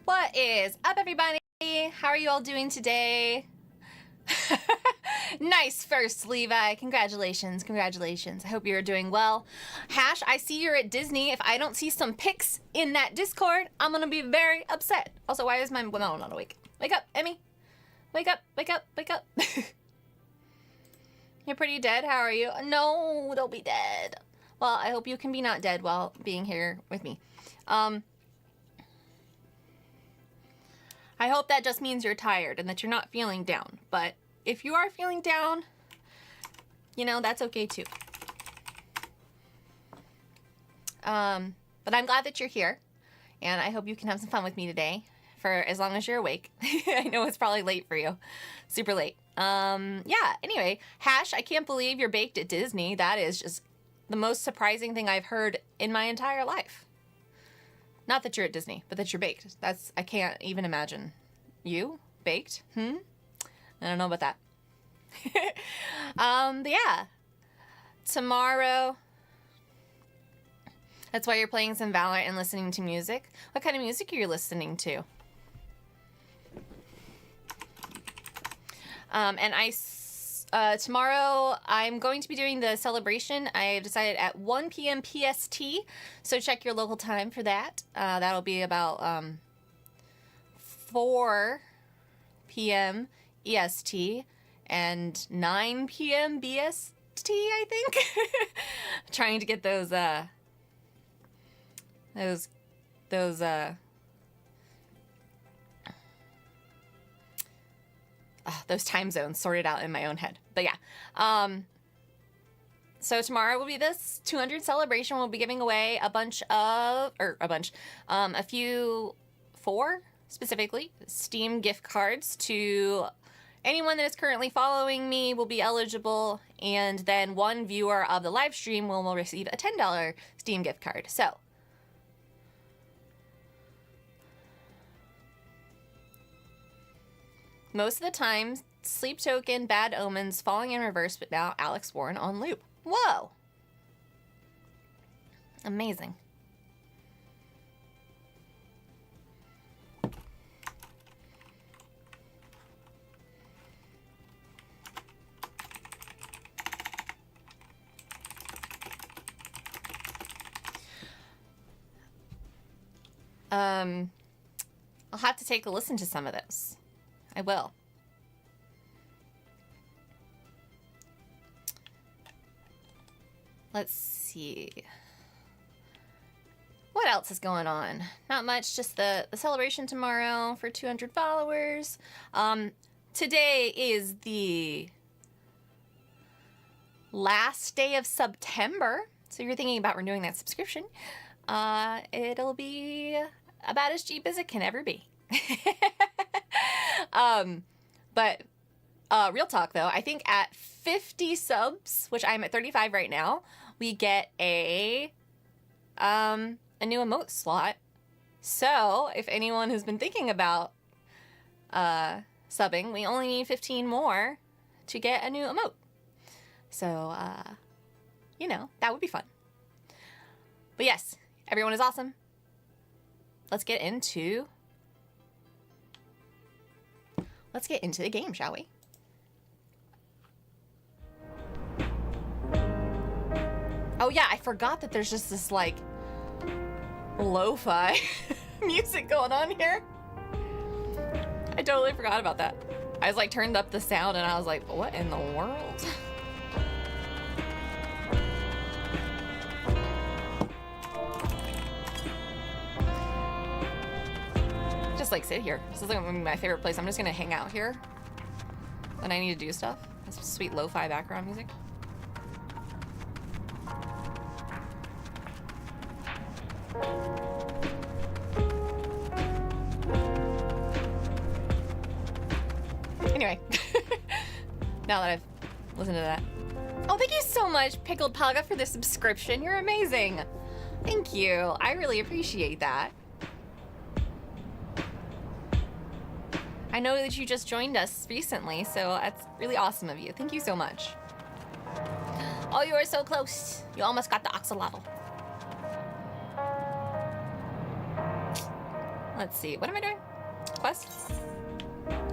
What is up, everybody? How are you all doing today? Nice first, Levi. Congratulations, congratulations. I hope you're doing well. Hash, I see you're at Disney. If I don't see some pics in that Discord, I'm gonna be very upset. Also, why is my... Well, no, I'm not awake. Wake up, Emmy. Wake up, wake up, wake up. You're pretty dead. How are you? No, don't be dead. Well, I hope you can be not dead while being here with me. I hope that just means you're tired and that you're not feeling down. But if you are feeling down, you know, that's okay too. But I'm glad that you're here. And I hope you can have some fun with me today for as long as you're awake. I know it's probably late for you. Super late. Yeah, anyway, Hash, I can't believe you're baked at Disney. That is just the most surprising thing I've heard in my entire life. Not that you're at Disney, but that you're baked. That's, I can't even imagine. You? Baked? I don't know about that. But yeah. Tomorrow. That's why you're playing some Valorant and listening to music. What kind of music are you listening to? Tomorrow I'm going to be doing the celebration. I decided at 1 p.m. PST, so check your local time for that. That'll be about 4 p.m. EST and 9 p.m. BST, I think. Trying to get those time zones sorted out in my own head. But yeah, so tomorrow will be this 200 celebration. We'll be giving away four specifically Steam gift cards to anyone that is currently following me will be eligible, and then one viewer of the live stream will receive a $10 Steam gift card. So most of the time, Sleep Token, Bad Omens, Falling in Reverse, but now Alex Warren on loop. Whoa! Amazing. I'll have to take a listen to some of those. I will. Let's see. What else is going on? Not much, just the celebration tomorrow for 200 followers. Today is the last day of September, so you're thinking about renewing that subscription. It'll be about as cheap as it can ever be. But real talk though, I think at 50 subs, which I'm at 35 right now, we get a new emote slot. So if anyone has been thinking about subbing, we only need 15 more to get a new emote. So you know, that would be fun. But yes, everyone is awesome. Let's get into the game, shall we? Oh yeah, I forgot that there's just this like lo-fi music going on here. I totally forgot about that. I was like turned up the sound and I was like, what in the world? Just like sit here. This is like my favorite place. I'm just gonna hang out here when I need to do stuff. This sweet lo-fi background music. Anyway, now that I've listened to that. Oh, thank you so much, Pickled Paga, for the subscription. You're amazing. Thank you. I really appreciate that. I know that you just joined us recently, so that's really awesome of you. Thank you so much. Oh, you are so close. You almost got the axolotl. Let's see. What am I doing? Quest?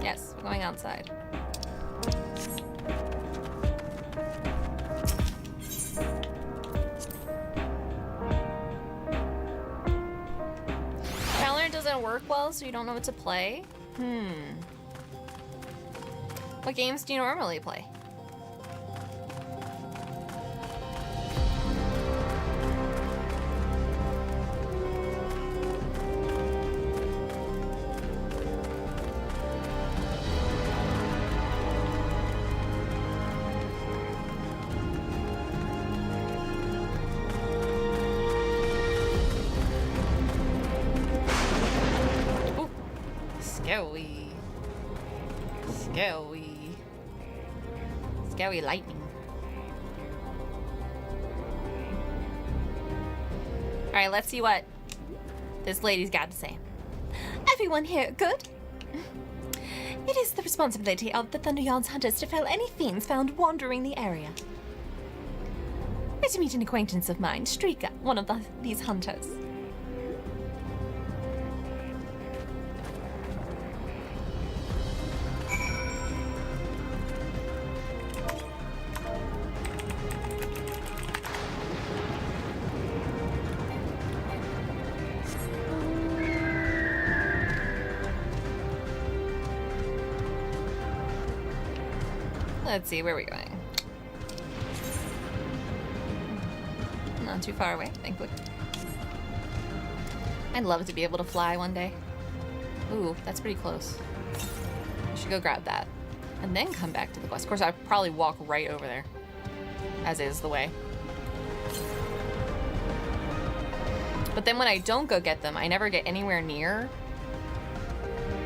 Yes, we're going outside. Valorant doesn't work well, so you don't know what to play? What games do you normally play? Scary lightning. Alright, let's see what this lady's got to say. Everyone here good? It is the responsibility of the Thunderyard's hunters to fell any fiends found wandering the area. We're to meet an acquaintance of mine, Streaker, one of these hunters. Let's see, where are we going? Not too far away, thankfully. I'd love to be able to fly one day. Ooh, that's pretty close. I should go grab that. And then come back to the quest. Of course, I'd probably walk right over there. As is the way. But then when I don't go get them, I never get anywhere near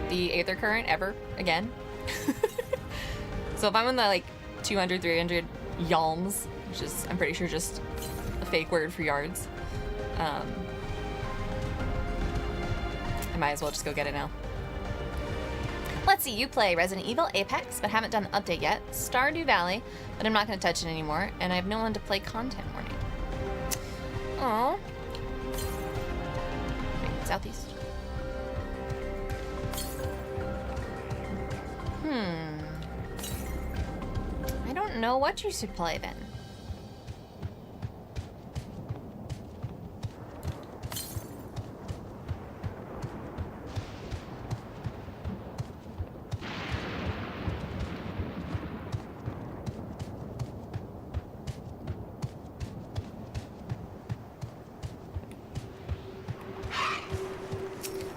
the Aether Current ever again. So if I'm in the like 200, 300 yalms, which is, I'm pretty sure just a fake word for yards, I might as well just go get it now. Let's see, you play Resident Evil, Apex, but haven't done the update yet. Stardew Valley, but I'm not going to touch it anymore, and I have no one to play content warning. Aww. Wait, southeast. I don't know what you should play then.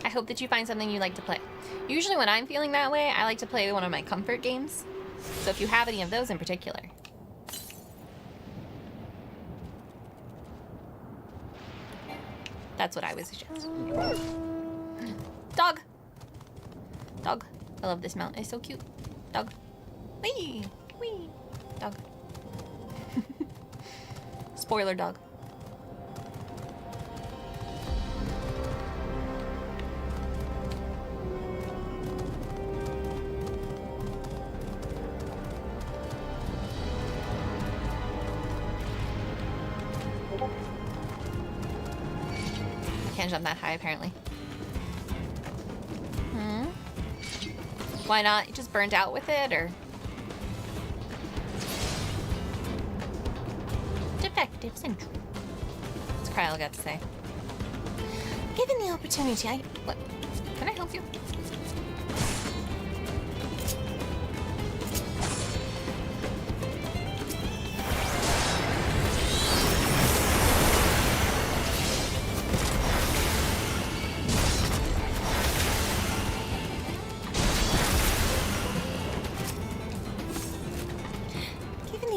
I hope that you find something you like to play. Usually when I'm feeling that way, I like to play one of my comfort games. So if you have any of those in particular. That's what I would suggest. Dog! Dog. I love this mount. It's so cute. Dog. Wee! Wee! Dog. Spoiler dog. Can't jump that high, apparently. Why not? You just burnt out with it, or? Defective syndrome. What's Kyle got to say? Given the opportunity, what? Can I help you?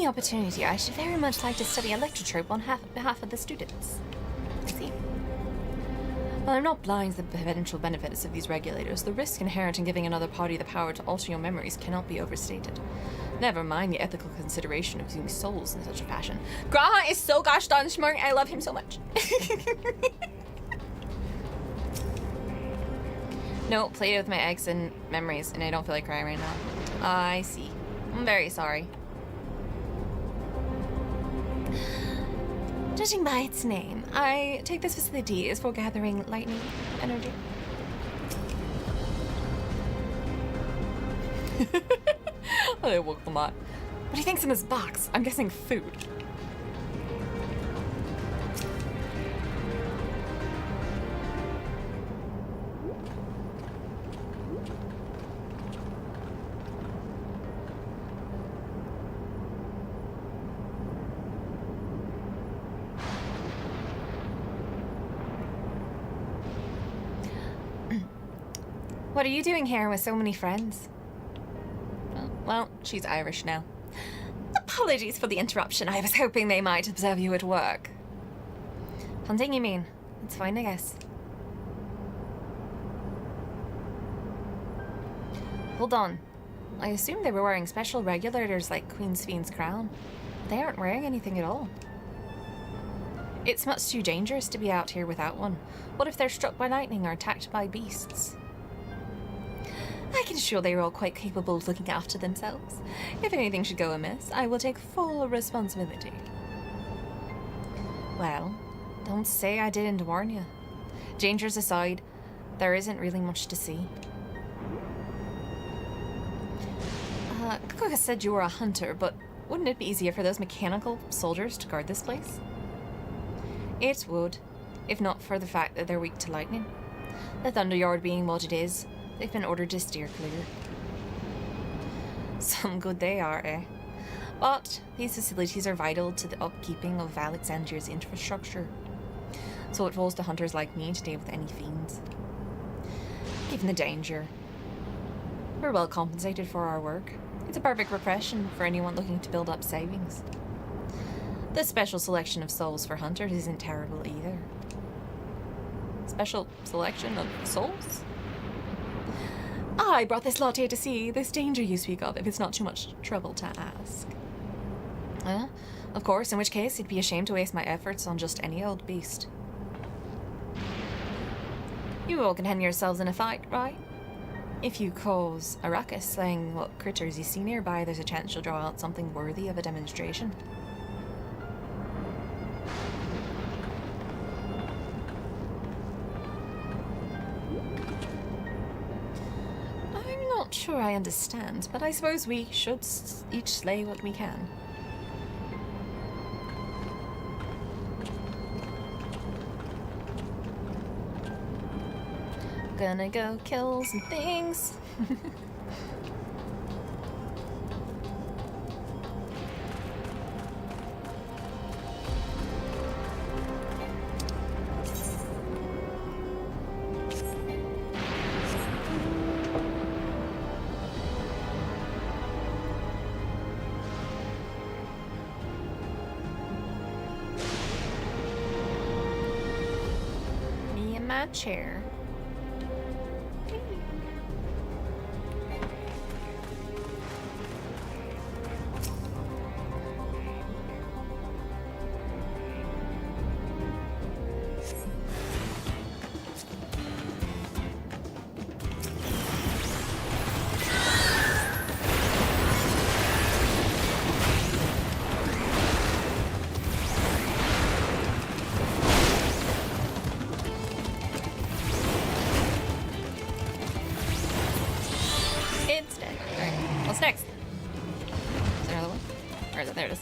Opportunity, I should very much like to study electrotrope on behalf of the students. I see. While I'm not blind to the eventual benefits of these regulators, the risk inherent in giving another party the power to alter your memories cannot be overstated. Never mind the ethical consideration of using souls in such a fashion. Graha is so gosh darn smart. I love him so much. No, played it with my ex and memories, and I don't feel like crying right now. I see. I'm very sorry. To Judging by its name, I take this facility is for gathering lightning energy. I woke them up. What do you think's in this box? I'm guessing food. What are you doing here with so many friends? Well, she's Irish now. Apologies for the interruption. I was hoping they might observe you at work. Hunting, you mean? It's fine, I guess. Hold on. I assume they were wearing special regulators like Queen Sfien's crown. They aren't wearing anything at all. It's much too dangerous to be out here without one. What if they're struck by lightning or attacked by beasts? I can assure they are all quite capable of looking after themselves. If anything should go amiss, I will take full responsibility. Well, don't say I didn't warn you. Dangers aside, there isn't really much to see. Kuka said you were a hunter, but wouldn't it be easier for those mechanical soldiers to guard this place? It would, if not for the fact that they're weak to lightning. The Thunderyard being what it is, they've been ordered to steer clear. Some good they are, eh? But these facilities are vital to the upkeeping of Alexandria's infrastructure, so it falls to hunters like me to deal with any fiends. Given the danger, we're well compensated for our work. It's a perfect repression for anyone looking to build up savings. The special selection of souls for hunters isn't terrible either. Special selection of souls? I brought this lot here to see this danger you speak of, if it's not too much trouble to ask. Of course, in which case it'd be a shame to waste my efforts on just any old beast. You all can hand yourselves in a fight, right? If you cause a ruckus saying what critters you see nearby, there's a chance you'll draw out something worthy of a demonstration. I'm not sure I understand, but I suppose we should each slay what we can. Gonna go kill some things. Me and my chair. What's next? Is there another one? Where is it? There it is.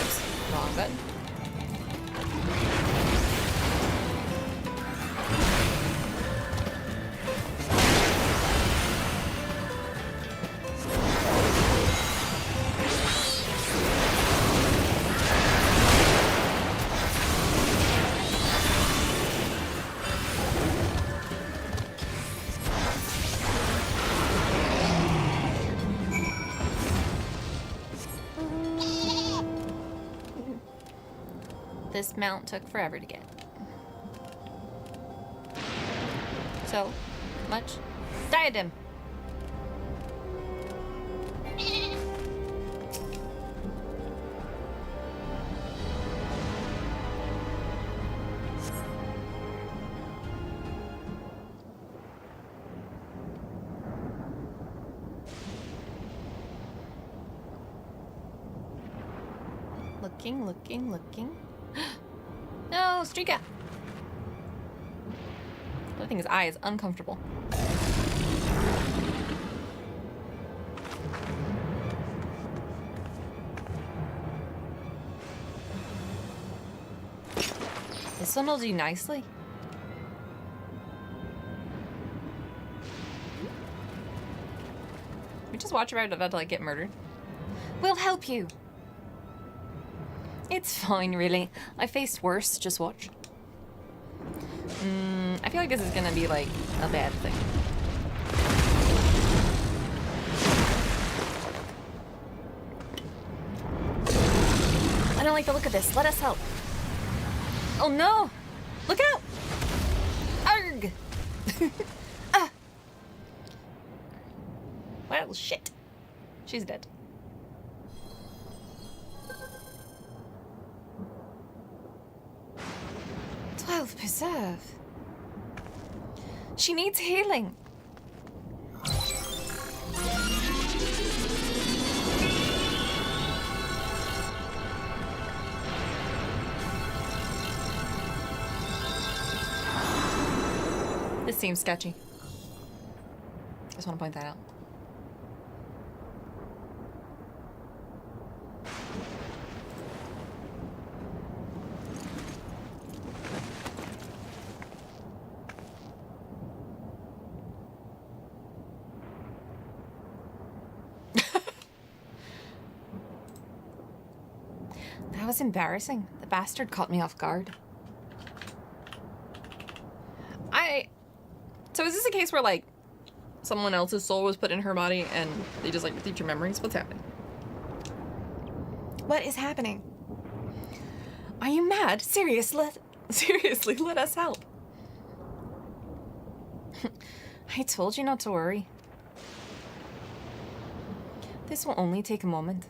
Oops, wrong button. This mount took forever to get. So much diadem. looking, looking, looking. No, street cat. I think his eye is uncomfortable. This one will do nicely. We just watch her about to like get murdered. We'll help you. It's fine, really. I faced worse. Just watch. I feel like this is gonna be like a bad thing. I don't like the look of this. Let us help. Oh no! Look out! Arg! Well, shit. She's dead. Preserve. She needs healing. This seems sketchy. Just want to point that out. That was embarrassing. The bastard caught me off guard. So is this a case where, like, someone else's soul was put in her body and they just, like, received your memories? What's happening? What is happening? Are you mad? Seriously, let us help. I told you not to worry. This will only take a moment.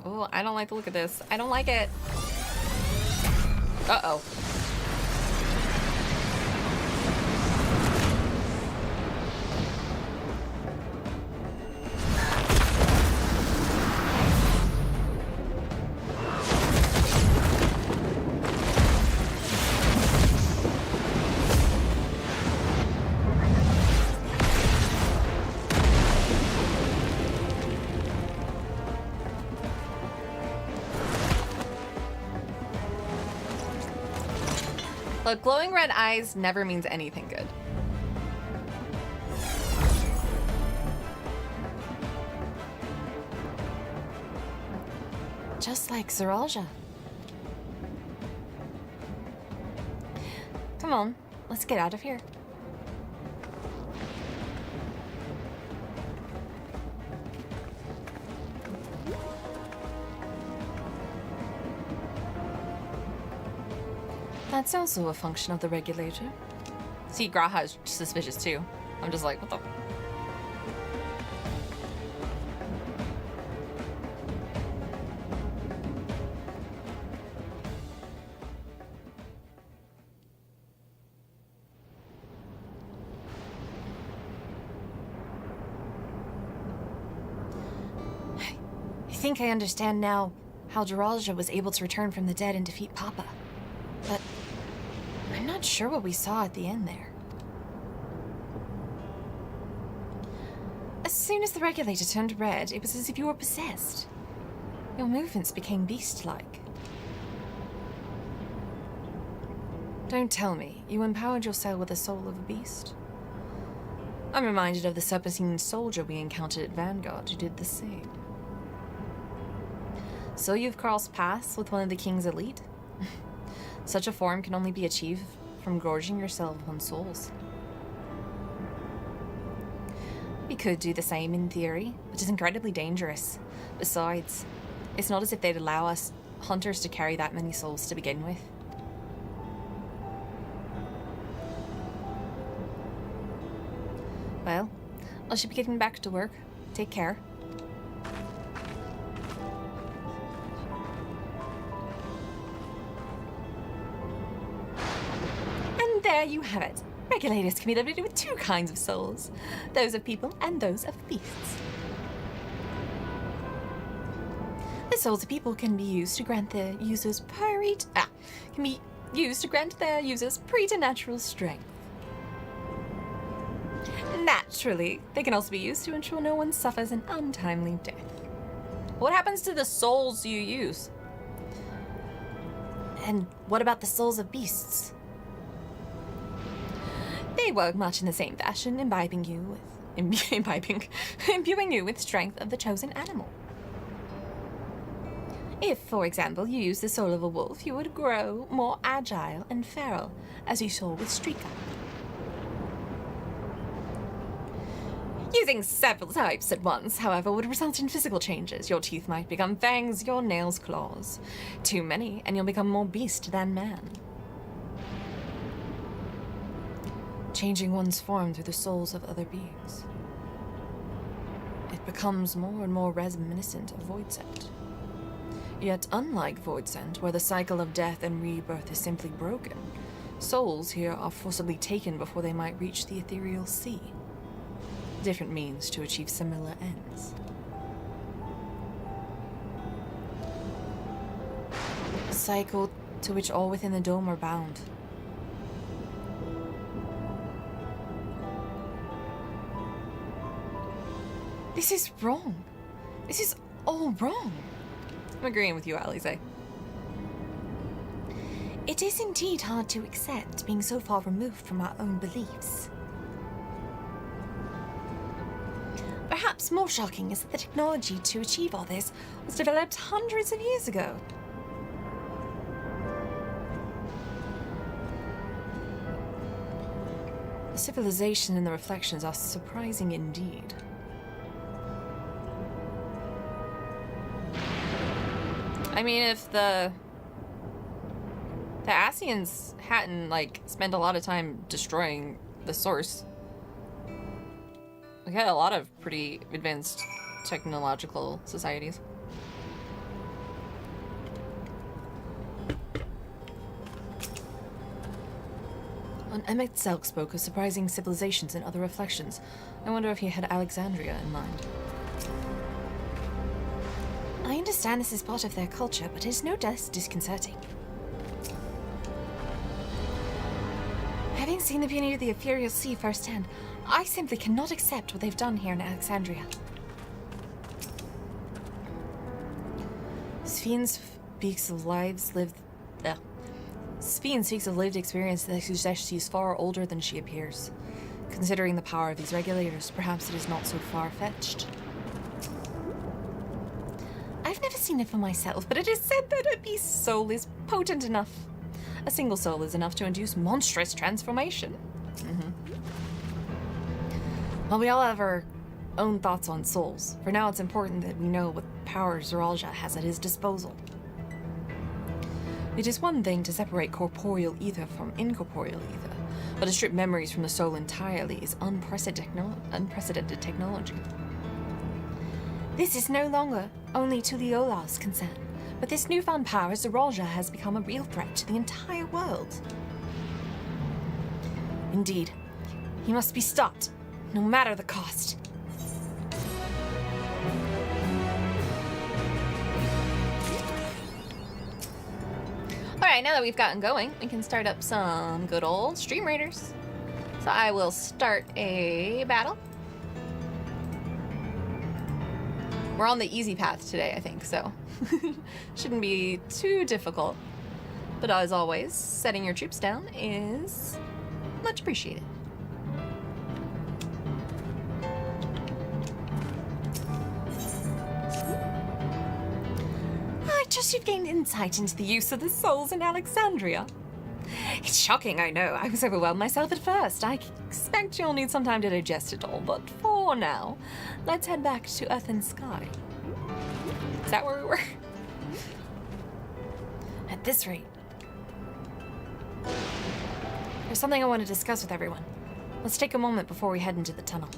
Oh, I don't like the look of this. I don't like it. Uh-oh. Look, glowing red eyes never means anything good. Just like Zeralja. Come on, let's get out of here. That's also a function of the regulator. See, Graha is suspicious too. I'm just like, what the? I think I understand now how Zeralja was able to return from the dead and defeat Papa. But I'm not sure what we saw at the end there. As soon as the regulator turned red, it was as if you were possessed. Your movements became beast-like. Don't tell me you empowered your cell with the soul of a beast. I'm reminded of the serpentine soldier we encountered at Vanguard who did the same. So you've crossed paths with one of the king's elite? Such a form can only be achieved from gorging yourself on souls. We could do the same in theory, but it's incredibly dangerous. Besides, it's not as if they'd allow us hunters to carry that many souls to begin with. Well, I should be getting back to work. Take care. There you have it. Regulators can be limited with two kinds of souls, those of people and those of beasts. The souls of people can be used to grant their users preternatural strength. Naturally, they can also be used to ensure no one suffers an untimely death. What happens to the souls you use? And what about the souls of beasts? They work much in the same fashion, imbuing you with strength of the chosen animal. If, for example, you use the soul of a wolf, you would grow more agile and feral, as you saw with Streaker. Using several types at once, however, would result in physical changes. Your teeth might become fangs, your nails claws. Too many, and you'll become more beast than man. Changing one's form through the souls of other beings. It becomes more and more reminiscent of Voidsent. Yet, unlike Voidsent, where the cycle of death and rebirth is simply broken, souls here are forcibly taken before they might reach the ethereal sea. Different means to achieve similar ends. A cycle to which all within the dome are bound. This is wrong. This is all wrong. I'm agreeing with you, Alize. It is indeed hard to accept being so far removed from our own beliefs. Perhaps more shocking is that the technology to achieve all this was developed hundreds of years ago. The civilization and the reflections are surprising indeed. I mean, if the Asians hadn't, spent a lot of time destroying the source, we had a lot of pretty advanced technological societies. When Emmett Zelk spoke of surprising civilizations and other reflections, I wonder if he had Alexandria in mind. I understand this is part of their culture, but it is no less disconcerting. Having seen the beauty of the ethereal sea firsthand, I simply cannot accept what they've done here in Alexandria. Sphene speaks of lived experience that suggests she's far older than she appears. Considering the power of these regulators, perhaps it is not so far-fetched. I've never seen it for myself, but it is said that a beast's soul is potent enough. A single soul is enough to induce monstrous transformation. Well, we all have our own thoughts on souls. For now, it's important that we know what power Zeralja has at his disposal. It is one thing to separate corporeal ether from incorporeal ether, but to strip memories from the soul entirely is unprecedented technology. This is no longer only Tuliola's concern, but this newfound power, Zeralja has become a real threat to the entire world. Indeed, he must be stopped, no matter the cost. Alright, now that we've gotten going, we can start up some good old Stream Raiders. So I will start a battle. We're on the easy path today, I think, so shouldn't be too difficult. But as always, setting your troops down is much appreciated. I trust you've gained insight into the use of the souls in Alexandria. It's shocking, I know. I was overwhelmed myself at first. I expect you'll need some time to digest it all, but for now, let's head back to Earth and Sky. Is that where we were? At this rate. There's something I want to discuss with everyone. Let's take a moment before we head into the tunnel.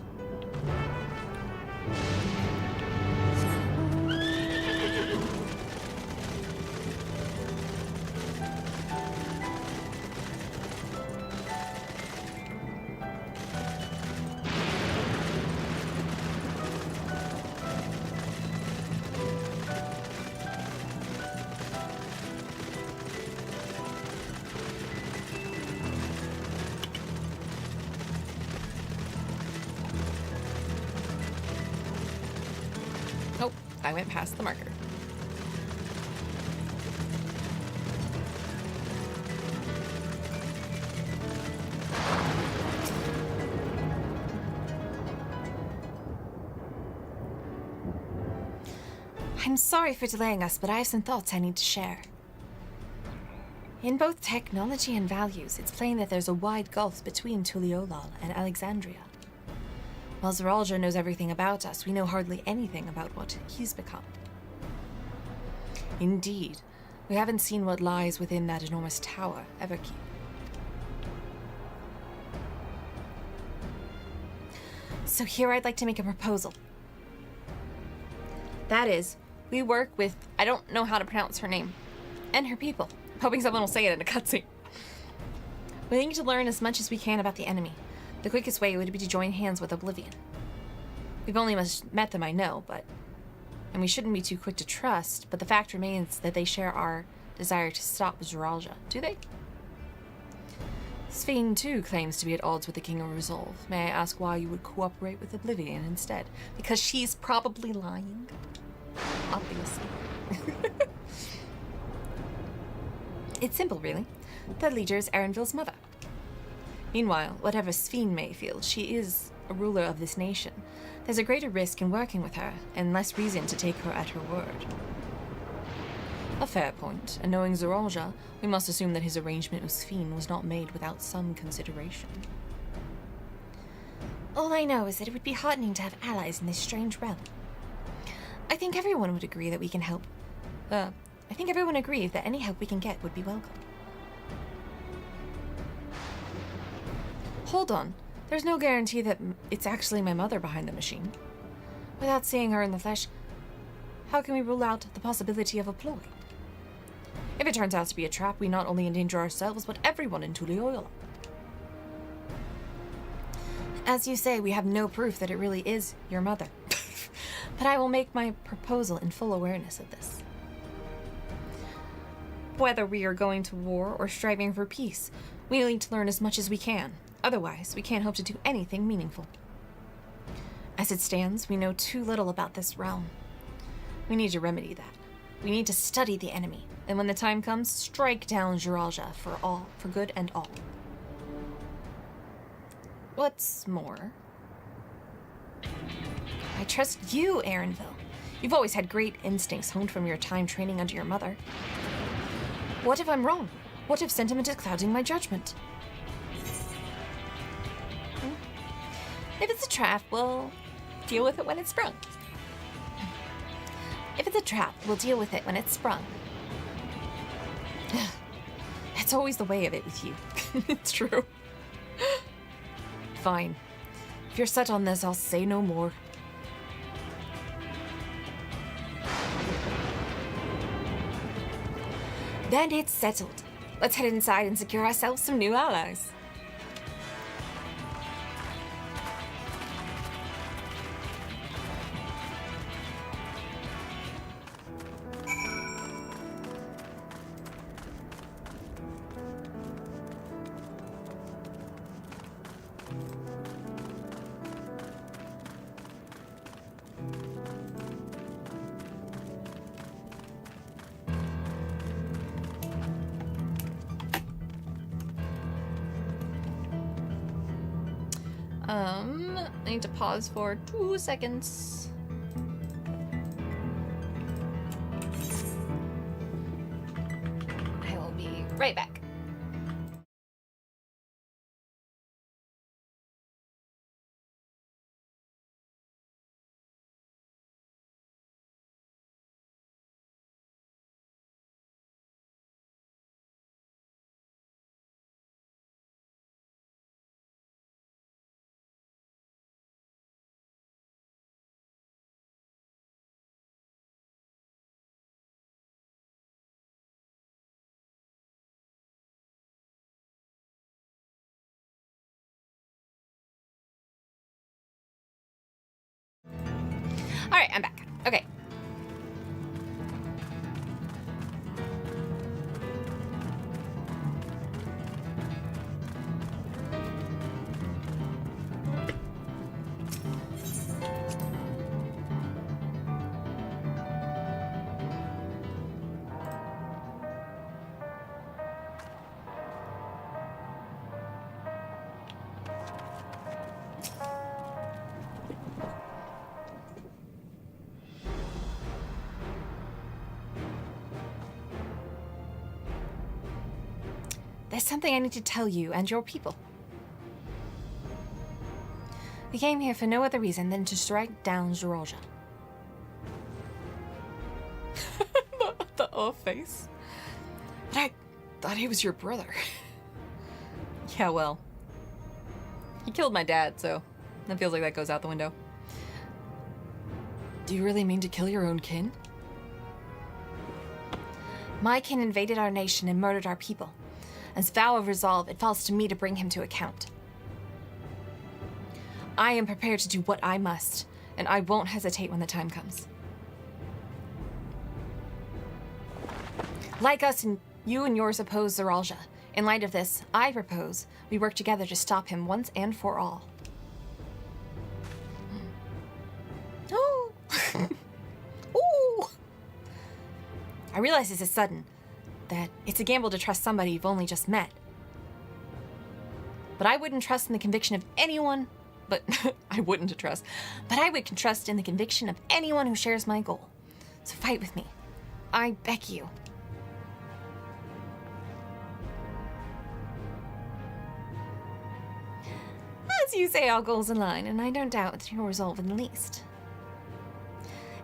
I went past the marker. I'm sorry for delaying us, but I have some thoughts I need to share. In both technology and values, it's plain that there's a wide gulf between Tuliolal and Alexandria. While Zeralja knows everything about us, we know hardly anything about what he's become. Indeed, we haven't seen what lies within that enormous tower, Everkeep. So here I'd like to make a proposal. That is, we work with, I don't know how to pronounce her name, and her people. I'm hoping someone will say it in a cutscene. We need to learn as much as we can about the enemy. The quickest way would be to join hands with Oblivion. We've only met them, I know, and we shouldn't be too quick to trust, but the fact remains that they share our desire to stop Zeralja, do they? Sphene, too, claims to be at odds with the King of Resolve. May I ask why you would cooperate with Oblivion instead? Because she's probably lying. Obviously. It's simple, really. The leader is Erenville's mother. Meanwhile, whatever Sphene may feel, she is a ruler of this nation. There's a greater risk in working with her, and less reason to take her at her word. A fair point, and knowing Zeralja, we must assume that his arrangement with Sphene was not made without some consideration. All I know is that it would be heartening to have allies in this strange realm. I think everyone would agree that we can help. I think everyone agrees that any help we can get would be welcome. Hold on. There's no guarantee that it's actually my mother behind the machine. Without seeing her in the flesh, how can we rule out the possibility of a ploy? If it turns out to be a trap, we not only endanger ourselves, but everyone in Tuliolal. As you say, we have no proof that it really is your mother. But I will make my proposal in full awareness of this. Whether we are going to war or striving for peace, we need to learn as much as we can. Otherwise, we can't hope to do anything meaningful. As it stands, we know too little about this realm. We need to remedy that. We need to study the enemy, and when the time comes, strike down Zeralja for good and all. What's more, I trust you, Erenville. You've always had great instincts honed from your time training under your mother. What if I'm wrong? What if sentiment is clouding my judgment? If it's a trap, we'll deal with it when it's sprung. If it's a trap, we'll deal with it when it's sprung. That's always the way of it with you. It's true. Fine. If you're set on this, I'll say no more. Then it's settled. Let's head inside and secure ourselves some new allies. I need to pause for 2 seconds. I will be right back. All right, I'm back. Okay. there's something I need to tell you and your people. We came here for no other reason than to strike down Zoralja. the off face. But I thought he was your brother. Yeah, well, he killed my dad, so that feels like that goes out the window. Do you really mean to kill your own kin? My kin invaded our nation and murdered our people. As vow of resolve, it falls to me to bring him to account. I am prepared to do what I must, and I won't hesitate when the time comes. Like us, and you and yours oppose Zoralja. In light of this, I propose we work together to stop him once and for all. Oh! Ooh! I realize this is sudden, that it's a gamble to trust somebody you've only just met. But I wouldn't trust in the conviction of anyone, but I wouldn't trust, but I would trust in the conviction of anyone who shares my goal. So fight with me. I beg you. As you say, our goals align, and I don't doubt your resolve in the least.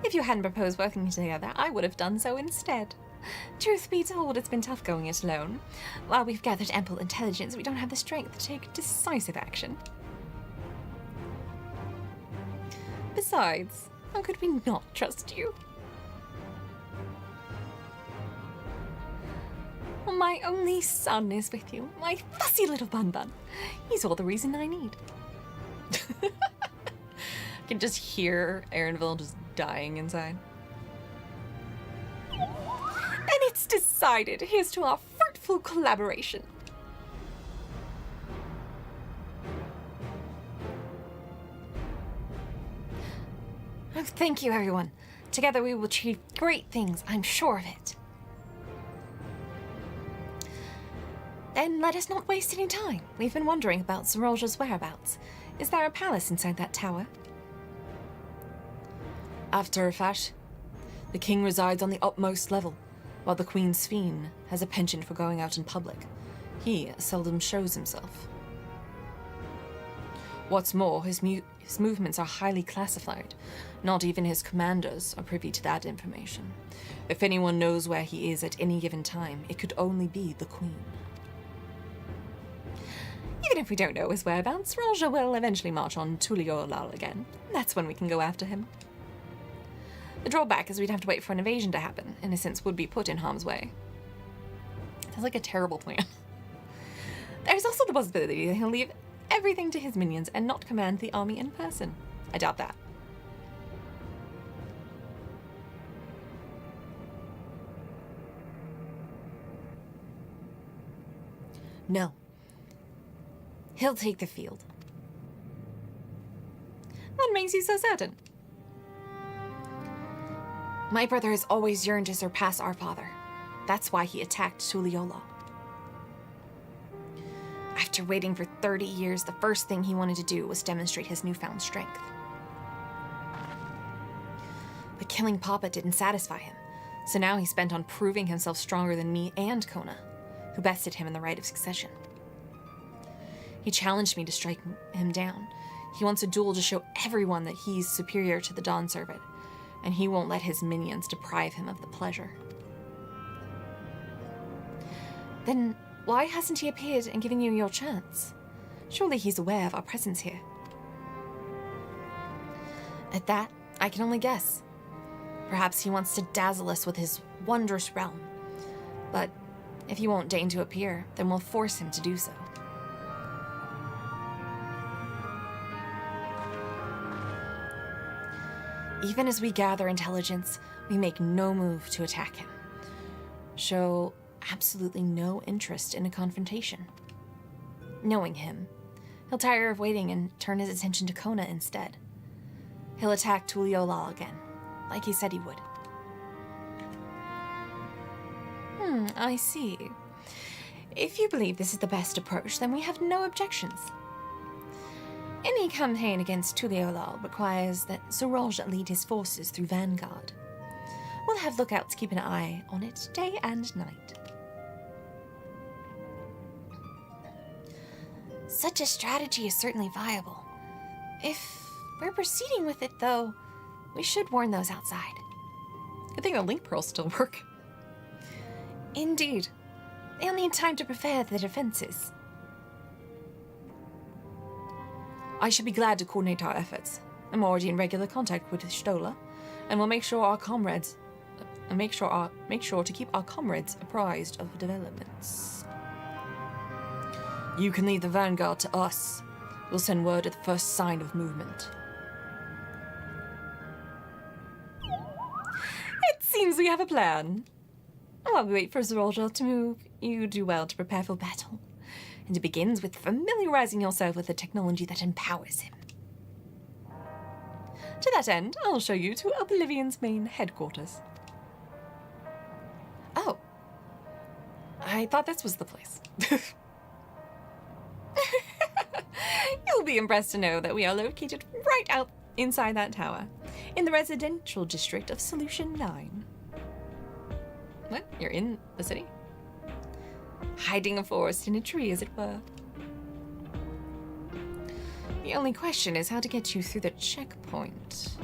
If you hadn't proposed working together, I would have done so instead. Truth be told, it's been tough going it alone. While we've gathered ample intelligence, we don't have the strength to take decisive action. Besides, how could we not trust you? My only son is with you, my fussy little bun-bun. He's all the reason I need. I can just hear Aaronville just dying inside. And it's decided. Here's to our fruitful collaboration. Oh, thank you, everyone. Together we will achieve great things, I'm sure of it. Then let us not waste any time. We've been wondering about Zoralja's whereabouts. Is there a palace inside that tower? After a fact, the king resides on the upmost level, while the queen's fiend has a penchant for going out in public. He seldom shows himself. What's more, his movements are highly classified. Not even his commanders are privy to that information. If anyone knows where he is at any given time, it could only be the queen. Even if we don't know his whereabouts, Zoralja will eventually march on Tuliolal again. That's when we can go after him. The drawback is we'd have to wait for an invasion to happen. Innocents would be put in harm's way. Sounds like a terrible plan. There's also the possibility that he'll leave everything to his minions and not command the army in person. I doubt that. No. He'll take the field. What makes you so certain? My brother has always yearned to surpass our father. That's why he attacked Tuliolal. After waiting for 30 years, the first thing he wanted to do was demonstrate his newfound strength. But killing Papa didn't satisfy him, so now he's bent on proving himself stronger than me and Kona, who bested him in the right of succession. He challenged me to strike him down. He wants a duel to show everyone that he's superior to the Dawn Servant, and he won't let his minions deprive him of the pleasure. Then why hasn't he appeared and given you your chance? Surely he's aware of our presence here. At that, I can only guess. Perhaps he wants to dazzle us with his wondrous realm. But if he won't deign to appear, then we'll force him to do so. Even as we gather intelligence, we make no move to attack him. Show absolutely no interest in a confrontation. Knowing him, he'll tire of waiting and turn his attention to Kona instead. He'll attack Tuliolal again, like he said he would. I see. If you believe this is the best approach, then we have no objections. Any campaign against Tuliolal requires that Zoralja lead his forces through Vanguard. We'll have lookouts keep an eye on it day and night. Such a strategy is certainly viable. If we're proceeding with it, though, we should warn those outside. Good thing the link pearls still work. Indeed. They'll need time to prepare the defenses. I should be glad to coordinate our efforts. I'm already in regular contact with Stola, and we'll make sure to keep our comrades apprised of developments. You can leave the vanguard to us. We'll send word at the first sign of movement. It seems we have a plan. While we wait for Zorja to move, you do well to prepare for battle. And it begins with familiarizing yourself with the technology that empowers him. To that end, I'll show you to Oblivion's main headquarters. Oh. I thought this was the place. You'll be impressed to know that we are located right out inside that tower, in the residential district of Solution 9. What? You're in the city? Hiding a forest in a tree, as it were. The only question is how to get you through the checkpoint.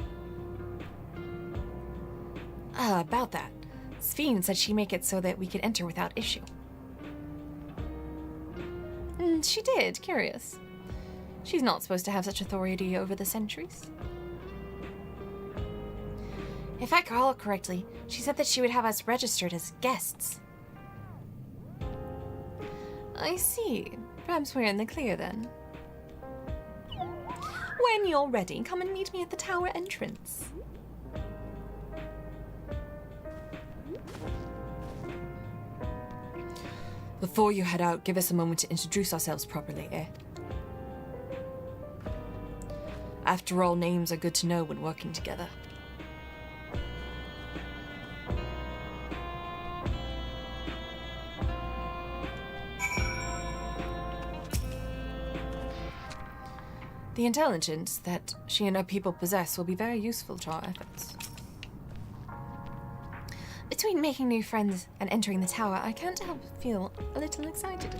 About that. Sphene said she'd make it so that we could enter without issue. She did, curious. She's not supposed to have such authority over the sentries. If I recall correctly, she said that she would have us registered as guests. I see. Perhaps we're in the clear then. When you're ready, come and meet me at the tower entrance. Before you head out, give us a moment to introduce ourselves properly, eh? After all, names are good to know when working together. The intelligence that she and her people possess will be very useful to our efforts. Between making new friends and entering the tower, I can't help but feel a little excited.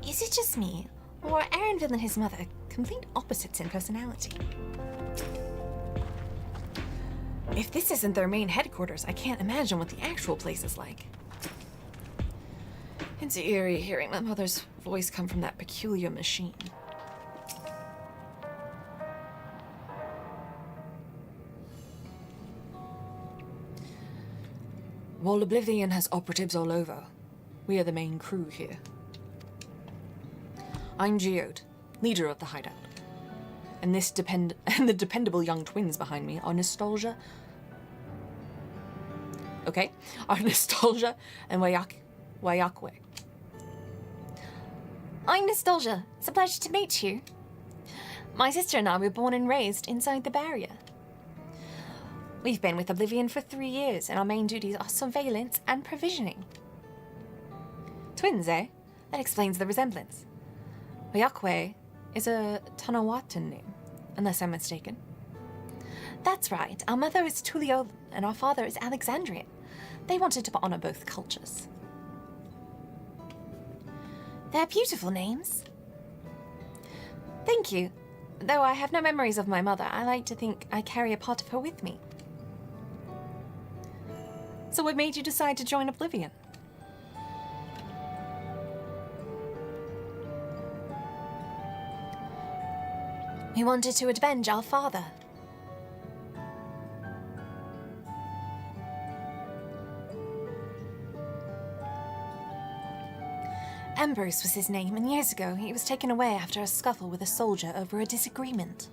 Is it just me, or are Arenville and his mother complete opposites in personality? If this isn't their main headquarters, I can't imagine what the actual place is like. It's eerie hearing my mother's voice come from that peculiar machine. While Oblivion has operatives all over, we are the main crew here. I'm Geode, leader of the hideout. And the dependable young twins behind me are Nostalgia. Okay, are Nostalgia and Wayakwe. I'm Nostalgia. It's a pleasure to meet you. My sister and I were born and raised inside the barrier. We've been with Oblivion for 3 years, and our main duties are surveillance and provisioning. Twins, eh? That explains the resemblance. Wayakwe is a Tanawatan name, unless I'm mistaken. That's right. Our mother is Tuliolan, and our father is Alexandrian. They wanted to honor both cultures. They're beautiful names. Thank you. Though I have no memories of my mother, I like to think I carry a part of her with me. So what made you decide to join Oblivion? We wanted to avenge our father. Ambrose was his name, and years ago he was taken away after a scuffle with a soldier over a disagreement.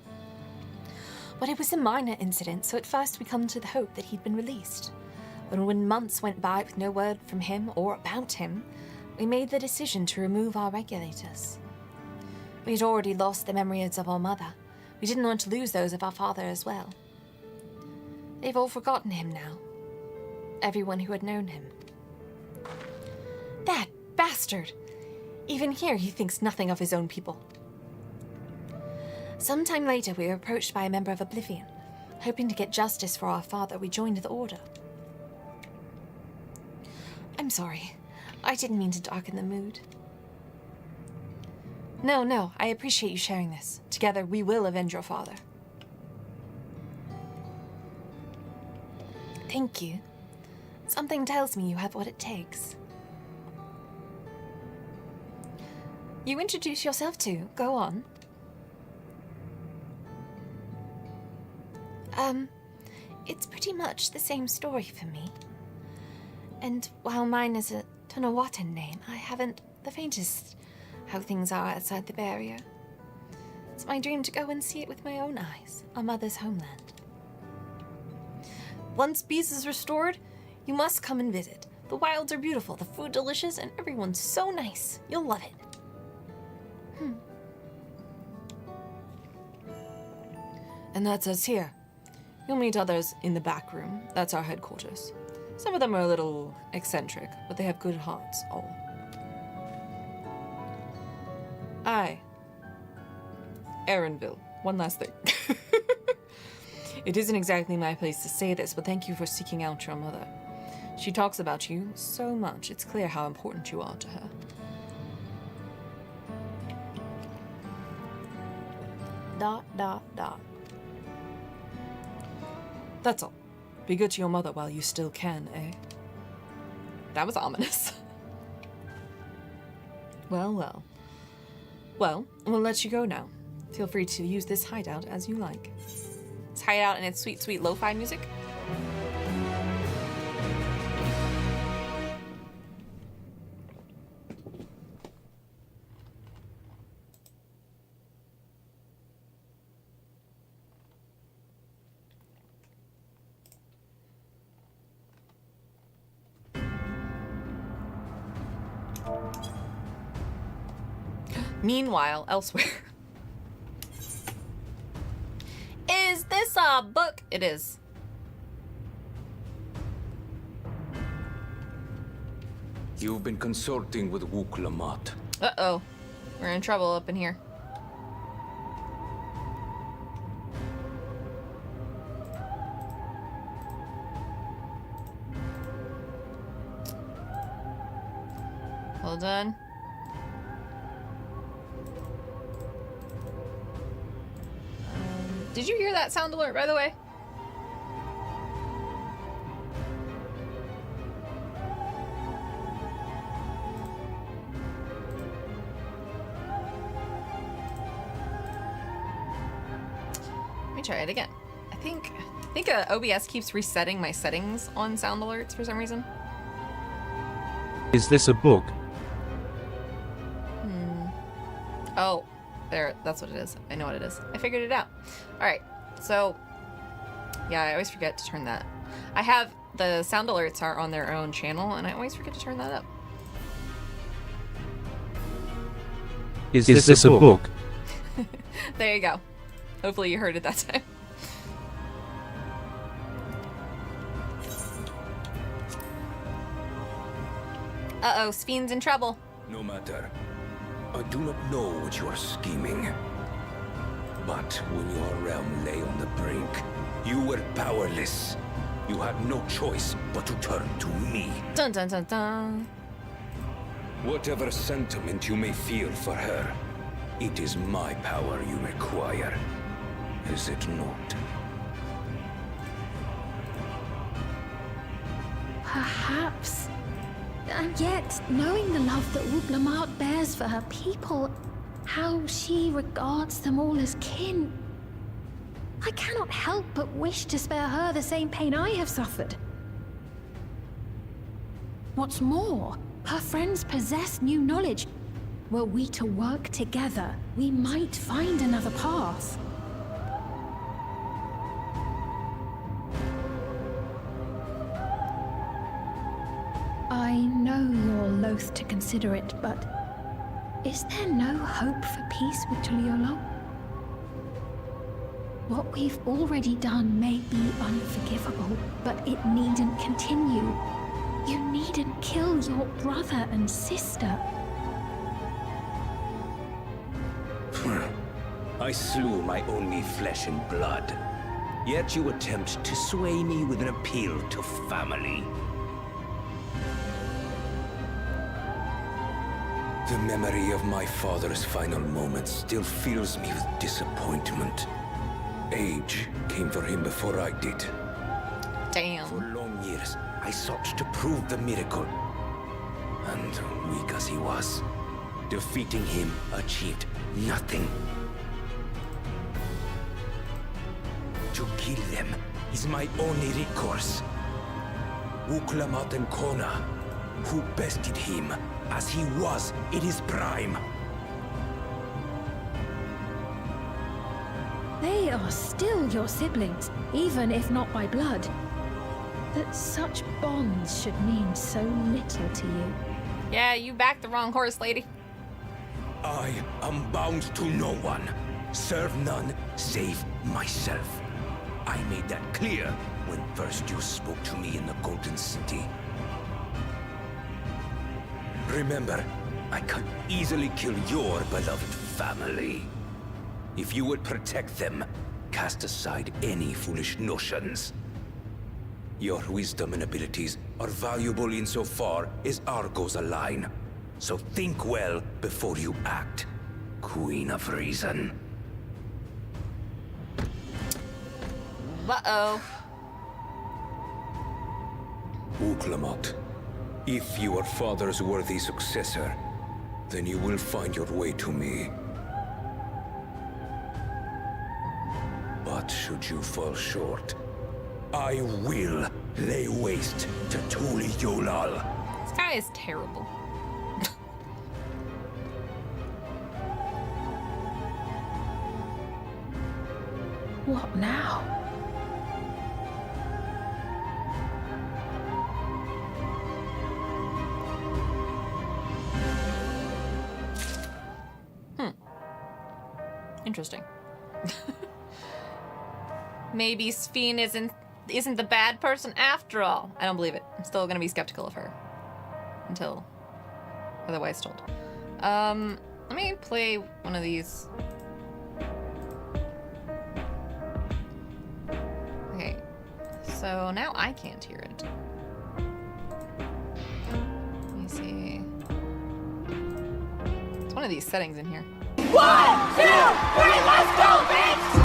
But it was a minor incident, so at first we clung to the hope that he'd been released. But when months went by with no word from him or about him, we made the decision to remove our regulators. We had already lost the memories of our mother. We didn't want to lose those of our father as well. They've all forgotten him now. Everyone who had known him. That bastard! Even here, he thinks nothing of his own people. Sometime later, we were approached by a member of Oblivion. Hoping to get justice for our father, we joined the Order. I'm sorry. I didn't mean to darken the mood. No, I appreciate you sharing this. Together, we will avenge your father. Thank you. Something tells me you have what it takes. You introduce yourself too. Go on. It's pretty much the same story for me. And while mine is a Tonawatan name, I haven't the faintest how things are outside the barrier. It's my dream to go and see it with my own eyes, our mother's homeland. Once peace is restored, you must come and visit. The wilds are beautiful, the food delicious, and everyone's so nice. You'll love it. And that's us here. You'll meet others in the back room. That's our headquarters. Some of them are a little eccentric, but they have good hearts, all. Aaronville. One last thing. It isn't exactly my place to say this, but thank you for seeking out your mother. She talks about you so much, it's clear how important you are to her. ... That's all. Be good to your mother while you still can, eh? That was ominous. Well, we'll let you go now. Feel free to use this hideout as you like. This hideout and its sweet, sweet lo-fi music. Meanwhile, elsewhere. Is this a book? It is. You've been consorting with Wook Lamat. Uh-oh. We're in trouble up in here. Well done. Did you hear that sound alert, by the way? Let me try it again. I think OBS keeps resetting my settings on sound alerts for some reason. Is this a book? Oh, there, that's what it is. I know what it is. I figured it out. All right, so yeah, I always forget to turn that. I have the sound alerts are on their own channel, and I always forget to turn that up. Is this a book? There you go. Hopefully you heard it that time. Uh-oh, Spheen's in trouble. No matter. I do not know what you are scheming. But when your realm lay on the brink, you were powerless. You had no choice but to turn to me. Dun dun dun dun. Whatever sentiment you may feel for her, it is my power you require. Is it not? Perhaps. And yet, knowing the love that Wook Lamat bears for her people, how she regards them all as kin, I cannot help but wish to spare her the same pain I have suffered. What's more, her friends possess new knowledge. Were we to work together, we might find another path. I know you're loath to consider it, but is there no hope for peace with Tuliolo? What we've already done may be unforgivable, but it needn't continue. You needn't kill your brother and sister. I slew my only flesh and blood. Yet you attempt to sway me with an appeal to family. The memory of my father's final moments still fills me with disappointment. Age came for him before I did. Damn. For long years, I sought to prove the miracle. And weak as he was, defeating him achieved nothing. To kill them is my only recourse. Uklamat and Kona, who bested him as he was in his prime. They are still your siblings, even if not by blood. That such bonds should mean so little to you. Yeah, you backed the wrong horse, lady. I am bound to no one. Serve none save myself. I made that clear when first you spoke to me in the Golden City. Remember, I could easily kill your beloved family. If you would protect them, cast aside any foolish notions. Your wisdom and abilities are valuable insofar as Argos align. So think well before you act, Queen of Reason. Uh-oh. Uklamat, if you are father's worthy successor, then you will find your way to me. But should you fall short, I will lay waste to Tuli Yolal. This guy is terrible. What now? Interesting. Maybe Sphene isn't the bad person after all. I don't believe it. I'm still gonna be skeptical of her. Until otherwise told. Let me play one of these. Okay. So now I can't hear it. Let me see. It's one of these settings in here. 1, 2, 3, let's go, bitch!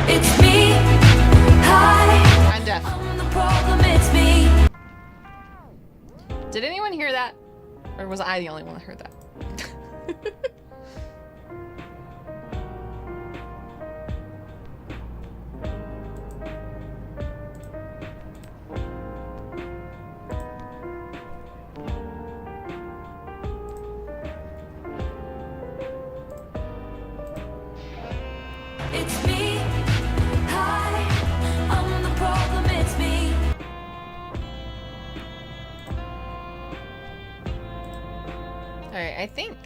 It's me. Hi. I'm deaf. I'm the problem, it's me. Did anyone hear that? Or was I the only one that heard that? It's me. Hi. I'm the problem, it's me. Alright, I think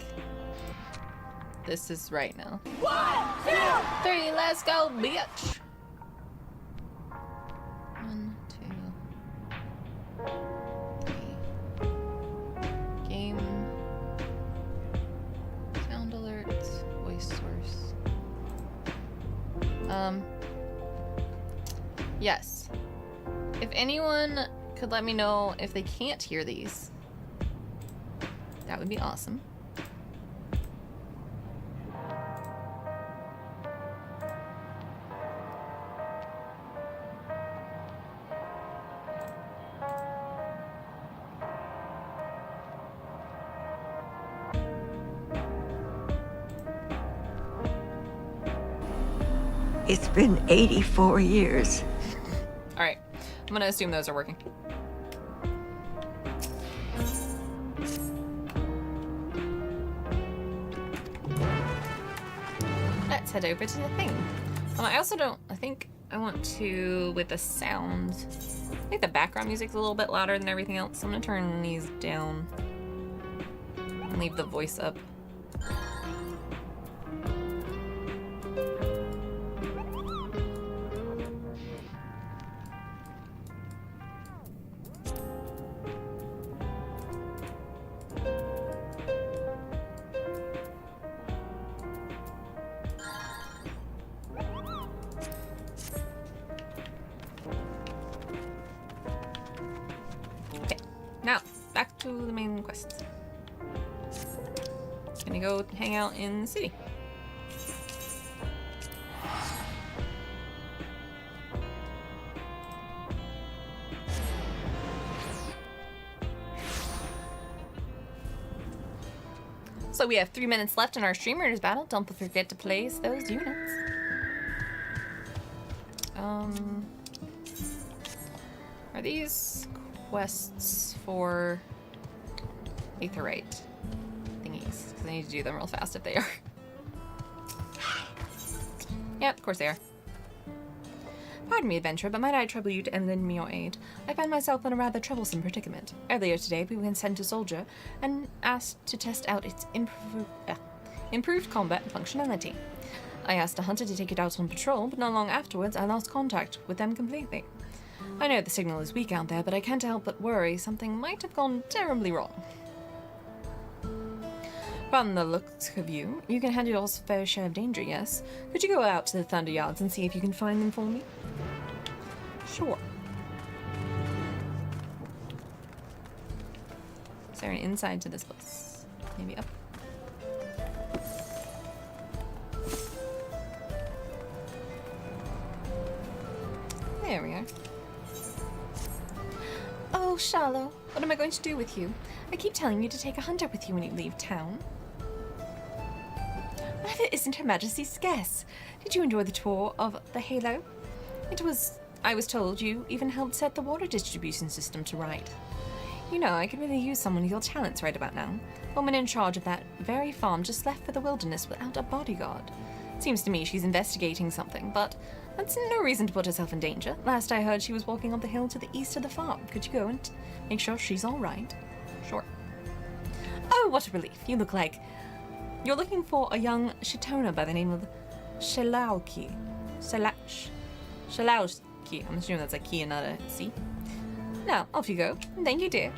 this is right now. 1, 2, 3, let's go, bitch! 1, 2, 3. Game. Sound alerts. Voice source. Yes. If anyone could let me know if they can't hear these, that would be awesome. It's been 84 years. All right, I'm gonna assume those are working. Let's head over to the thing. I also don't, I think I want to, with the sound, I think the background music's a little bit louder than everything else. So I'm gonna turn these down and leave the voice up. to the main quests. Gonna go hang out in the city. So we have 3 minutes left in our streamers battle. Don't forget to place those units. Are these quests for Aetherite thingies? Because I need to do them real fast if they are. Yep, of course they are. Pardon me, adventurer, but might I trouble you to lend me your aid? I find myself in a rather troublesome predicament. Earlier today, we were sent a soldier and asked to test out its improved combat functionality. I asked a hunter to take it out on patrol, but not long afterwards, I lost contact with them completely. I know the signal is weak out there, but I can't help but worry something might have gone terribly wrong. From the looks of you, you can handle your fair share of danger, yes? Could you go out to the Thunder Yards and see if you can find them for me? Sure. Is there an inside to this place? Maybe up? There we are. Oh, Shallow, what am I going to do with you? I keep telling you to take a hunter with you when you leave town. What if it isn't Her Majesty's guess? Did you enjoy the tour of the Halo? I was told you even helped set the water distribution system to right. You know, I could really use someone with your talents right about now. The woman in charge of that very farm just left for the wilderness without a bodyguard. Seems to me she's investigating something, but that's no reason to put herself in danger. Last I heard, she was walking up the hill to the east of the farm. Could you go and make sure she's all right? Sure. Oh, what a relief. You look like... You're looking for a young Shitona by the name of Shalauki. Shalauki. I'm assuming that's a key and not a C. Now, off you go. Thank you, dear.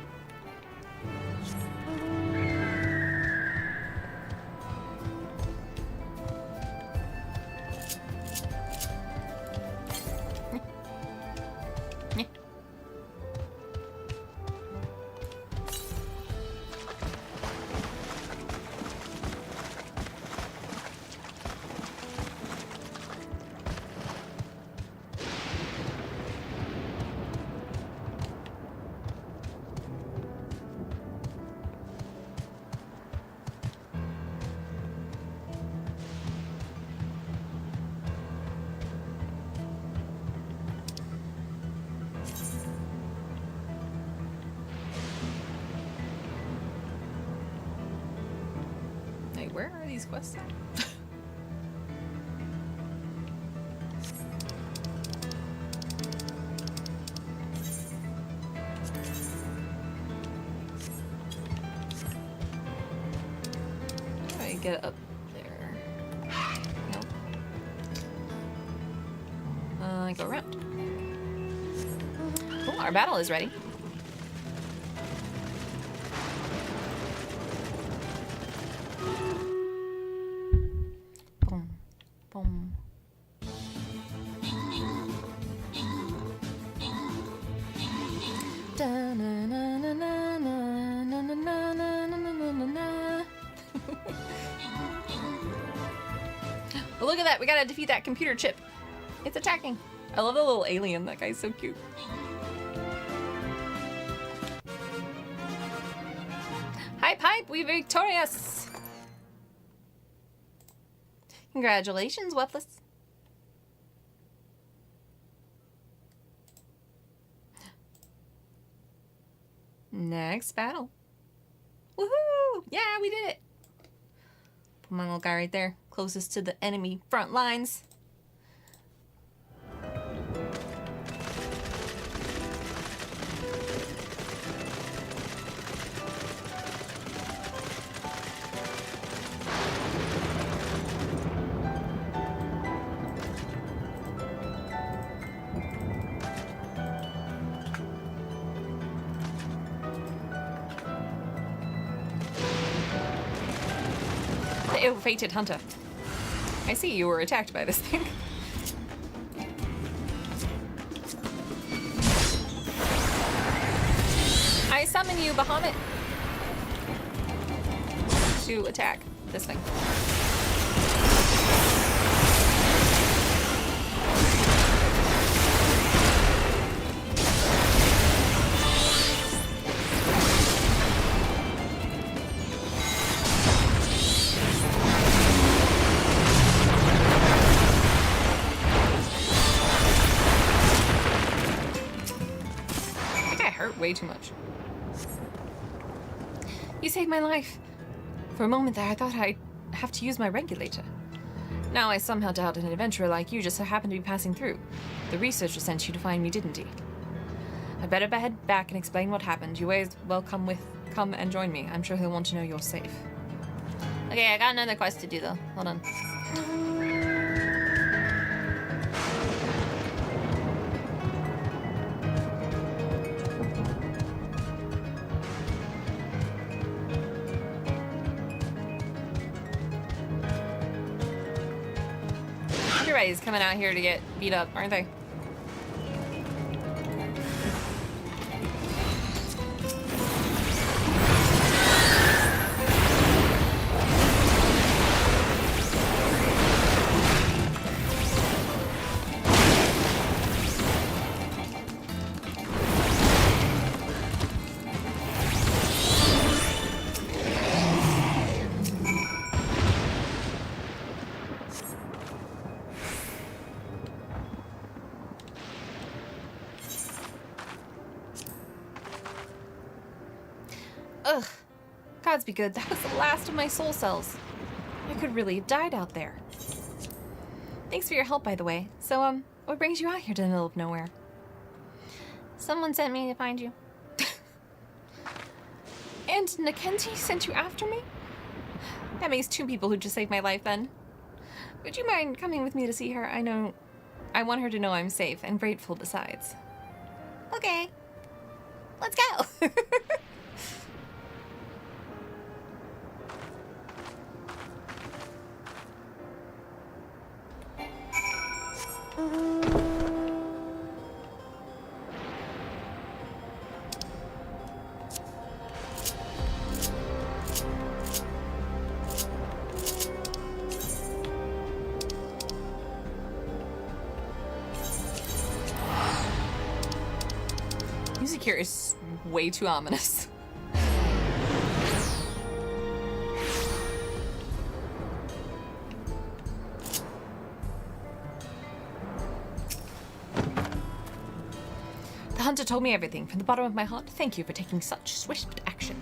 Where are these quests at? How do I get up there? Nope. Go around. Oh, our battle is ready. Well, look at that. We gotta defeat that computer chip. It's attacking. I love the little alien. That guy's so cute. Hype, hype. We victorious. Congratulations, Weathless. Next battle. Woohoo! Yeah, we did it. Put my little guy right there, closest to the enemy front lines. The ill-fated hunter. I see you were attacked by this thing. I summon you, Bahamut. to attack this thing. Way too much. You saved my life. For a moment there, I thought I'd have to use my regulator. Now I somehow doubt an adventurer like you just so happened to be passing through. The researcher sent you to find me, didn't he? I'd better head back and explain what happened. You always welcome come and join me. I'm sure he'll want to know you're safe. Okay, I got another quest to do though. Hold on. Everybody's coming out here to get beat up, aren't they? Ugh. Gods be good, that was the last of my soul cells. I could really have died out there. Thanks for your help, by the way. So, what brings you out here to the middle of nowhere? Someone sent me to find you. And Nakenti sent you after me? That makes two people who just saved my life, then. Would you mind coming with me to see her? I want her to know I'm safe and grateful besides. Okay. Let's go. Music here is way too ominous. The hunter told me everything. From the bottom of my heart, thank you for taking such swift action.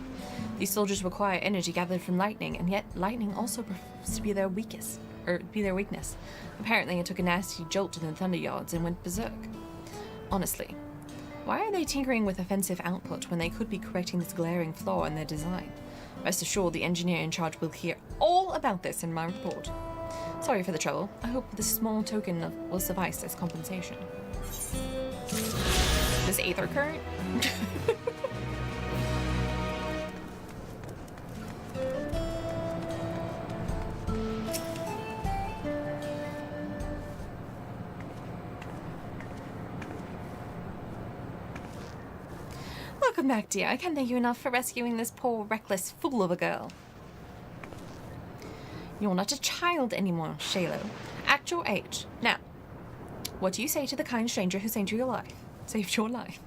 These soldiers require energy gathered from lightning, and yet lightning also proves to be their weakness. Apparently, it took a nasty jolt in the thunder yards and went berserk. Honestly, why are they tinkering with offensive output when they could be correcting this glaring flaw in their design? Rest assured, the engineer in charge will hear all about this in my report. Sorry for the trouble. I hope this small token will suffice as compensation. This aether current? Welcome back, dear. I can't thank you enough for rescuing this poor, reckless fool of a girl. You're not a child anymore, Shalo. Act your age. Now, what do you say to the kind stranger who saved your life?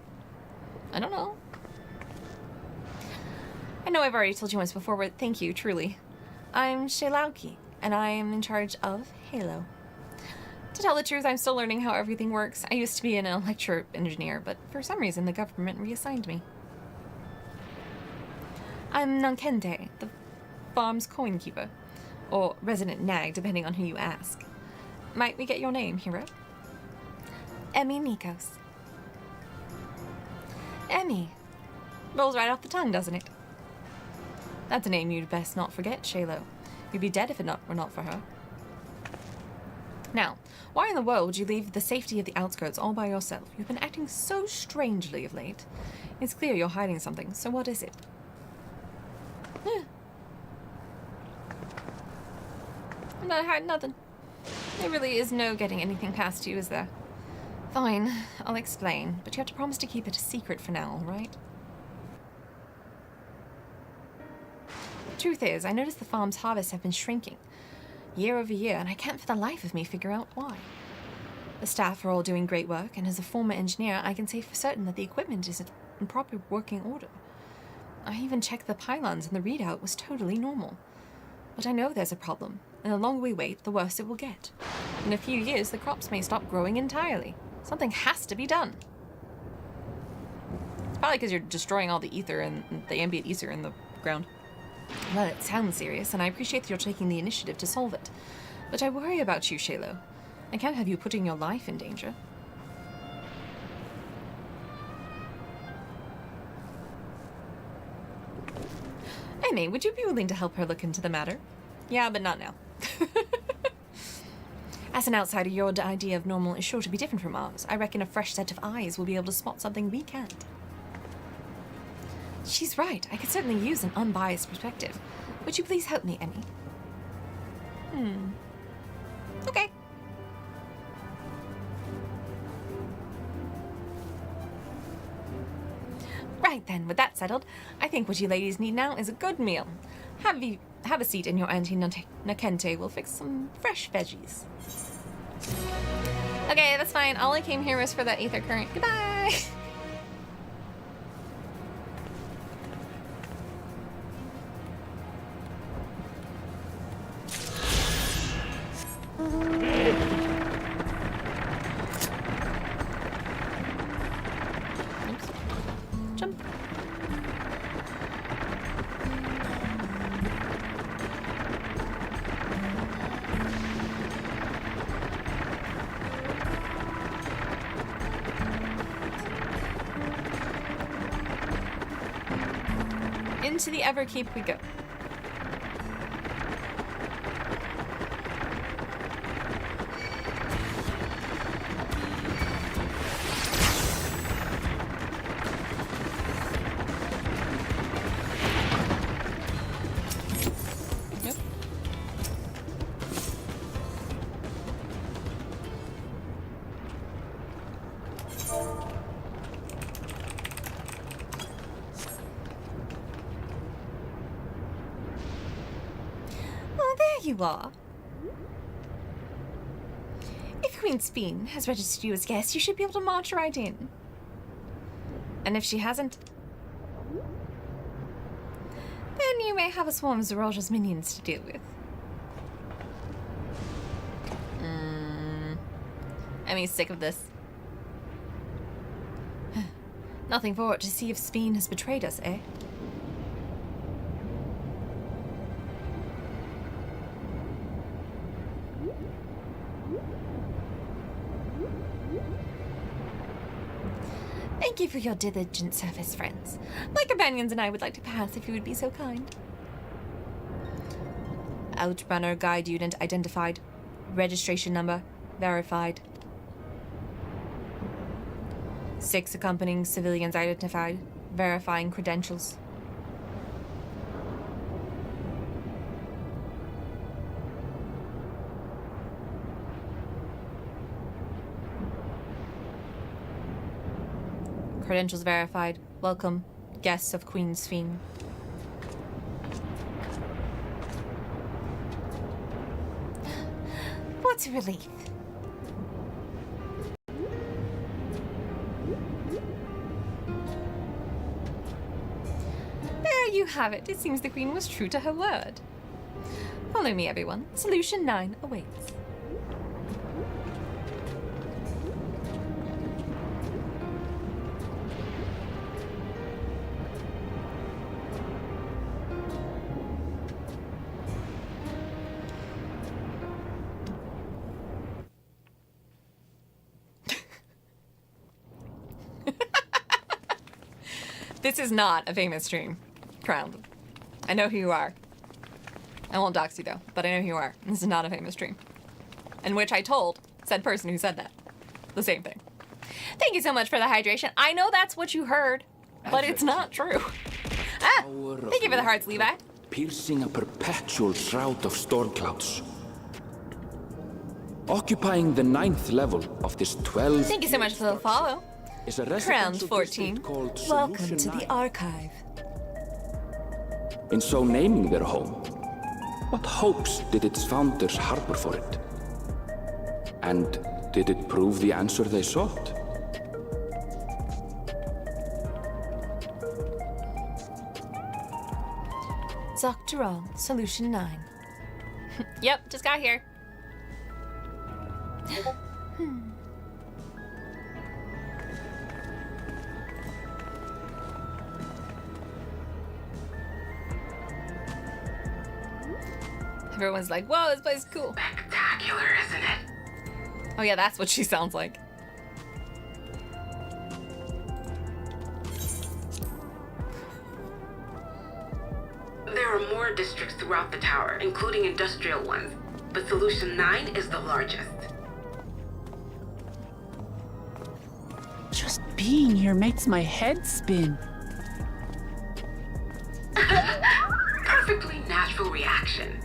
I don't know. I know I've already told you once before, but thank you, truly. I'm Shaylauki, and I am in charge of Halo. To tell the truth, I'm still learning how everything works. I used to be an electro engineer, but for some reason the government reassigned me. I'm Nankente, the farm's coin keeper, or resident nag, depending on who you ask. Might we get your name, hero? Emmi Nikos. Emmi. Rolls right off the tongue, doesn't it? That's a name you'd best not forget, Shalo. You'd be dead if it were not for her. Now, why in the world would you leave the safety of the outskirts all by yourself? You've been acting so strangely of late. It's clear you're hiding something, so what is it? I'm not hiding nothing. There really is no getting anything past you, is there? Fine, I'll explain, but you have to promise to keep it a secret for now, all right? Truth is, I noticed the farm's harvests have been shrinking year over year, and I can't for the life of me figure out why. The staff are all doing great work, and as a former engineer, I can say for certain that the equipment is in proper working order. I even checked the pylons, and the readout was totally normal. But I know there's a problem, and the longer we wait, the worse it will get. In a few years, the crops may stop growing entirely. Something has to be done. It's probably because you're destroying all the ether and the ambient ether in the ground. Well, it sounds serious, and I appreciate that you're taking the initiative to solve it. But I worry about you, Shaylo. I can't have you putting your life in danger. Emmi, would you be willing to help her look into the matter? Yeah, but not now. As an outsider, your idea of normal is sure to be different from ours. I reckon a fresh set of eyes will be able to spot something we can't. She's right. I could certainly use an unbiased perspective. Would you please help me, Emmi? Okay. Right then, with that settled, I think what you ladies need now is a good meal. Have a seat, and your Auntie Nakente will fix some fresh veggies. Okay, that's fine. All I came here was for that ether current. Goodbye! Oops. Jump. Into the Everkeep we go. Yep. Oh, there you are. If Queen Speen has registered you as guest, you should be able to march right in. And if she hasn't, then you may have a swarm of Zeralja's minions to deal with. I'm sick of this. Nothing for it to see if Speen has betrayed us, eh? Thank you for your diligent service, friends. My companions and I would like to pass if you would be so kind. Outrunner guide unit identified. Registration number verified. 6 accompanying civilians identified. Verifying credentials. Credentials verified. Welcome, guests of Queen Speen. What a relief. There you have it. It seems the Queen was true to her word. Follow me, everyone. Solution 9 awaits. This is not a famous stream, Crowned. I know who you are. I won't dox you though, but I know who you are. This is not a famous stream. In which I told said person who said that the same thing. Thank you so much for the hydration. I know that's what you heard, but it's not true. Ah! Thank you for the hearts, Levi. Piercing a perpetual shroud of storm clouds. Occupying the 9th level of this 12th... Thank you so much for the follow. Is a Crowned residential 14. district called Welcome Solution to the 9. archive. in so naming their home? What hopes did its founders harbor for it? And did it prove the answer they sought? Dawntrail, Solution 9. Yep, just got here. Everyone's like, whoa, this place is cool. Spectacular, isn't it? Oh yeah, that's what she sounds like. There are more districts throughout the tower, including industrial ones, but Solution 9 is the largest. Just being here makes my head spin. Perfectly natural reaction.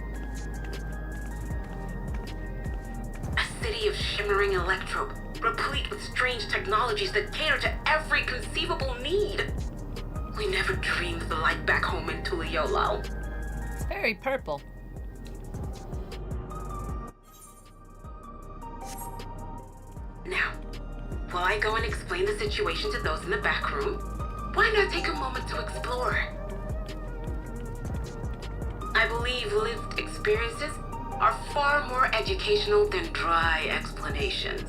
A city of shimmering electrope, replete with strange technologies that cater to every conceivable need. We never dreamed the light back home in Tuliolo. It's very purple. Now, while I go and explain the situation to those in the back room, why not take a moment to explore? I believe lived experiences are far more educational than dry explanations.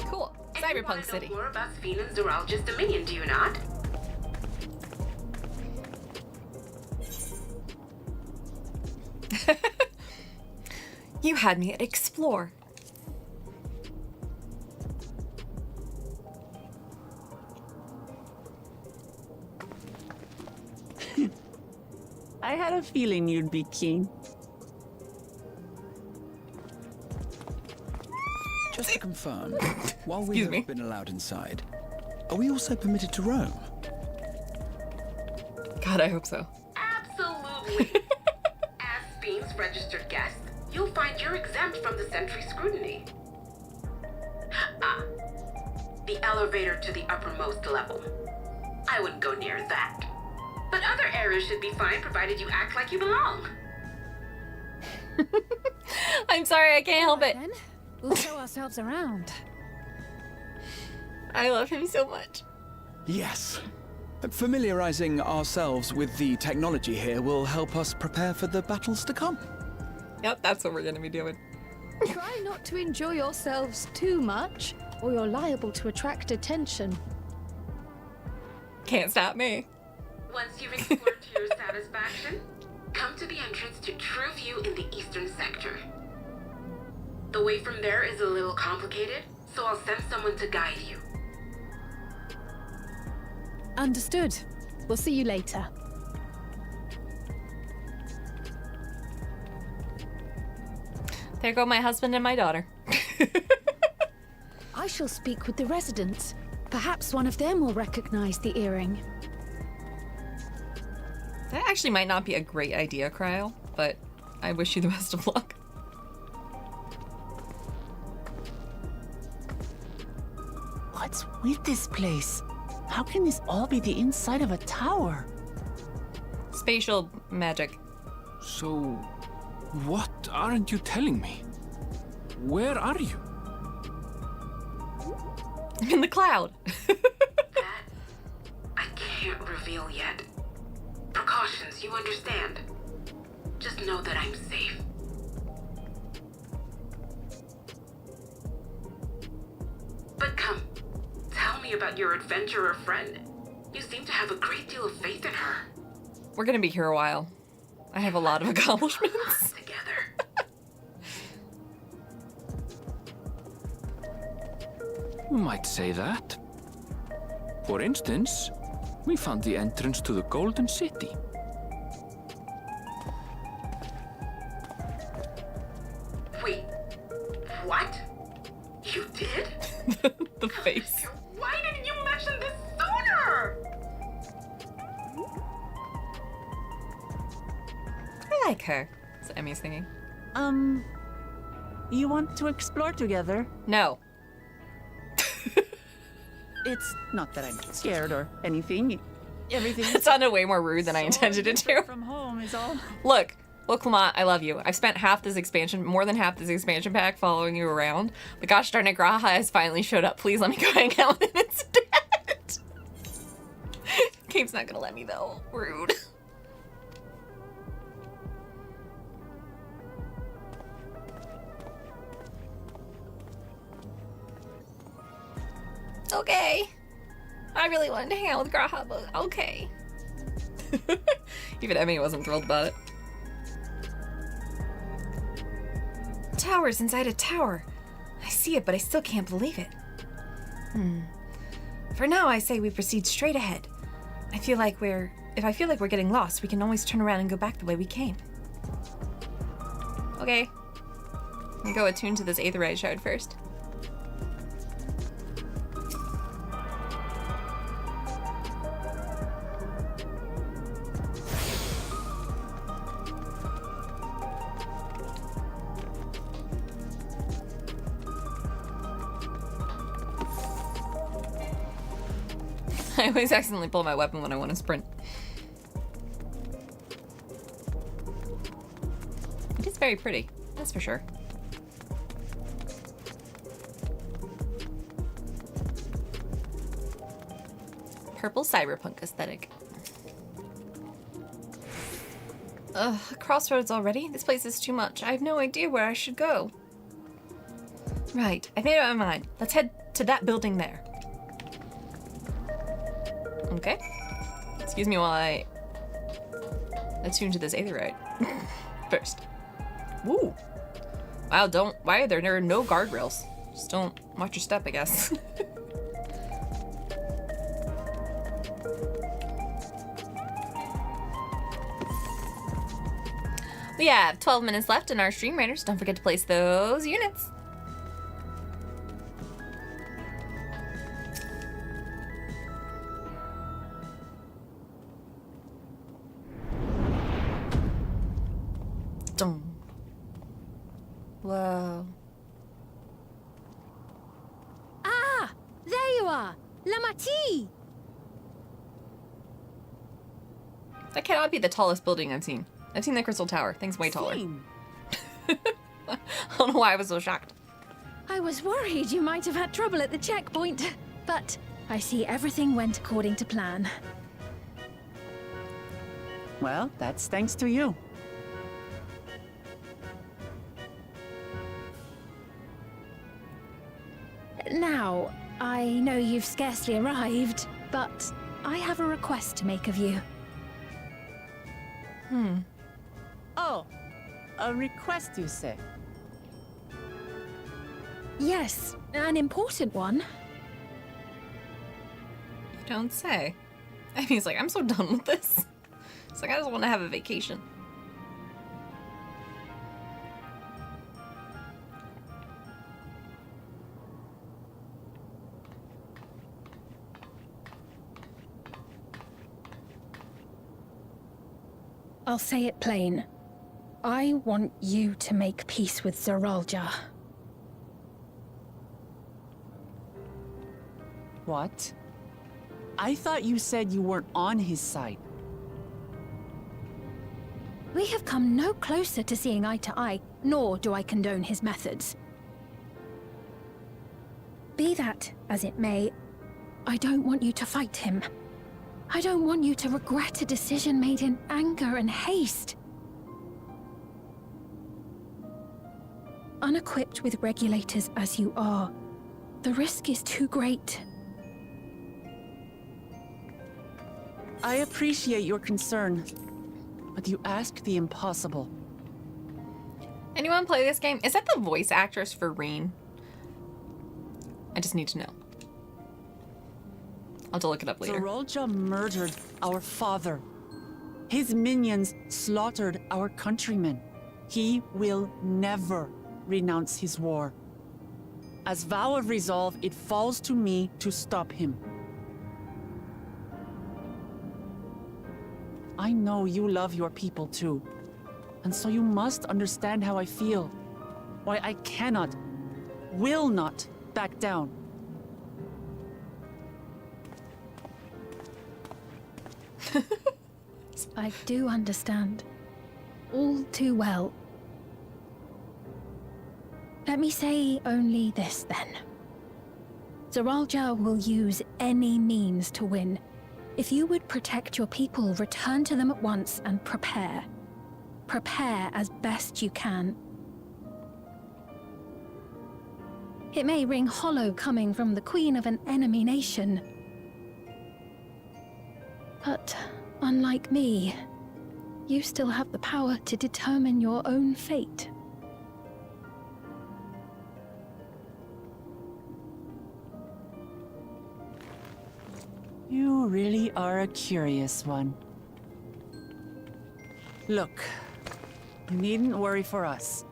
Cool. And you Cyberpunk wanna City. know more about Phenon's Zoologist Dominion, do you not? You had me at explore. I had a feeling you'd be keen. Just to confirm, while we Excuse have me. been allowed inside, are we also permitted to roam? God, I hope so. Absolutely. As Fiend's registered guest, you'll find you're exempt from the sentry scrutiny. Ah, the elevator to the uppermost level. I wouldn't go near that. But other areas should be fine provided you act like you belong. I'm sorry, I can't help it. Then we'll show ourselves around. I love him so much. Yes. Familiarizing ourselves with the technology here will help us prepare for the battles to come. Yep, that's what we're gonna be doing. Try not to enjoy yourselves too much, or you're liable to attract attention. Can't stop me. Once you've explored to your satisfaction, come to the entrance to True View in the eastern sector. The way from there is a little complicated, so I'll send someone to guide you. Understood. We'll see you later. There go my husband and my daughter. I shall speak with the residents. Perhaps one of them will recognize the earring. That actually might not be a great idea, Cryo, but I wish you the best of luck. What's with this place? How can this all be the inside of a tower? Spatial magic. So, what aren't you telling me? Where are you? In the cloud. That I can't reveal yet. Precautions, you understand. Just know that I'm safe. But come, tell me about your adventurer friend. You seem to have a great deal of faith in her. We're gonna be here a while. I have a lot of accomplishments. Together. You might say that. For instance, we found the entrance to the Golden City. Wait, what? You did? The face. Why didn't you mention this sooner? I like her. Is Emmy's thinking. You want to explore together? No. It's not that I'm scared or anything. Everything It sounded way more rude than I intended it to. from home is all. Look, Lamont, I love you. I've spent more than half this expansion pack following you around. But gosh darn it, Graha has finally showed up. Please let me go hang out with him instead. Gabe's not gonna let me though. Rude. Okay. I really wanted to hang out with Graha, but okay. Even Emmi wasn't thrilled about it. Towers inside a tower. I see it, but I still can't believe it. For now, I say we proceed straight ahead. If I feel like we're getting lost, we can always turn around and go back the way we came. Okay. I'm gonna go attune to this Aetherite shard first. I always accidentally pull my weapon when I want to sprint. It is very pretty, that's for sure. Purple cyberpunk aesthetic. Ugh, crossroads already? This place is too much. I have no idea where I should go. Right, I've made up my mind. Let's head to that building there. Okay. Excuse me while I attune to this Aetherite first. Woo! Wow, why are there no guardrails? Just don't watch your step, I guess. We have 12 minutes left in our stream, Raiders. Don't forget to place those units. Whoa. Ah! There you are! Lamati! That cannot be the tallest building I've seen. I've seen the Crystal Tower. Thing's way taller. I don't know why I was so shocked. I was worried you might have had trouble at the checkpoint, but I see everything went according to plan. Well, that's thanks to you. Now, I know you've scarcely arrived, but I have a request to make of you. Oh, a request, you say? Yes, an important one. You don't say. I mean, he's like, I'm so done with this. It's like, I just want to have a vacation. I'll say it plain. I want you to make peace with Zeralja. What? I thought you said you weren't on his side. We have come no closer to seeing eye to eye, nor do I condone his methods. Be that as it may, I don't want you to fight him. I don't want you to regret a decision made in anger and haste. Unequipped with regulators as you are, the risk is too great. I appreciate your concern, but you ask the impossible. Anyone play this game? Is that the voice actress for Reen? I just need to know. I'll have to look it up later. Zeralja murdered our father. His minions slaughtered our countrymen. He will never renounce his war. As vow of resolve, it falls to me to stop him. I know you love your people too, and so you must understand how I feel. Why I cannot, will not back down. I do understand. All too well. Let me say only this then. Zaralja will use any means to win. If you would protect your people, return to them at once and prepare. Prepare as best you can. It may ring hollow coming from the queen of an enemy nation. But unlike me, you still have the power to determine your own fate. You really are a curious one. Look, you needn't worry for us.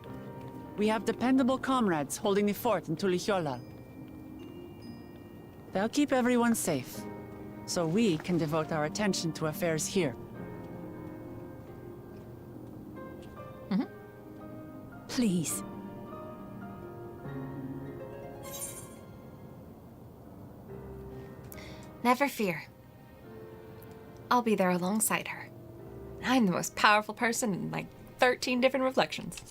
We have dependable comrades holding the fort in Tulichola. They'll keep everyone safe, so we can devote our attention to affairs here. Please. Never fear. I'll be there alongside her. I'm the most powerful person in like 13 different reflections.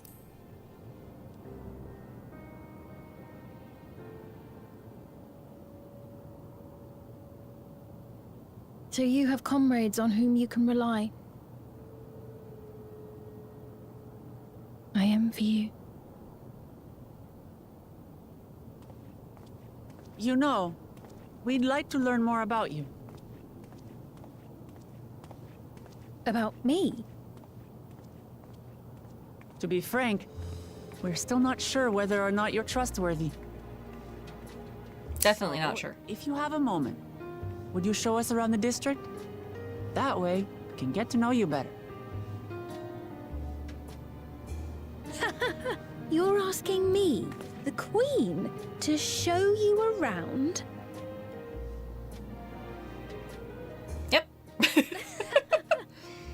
So you have comrades on whom you can rely. I envy you. You know, we'd like to learn more about you. About me? To be frank, we're still not sure whether or not you're trustworthy. Definitely not sure. If you have a moment, would you show us around the district? That way, we can get to know you better. You're asking me, the Queen, to show you around? Yep.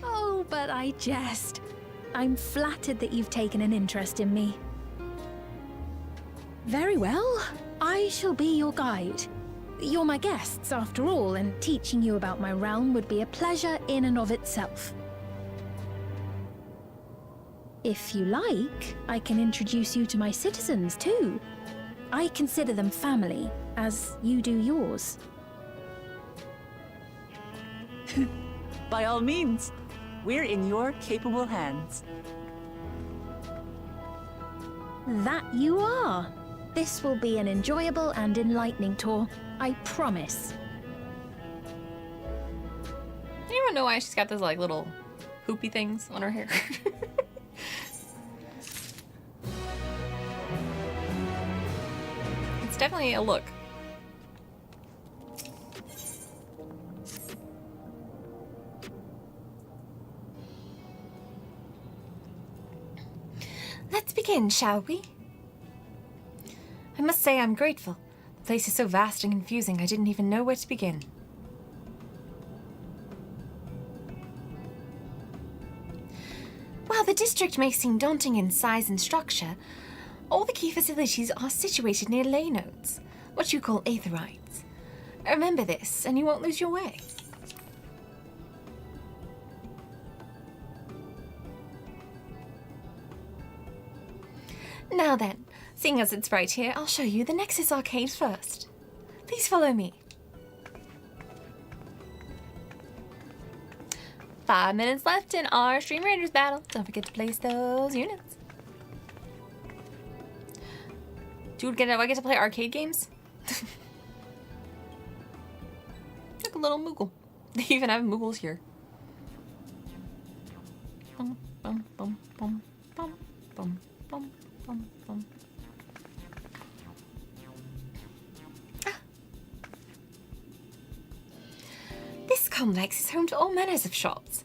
Oh, but I jest. I'm flattered that you've taken an interest in me. Very well. I shall be your guide. You're my guests, after all, and teaching you about my realm would be a pleasure in and of itself. If you like, I can introduce you to my citizens, too. I consider them family, as you do yours. By all means, we're in your capable hands. That you are. This will be an enjoyable and enlightening tour, I promise. Anyone know why she's got those like little hoopy things on her hair? It's definitely a look. Let's begin, shall we? I must say I'm grateful. The place is so vast and confusing, I didn't even know where to begin. While the district may seem daunting in size and structure, all the key facilities are situated near ley nodes, what you call aetherites. Remember this, and you won't lose your way. Now then, seeing as it's right here, I'll show you the Nexus Arcade first. Please follow me. 5 minutes left in our Stream Raiders battle. Don't forget to place those units. Dude, do I get to play arcade games? Like a little Moogle. They even have Moogles here. Bum, bum, bum, bum, bum, bum, bum, bum, bum. This complex is home to all manners of shops.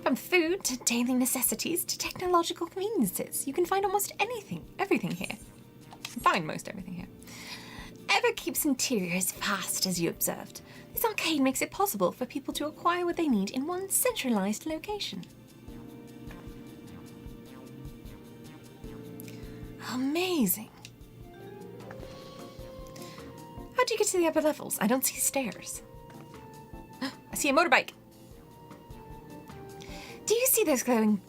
From food to daily necessities to technological conveniences. You can find almost anything, everything here. Find most everything here. Everkeep's interior is vast, as you observed. This arcade makes it possible for people to acquire what they need in one centralized location. Amazing. How do you get to the upper levels? I don't see stairs. I see a motorbike. this glowing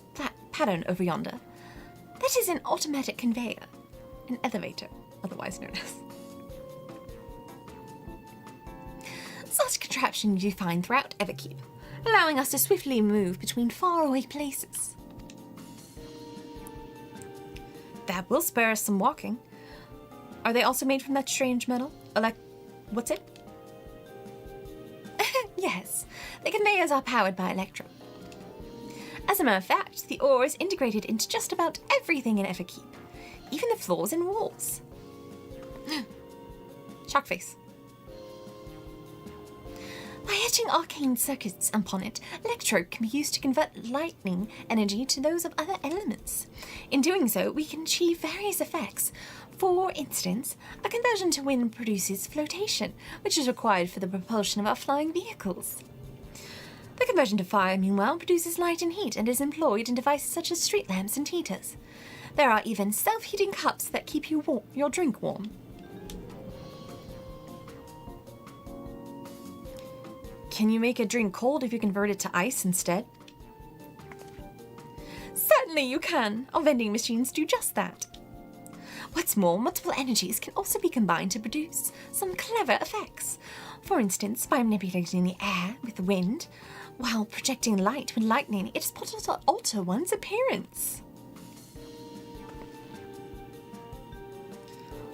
pattern over yonder? That is an automatic conveyor. An elevator, otherwise known as. Such contraptions you find throughout Everkeep, allowing us to swiftly move between faraway places. That will spare us some walking. Are they also made from that strange metal? What's it? Yes, the conveyors are powered by electro. As a matter of fact, the ore is integrated into just about everything in Everkeep, even the floors and walls. Shockface. By etching arcane circuits upon it, electrode can be used to convert lightning energy to those of other elements. In doing so, we can achieve various effects. For instance, a conversion to wind produces flotation, which is required for the propulsion of our flying vehicles. The conversion to fire, meanwhile, produces light and heat and is employed in devices such as street lamps and heaters. There are even self-heating cups that keep your drink warm. Can you make a drink cold if you convert it to ice instead? Certainly you can. Our vending machines do just that. What's more, multiple energies can also be combined to produce some clever effects. For instance, by manipulating the air with the wind, while projecting light with lightning, it is possible to alter one's appearance.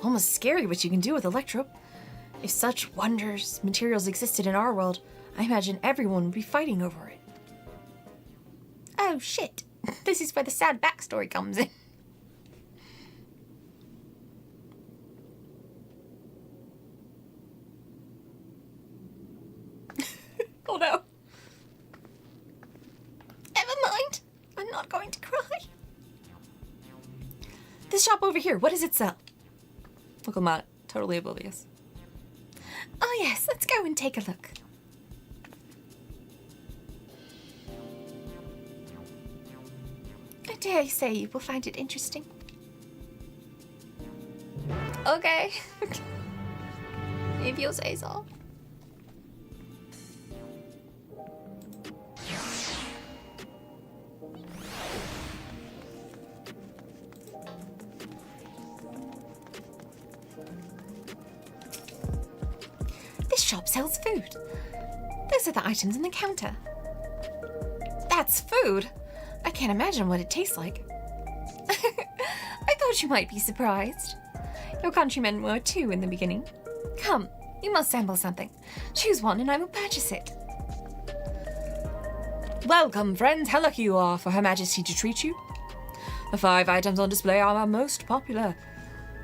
Almost scary what you can do with electro. If such wondrous materials existed in our world, I imagine everyone would be fighting over it. Oh shit, this is where the sad backstory comes in. Oh no. Never mind, I'm not going to cry. This shop over here, what does it sell? Look, I'm not totally oblivious. Oh yes, let's go and take a look. I dare say you will find it interesting. Okay. If you say so. This shop sells food. Those are the items on the counter. That's food? I can't imagine what it tastes like. I thought you might be surprised. Your countrymen were too in the beginning. Come, you must sample something. Choose one and I will purchase it. Welcome, friends. How lucky you are for Her Majesty to treat you. The 5 items on display are our most popular.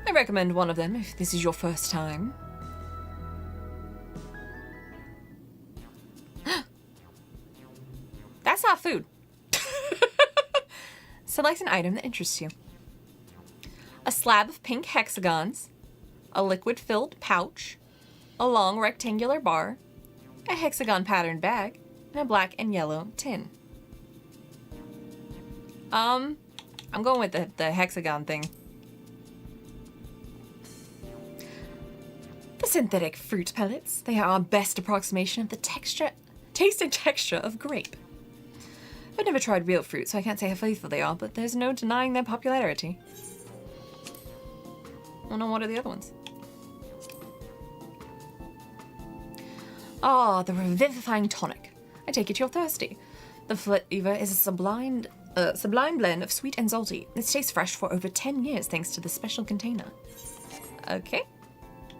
I recommend one of them if this is your first time. That's not food. Select an item that interests you. A slab of pink hexagons, a liquid-filled pouch, a long rectangular bar, a hexagon-patterned bag, and a black and yellow tin. I'm going with the hexagon thing. The synthetic fruit pellets. They are our best approximation of the taste and texture of grape. I've never tried real fruit, so I can't say how faithful they are, but there's no denying their popularity. Oh no, what are the other ones? Ah, the revivifying tonic. I take it you're thirsty. The flavor is a sublime blend of sweet and salty. It stays fresh for over 10 years thanks to the special container. Okay.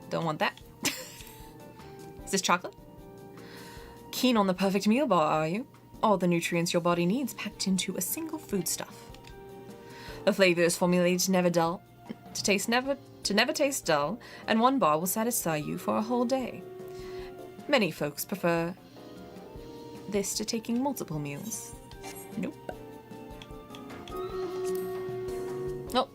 Don't want that. Is this chocolate? Keen on the perfect meal bar, are you? All the nutrients your body needs packed into a single foodstuff. The flavor is formulated to never taste dull, and one bar will satisfy you for a whole day. Many folks prefer this to taking multiple meals. Nope. Nope.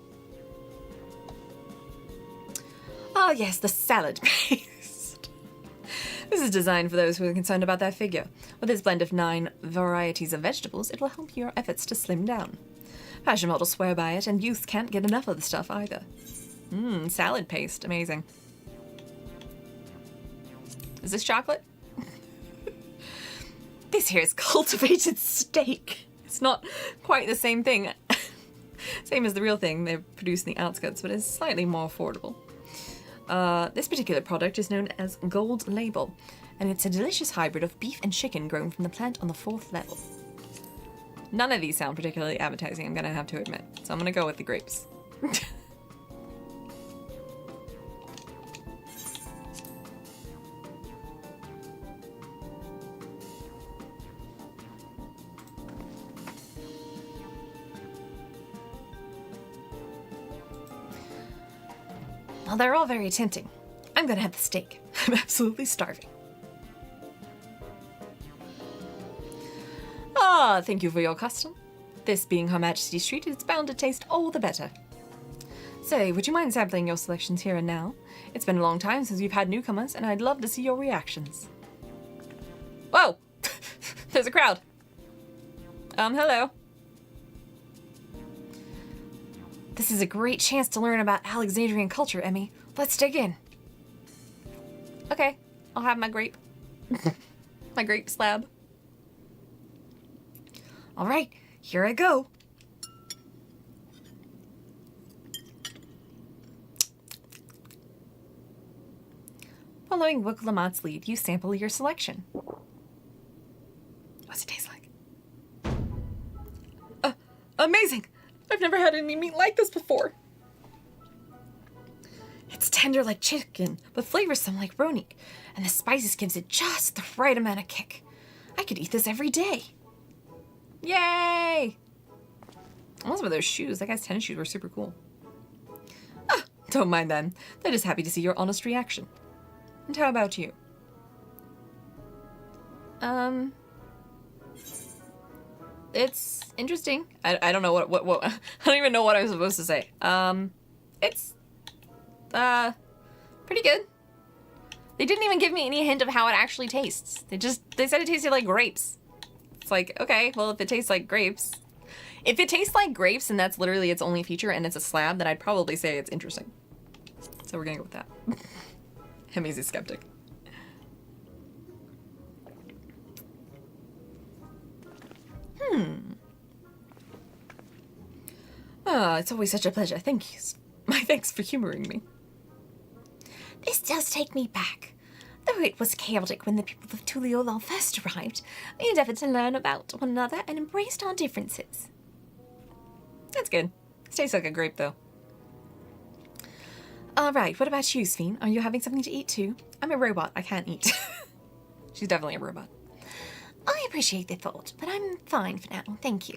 Oh yes, the salad paste. This is designed for those who are concerned about their figure. With its blend of 9 varieties of vegetables, it will help your efforts to slim down. Fashion models swear by it, and youth can't get enough of the stuff either. Salad paste. Amazing. Is this chocolate? This here is cultivated steak. It's not quite the same thing. Same as the real thing they produce in the outskirts, but it's slightly more affordable. This particular product is known as Gold Label, and it's a delicious hybrid of beef and chicken grown from the plant on the 4th level. None of these sound particularly appetizing, I'm gonna have to admit, so I'm gonna go with the grapes. Well, they're all very tempting. I'm gonna have the steak. I'm absolutely starving. Ah, thank you for your custom. This being Her Majesty's treat, it's bound to taste all the better. Say, would you mind sampling your selections here and now? It's been a long time since we've had newcomers, and I'd love to see your reactions. Whoa! There's a crowd. Hello. This is a great chance to learn about Alexandrian culture, Emmi. Let's dig in. Okay, I'll have my grape. My grape slab. All right, here I go. Following Wook Lamott's lead, you sample your selection. What's it taste like? Amazing! I've never had any meat like this before. It's tender like chicken, but flavorsome like ronik, and the spices gives it just the right amount of kick. I could eat this every day. Yay! What's with those shoes? That guy's tennis shoes were super cool. Ah, don't mind them. They're just happy to see your honest reaction. And how about you? It's interesting. I don't know what I don't even know what I'm supposed to say. It's pretty good. They didn't even give me any hint of how it actually tastes. They said it tasted like grapes. It's like, okay, well, if it tastes like grapes. If it tastes like grapes and that's literally its only feature and it's a slab, then I'd probably say it's interesting. So we're gonna go with that. Emmy's a skeptic. It's always such a pleasure. Thank you. My thanks for humoring me. This does take me back. Though it was chaotic when the people of Tuliolal first arrived, we endeavored to learn about one another and embraced our differences. That's good. It tastes like a grape, though. Alright, what about you, Sphene? Are you having something to eat, too? I'm a robot. I can't eat. She's definitely a robot. I appreciate the thought, but I'm fine for now, thank you.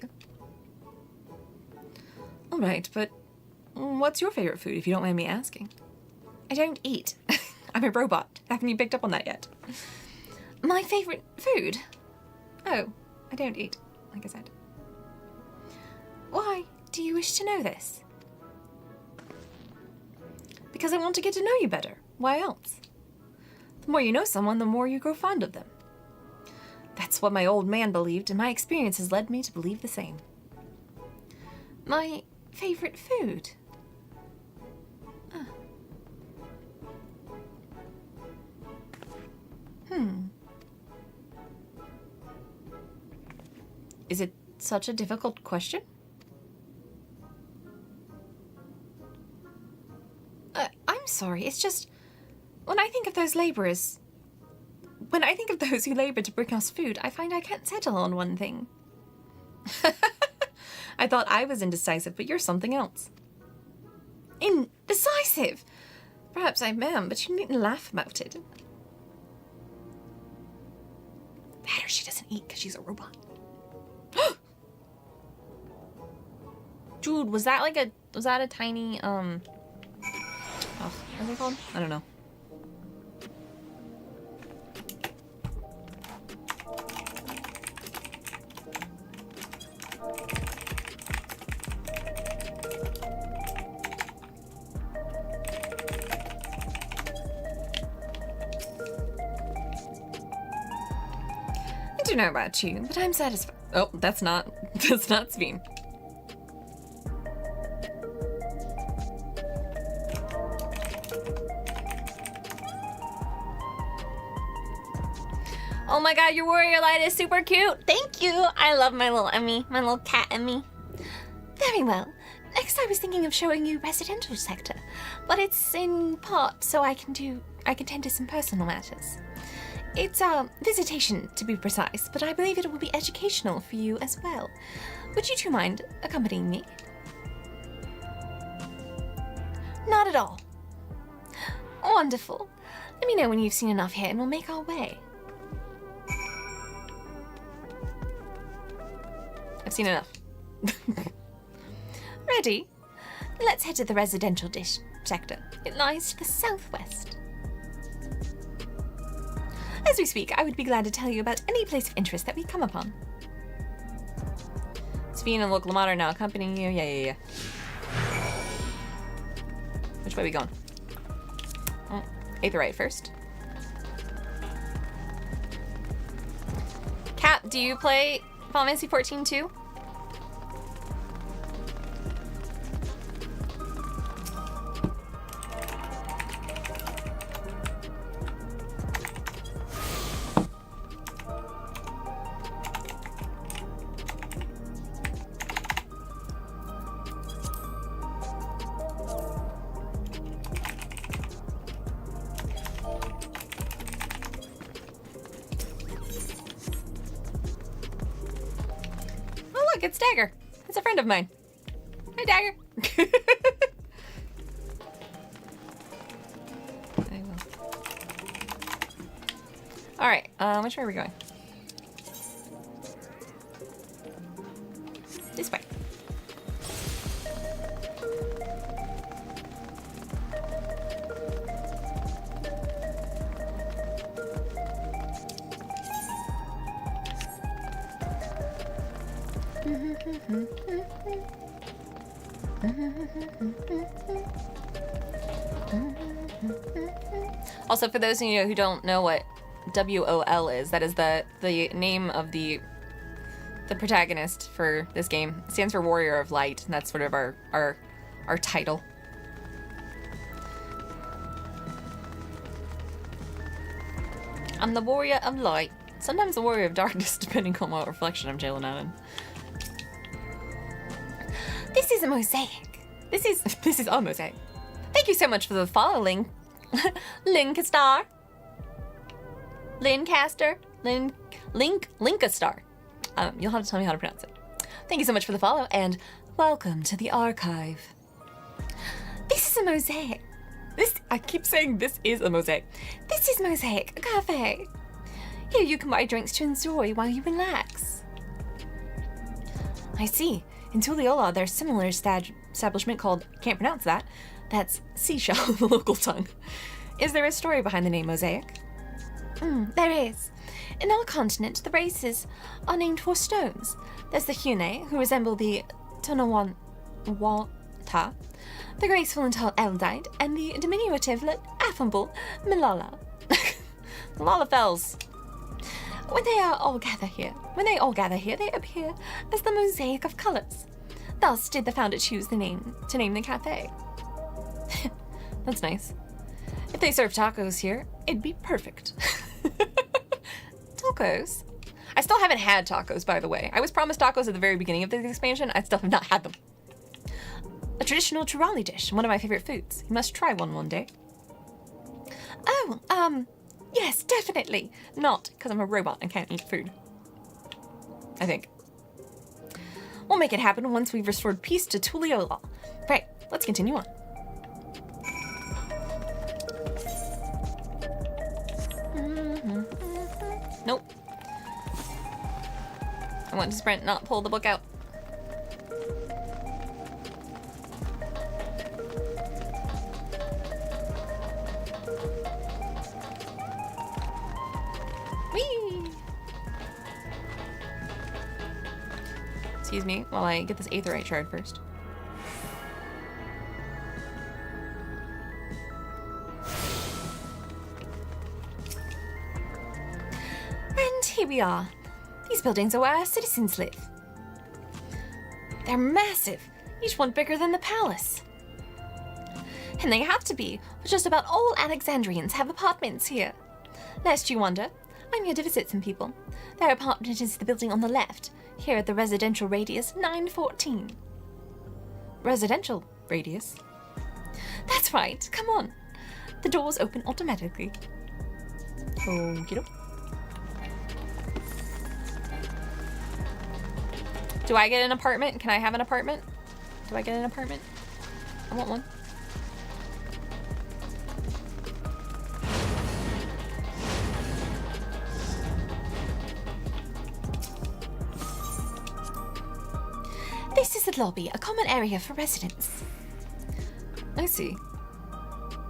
Alright, but what's your favorite food, if you don't mind me asking? I don't eat. I'm a robot. Haven't you picked up on that yet? My favorite food? Oh, I don't eat, like I said. Why do you wish to know this? Because I want to get to know you better. Why else? The more you know someone, the more you grow fond of them. That's what my old man believed, and my experience has led me to believe the same. My favorite food? Is it such a difficult question? I'm sorry, it's just... When I think of those laborers... When I think of those who labor to bring us food, I find I can't settle on one thing. I thought I was indecisive, but you're something else. Indecisive? Perhaps I am, but you needn't laugh about it. That or she doesn't eat because she's a robot. Dude, was that a tiny, oh, what are they called? I don't know. I don't know about you, but I'm satisfied. Oh, that's not Sphene. Oh my god, your warrior light is super cute. Thank you. I love my little Emmi, my little cat Emmi. Very well. Next I was thinking of showing you residential sector, but it's in part so I can tend to some personal matters. It's visitation to be precise, but I believe it will be educational for you as well. Would you two mind accompanying me? Not at all. Wonderful. Let me know when you've seen enough here and we'll make our way. I've seen enough. Ready? Let's head to the residential sector. It lies to the southwest. As we speak, I would be glad to tell you about any place of interest that we come upon. Sphene and local modern now accompanying you. Yeah. Which way are we going? Oh, Aetheryte first. Cap, do you play Final Fantasy 14 too? It's Dagger. It's a friend of mine. Hi, Dagger. I will. All right. Which way are we going? This way. Also, for those of you who don't know what WOL is, that is the name of the protagonist for this game. It stands for Warrior of Light, and that's sort of our title. I'm the Warrior of Light. Sometimes the Warrior of Darkness, depending on what reflection I'm chilling out in. This is a mosaic. This is a mosaic. Thank you so much for the follow, Linkastar. Lincaster. Linkastar. You'll have to tell me how to pronounce it. Thank you so much for the follow, and welcome to the archive. This is a mosaic. I keep saying this is a mosaic. This is Mosaic, a cafe. Here you can buy drinks to enjoy while you relax. I see. In Tuliyola, there's a similar establishment called, can't pronounce that, that's Seashell in the local tongue. Is there a story behind the name Mosaic? There is. In our continent, the races are named for stones. There's the Hune, who resemble the Tonawanta, the graceful and tall Eldite, and the diminutive, affable Malala. The Lalafells. When they all gather here, they appear as the mosaic of colors. Thus did the founder choose to name the cafe. That's nice. If they serve tacos here, it'd be perfect. Tacos? I still haven't had tacos, by the way. I was promised tacos at the very beginning of this expansion. I still have not had them. A traditional Turali dish, one of my favorite foods. You must try one day. Oh, yes, definitely. Not because I'm a robot and can't eat food. I think. We'll make it happen once we've restored peace to Tuliyola. Right, let's continue on. Nope. I want to sprint, not pull the book out. Whee! Excuse me while I get this Aetheryte shard first. And here we are. These buildings are where our citizens live. They're massive, each one bigger than the palace. And they have to be, for just about all Alexandrians have apartments here. Lest you wonder, I'm here to visit some people. Their apartment is the building on the left, here at the residential radius 914. Residential radius? That's right, come on. The doors open automatically. Okie doke. Do I get an apartment? Can I have an apartment? Do I get an apartment? I want one. This is the lobby, a common area for residents. I see.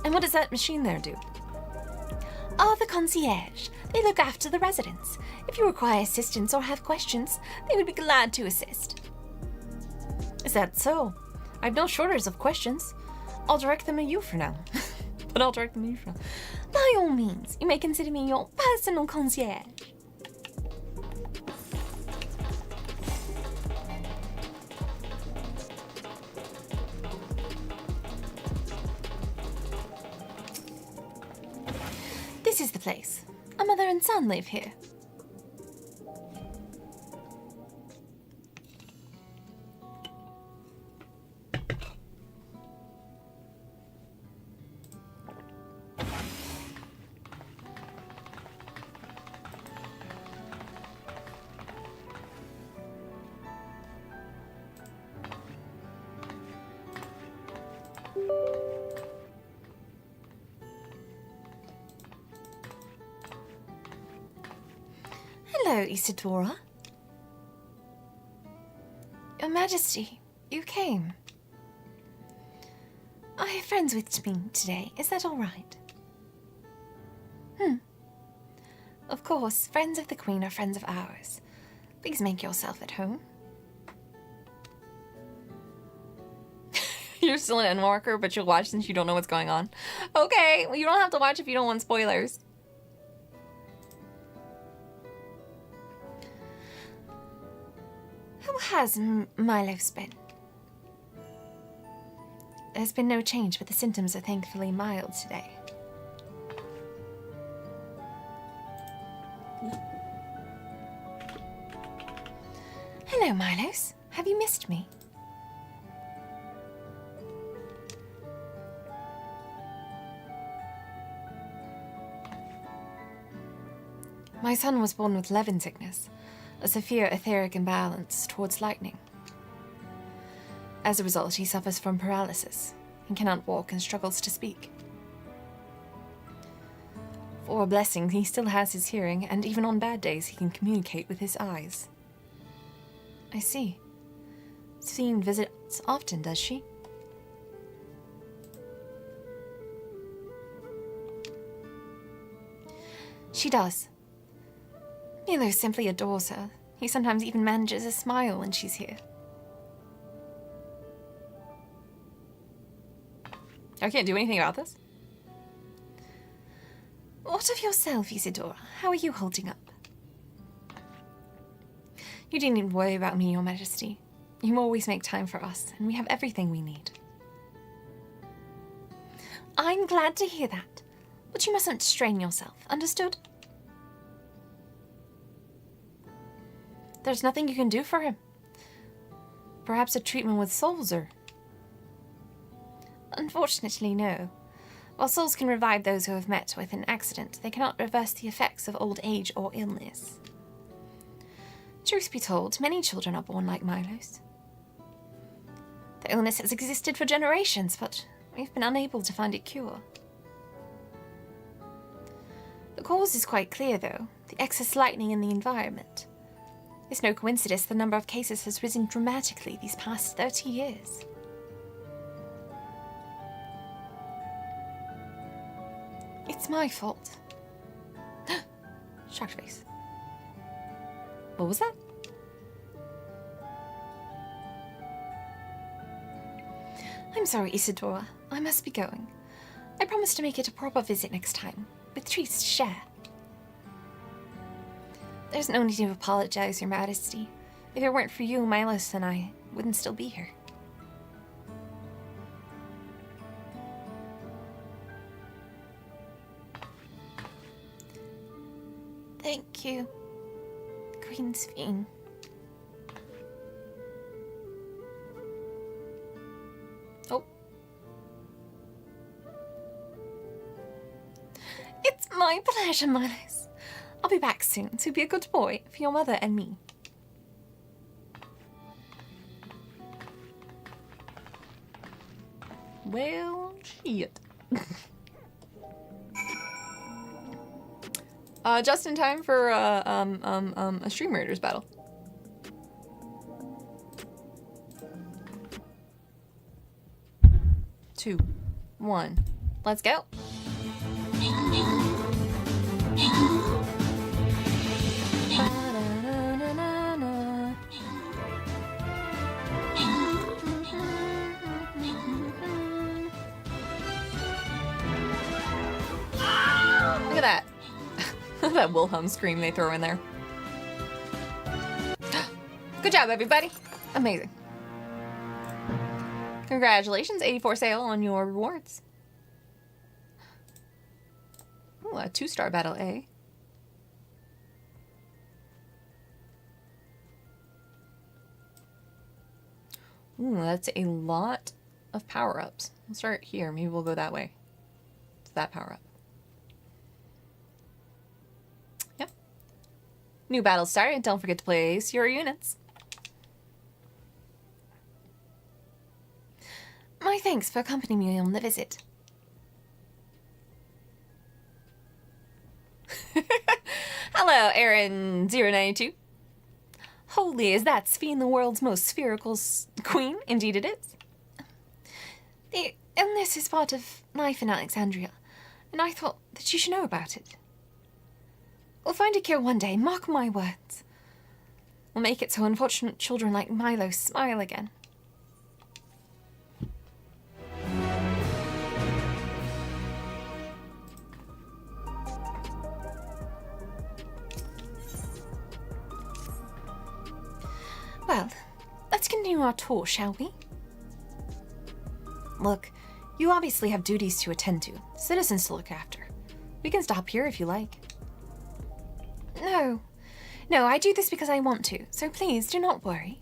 And what does that machine there do? Oh, the concierge. They look after the residents. If you require assistance or have questions, they would be glad to assist. Is that so? I have no shortage of questions. I'll direct them at you for now. But I'll direct them at you for now. By all means, you may consider me your personal concierge. This is the place. A mother and son live here. Hello, Isadora. Your Majesty, you came. I have friends with me today. Is that all right? Of course, friends of the Queen are friends of ours. Please make yourself at home. You're still an Endwalker, but you'll watch since you don't know what's going on. Okay, well, you don't have to watch if you don't want spoilers. How has Milos been? There's been no change, but the symptoms are thankfully mild today. Hello, Milos. Have you missed me? My son was born with Levin sickness, a severe etheric imbalance towards lightning. As a result, he suffers from paralysis and cannot walk and struggles to speak. For a blessing, he still has his hearing, and even on bad days, he can communicate with his eyes. I see. Celine visits often, does she? She does. Milo simply adores her. He sometimes even manages a smile when she's here. I can't do anything about this. What of yourself, Isadora? How are you holding up? You needn't worry about me, Your Majesty. You always make time for us, and we have everything we need. I'm glad to hear that, but you mustn't strain yourself, understood? There's nothing you can do for him. Perhaps a treatment with souls, or... Unfortunately, no. While souls can revive those who have met with an accident, they cannot reverse the effects of old age or illness. Truth be told, many children are born like Milos. The illness has existed for generations, but we've been unable to find a cure. The cause is quite clear, though. The excess lightning in the environment. It's no coincidence the number of cases has risen dramatically these past 30 years. It's my fault. Shocked face. What was that? I'm sorry, Isadora. I must be going. I promise to make it a proper visit next time, with treats to share. There's no need to apologize, Your Majesty. If it weren't for you, Milos and I wouldn't still be here. Thank you, Queen's Fiend. Oh. It's my pleasure, Milos. I'll be back soon, so be a good boy for your mother and me. Well, shit. Just in time for a Stream Raiders battle. Two, one, let's go. Look at that. That Wilhelm scream they throw in there. Good job, everybody. Amazing. Congratulations, 84 sale on your rewards. Ooh, a 2-star battle A. Ooh, that's a lot of power-ups. We'll start here. Maybe we'll go that way. To that power-up. Yep. New battle started. Don't forget to place your units. My thanks for accompanying me on the visit. Hello, Aaron092. Holy, is that Sphene the world's most spherical queen? Indeed it is. The illness is part of life in Alexandria, and I thought that you should know about it. We'll find a cure one day, mark my words. We'll make it so unfortunate children like Milo smile again. Well, let's continue our tour, shall we? Look, you obviously have duties to attend to, citizens to look after. We can stop here if you like. No, I do this because I want to, so please do not worry.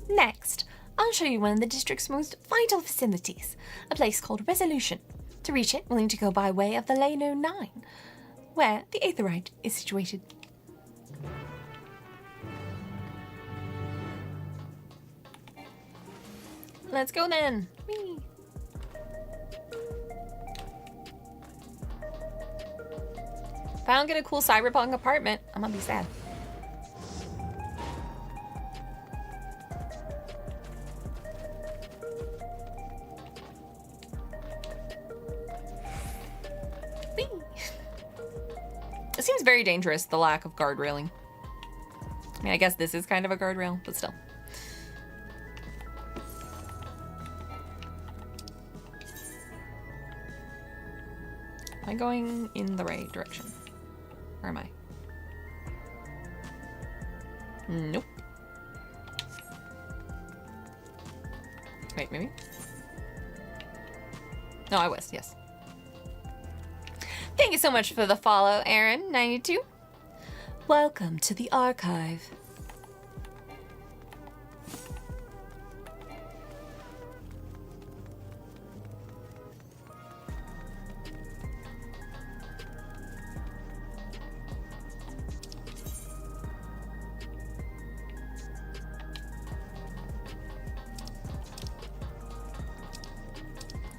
Next, I'll show you one of the district's most vital facilities, a place called Resolution. To reach it, we'll need to go by way of the Lano 9, where the Aetherite is situated. Let's go then. Whee. If I don't get a cool cyberpunk apartment, I'm gonna be sad. Whee. It seems very dangerous, the lack of guard railing. I mean, I guess this is kind of a guardrail, but still. Am I going in the right direction? Or am I? Nope. Wait, maybe? No, I was, yes. Thank you so much for the follow, Aaron92. Welcome to the archive.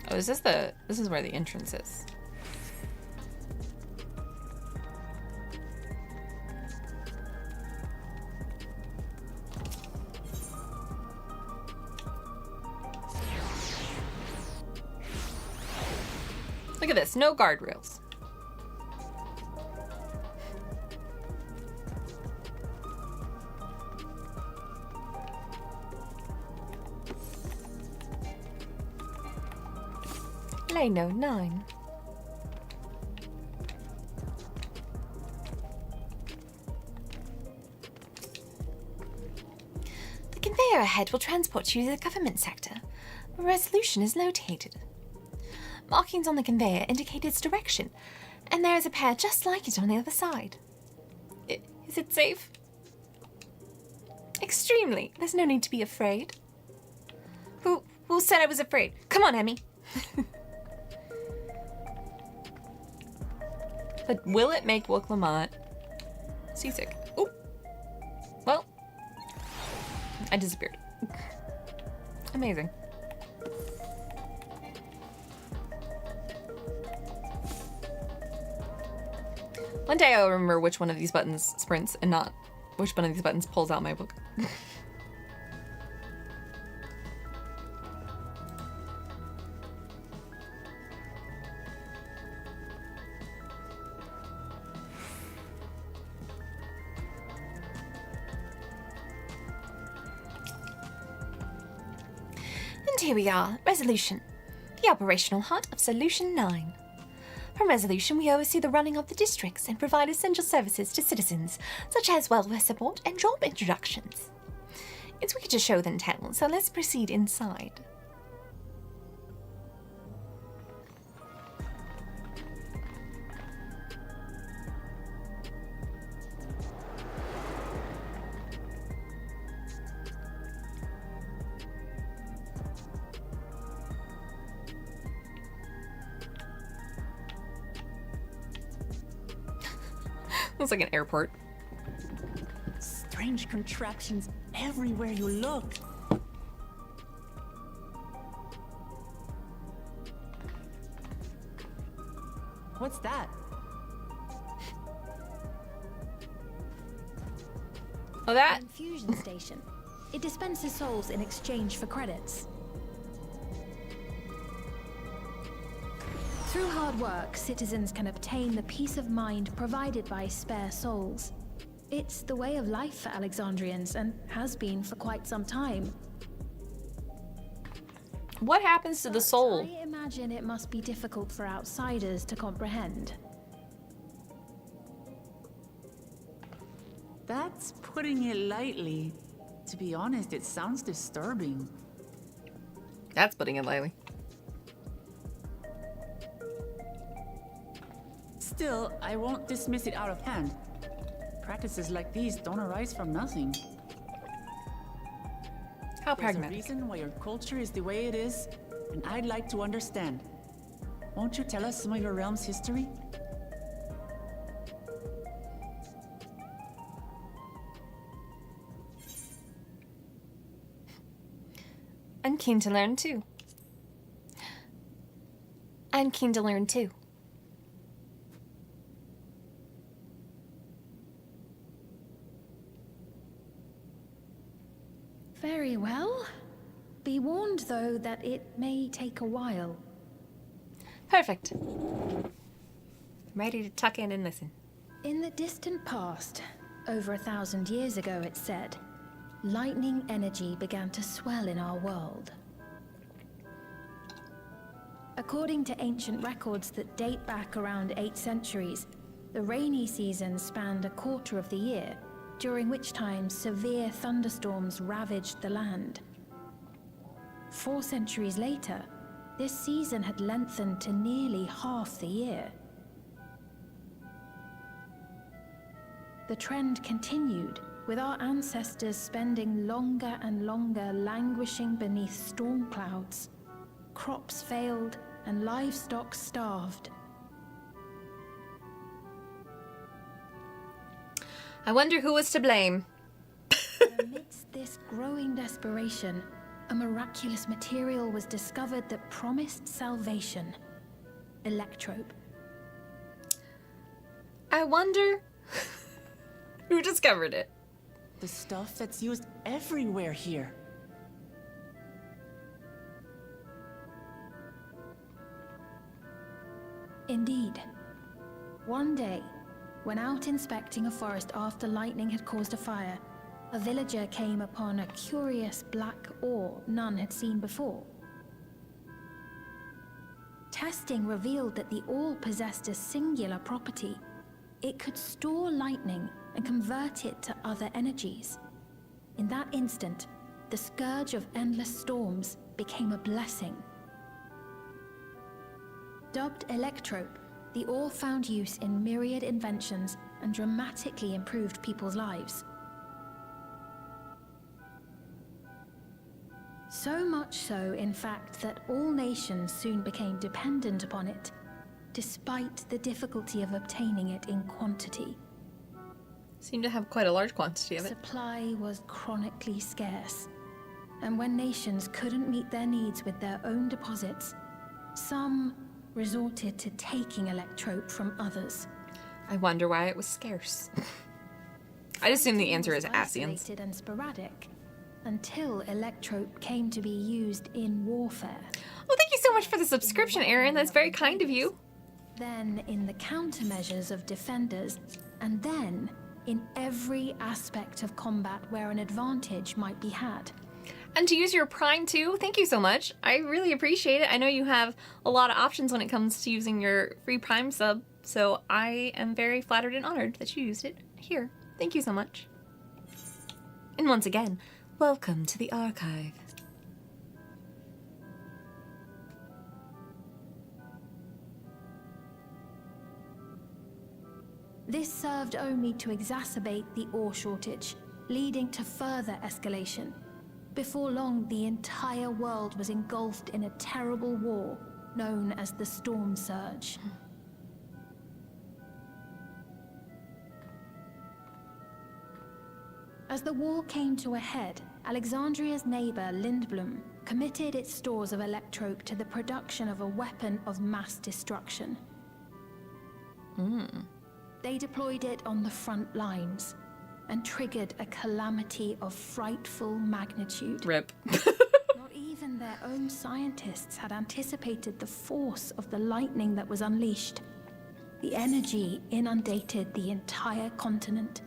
Oh, is this this is where the entrance is. Look at this, no guardrails. Lano 9. The conveyor ahead will transport you to the government sector, where Resolution is located. Markings on the conveyor indicate its direction, and there is a pair just like it on the other side. Is it safe? Extremely. There's no need to be afraid. Who said I was afraid? Come on, Emmi. But will it make Wook Lamont seasick? Oh. Well, I disappeared. Amazing. One day I'll remember which one of these buttons sprints and not which one of these buttons pulls out my book. And here we are, Resolution, the operational heart of Solution 9. From Resolution, we oversee the running of the districts and provide essential services to citizens, such as welfare support and job introductions. It's wicked to show than tell, so let's proceed inside. Looks like an airport. Strange contraptions everywhere you look. What's that? Oh, that? Fusion station. It dispenses souls in exchange for credits. Through hard work, citizens can obtain the peace of mind provided by spare souls. It's the way of life for Alexandrians and has been for quite some time. What happens to the soul? I imagine it must be difficult for outsiders to comprehend. That's putting it lightly. To be honest, it sounds disturbing. That's putting it lightly. Still, I won't dismiss it out of hand. Practices like these don't arise from nothing. How There's a pragmatic. reason why your culture is the way it is, and I'd like to understand. Won't you tell us some of your realm's history? I'm keen to learn too. I'm keen to learn too. Very well. Be warned, though, that it may take a while. Perfect. I'm ready to tuck in and listen. In the distant past, over 1,000 years ago, it's said, lightning energy began to swell in our world. According to ancient records that date back around 8 centuries, the rainy season spanned a quarter of the year, during which time severe thunderstorms ravaged the land. 4 centuries later, this season had lengthened to nearly half the year. The trend continued, with our ancestors spending longer and longer languishing beneath storm clouds. Crops failed and livestock starved. I wonder who was to blame. Amidst this growing desperation, a miraculous material was discovered that promised salvation. Electrope. I wonder who discovered it. The stuff that's used everywhere here. Indeed. One day, when out inspecting a forest after lightning had caused a fire, a villager came upon a curious black ore none had seen before. Testing revealed that the ore possessed a singular property. It could store lightning and convert it to other energies. In that instant, the scourge of endless storms became a blessing. Dubbed Electrope, the ore found use in myriad inventions and dramatically improved people's lives. So much so, in fact, that all nations soon became dependent upon it, despite the difficulty of obtaining it in quantity. Seem to have quite a large quantity of it. Supply was chronically scarce, and when nations couldn't meet their needs with their own deposits, some resorted to taking electrope from others. I wonder why it was scarce. I'd assume the answer is Asians. Isolated and sporadic, until electrope came to be used in warfare. Well, thank you so much for the subscription, Aaron. That's very kind of you. Then in the countermeasures of defenders, and then in every aspect of combat where an advantage might be had. And to use your Prime too, thank you so much. I really appreciate it. I know you have a lot of options when it comes to using your free Prime sub, so I am very flattered and honored that you used it here. Thank you so much. And once again, welcome to the archive. This served only to exacerbate the ore shortage, leading to further escalation. Before long, the entire world was engulfed in a terrible war known as the Storm Surge. As the war came to a head, Alexandria's neighbor, Lindblom, committed its stores of electrope to the production of a weapon of mass destruction. They deployed it on the front lines and triggered a calamity of frightful magnitude. RIP. Not even their own scientists had anticipated the force of the lightning that was unleashed. The energy inundated the entire continent,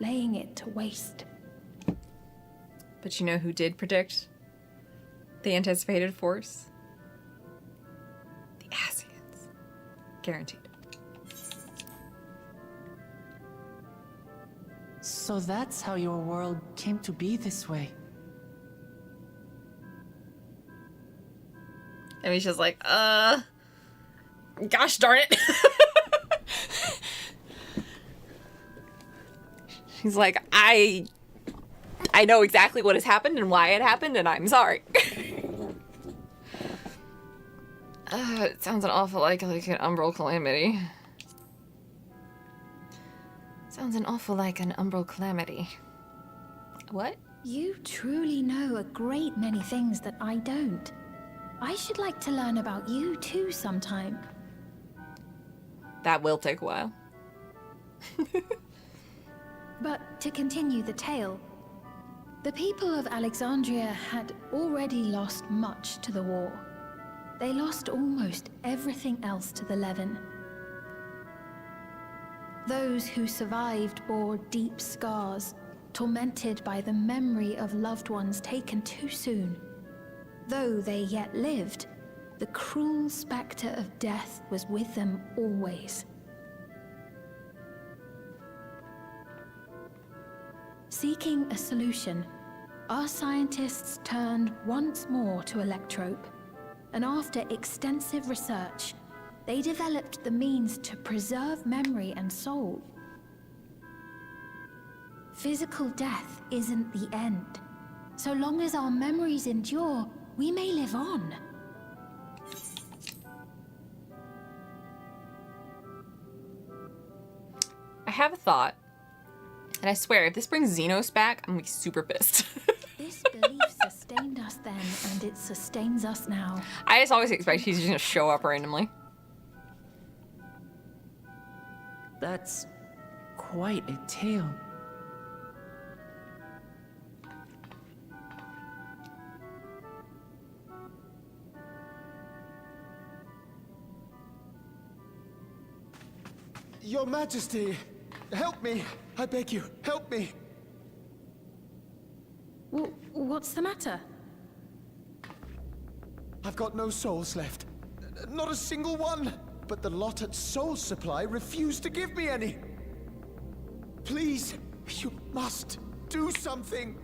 laying it to waste. But you know who did predict the anticipated force? The Asians. Guaranteed. So that's how your world came to be this way. And he's just like, gosh darn it. He's like, I know exactly what has happened and why it happened, and I'm sorry. It sounds an awful like an umbral calamity. Sounds an awful like an umbral calamity. What? You truly know a great many things that I don't. I should like to learn about you too sometime. That will take a while. But to continue the tale, the people of Alexandria had already lost much to the war. They lost almost everything else to the Levin. Those who survived bore deep scars, tormented by the memory of loved ones taken too soon. Though they yet lived, the cruel specter of death was with them always. Seeking a solution, our scientists turned once more to electrope, and after extensive research, they developed the means to preserve memory and soul. Physical death isn't the end. So long as our memories endure, we may live on. I have a thought. And I swear, if this brings Xenos back, I'm gonna be super pissed. This belief sustained us then, and it sustains us now. I just always expect he's just gonna show up randomly. That's quite a tale. Your Majesty, help me! I beg you, help me! What's the matter? I've got no souls left. Not a single one! But the lot at Soul Supply refused to give me any! Please, you must do something!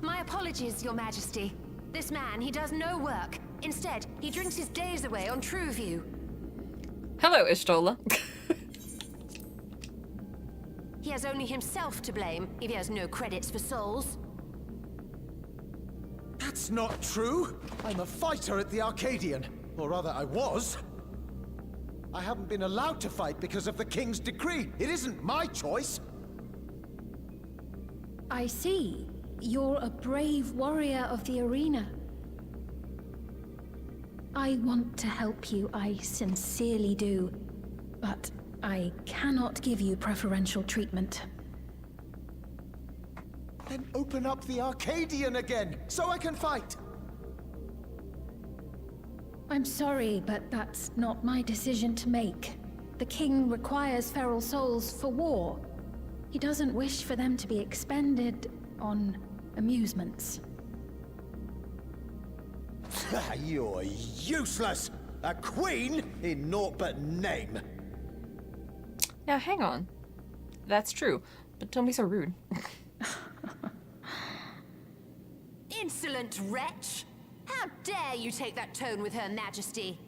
My apologies, Your Majesty. This man, he does no work. Instead, he drinks his days away on Trueview. Hello, Ishtola. He has only himself to blame if he has no credits for souls. That's not true. I'm a fighter at the Arcadian. Or rather, I was. I haven't been allowed to fight because of the King's decree. It isn't my choice. I see. You're a brave warrior of the arena. I want to help you, I sincerely do. But I cannot give you preferential treatment. Then open up the Arcadian again, so I can fight! I'm sorry, but that's not my decision to make. The king requires feral souls for war. He doesn't wish for them to be expended on amusements. You're useless! A queen in naught but name! Now, hang on. That's true, but don't be so rude. Insolent wretch! How dare you take that tone with Her Majesty?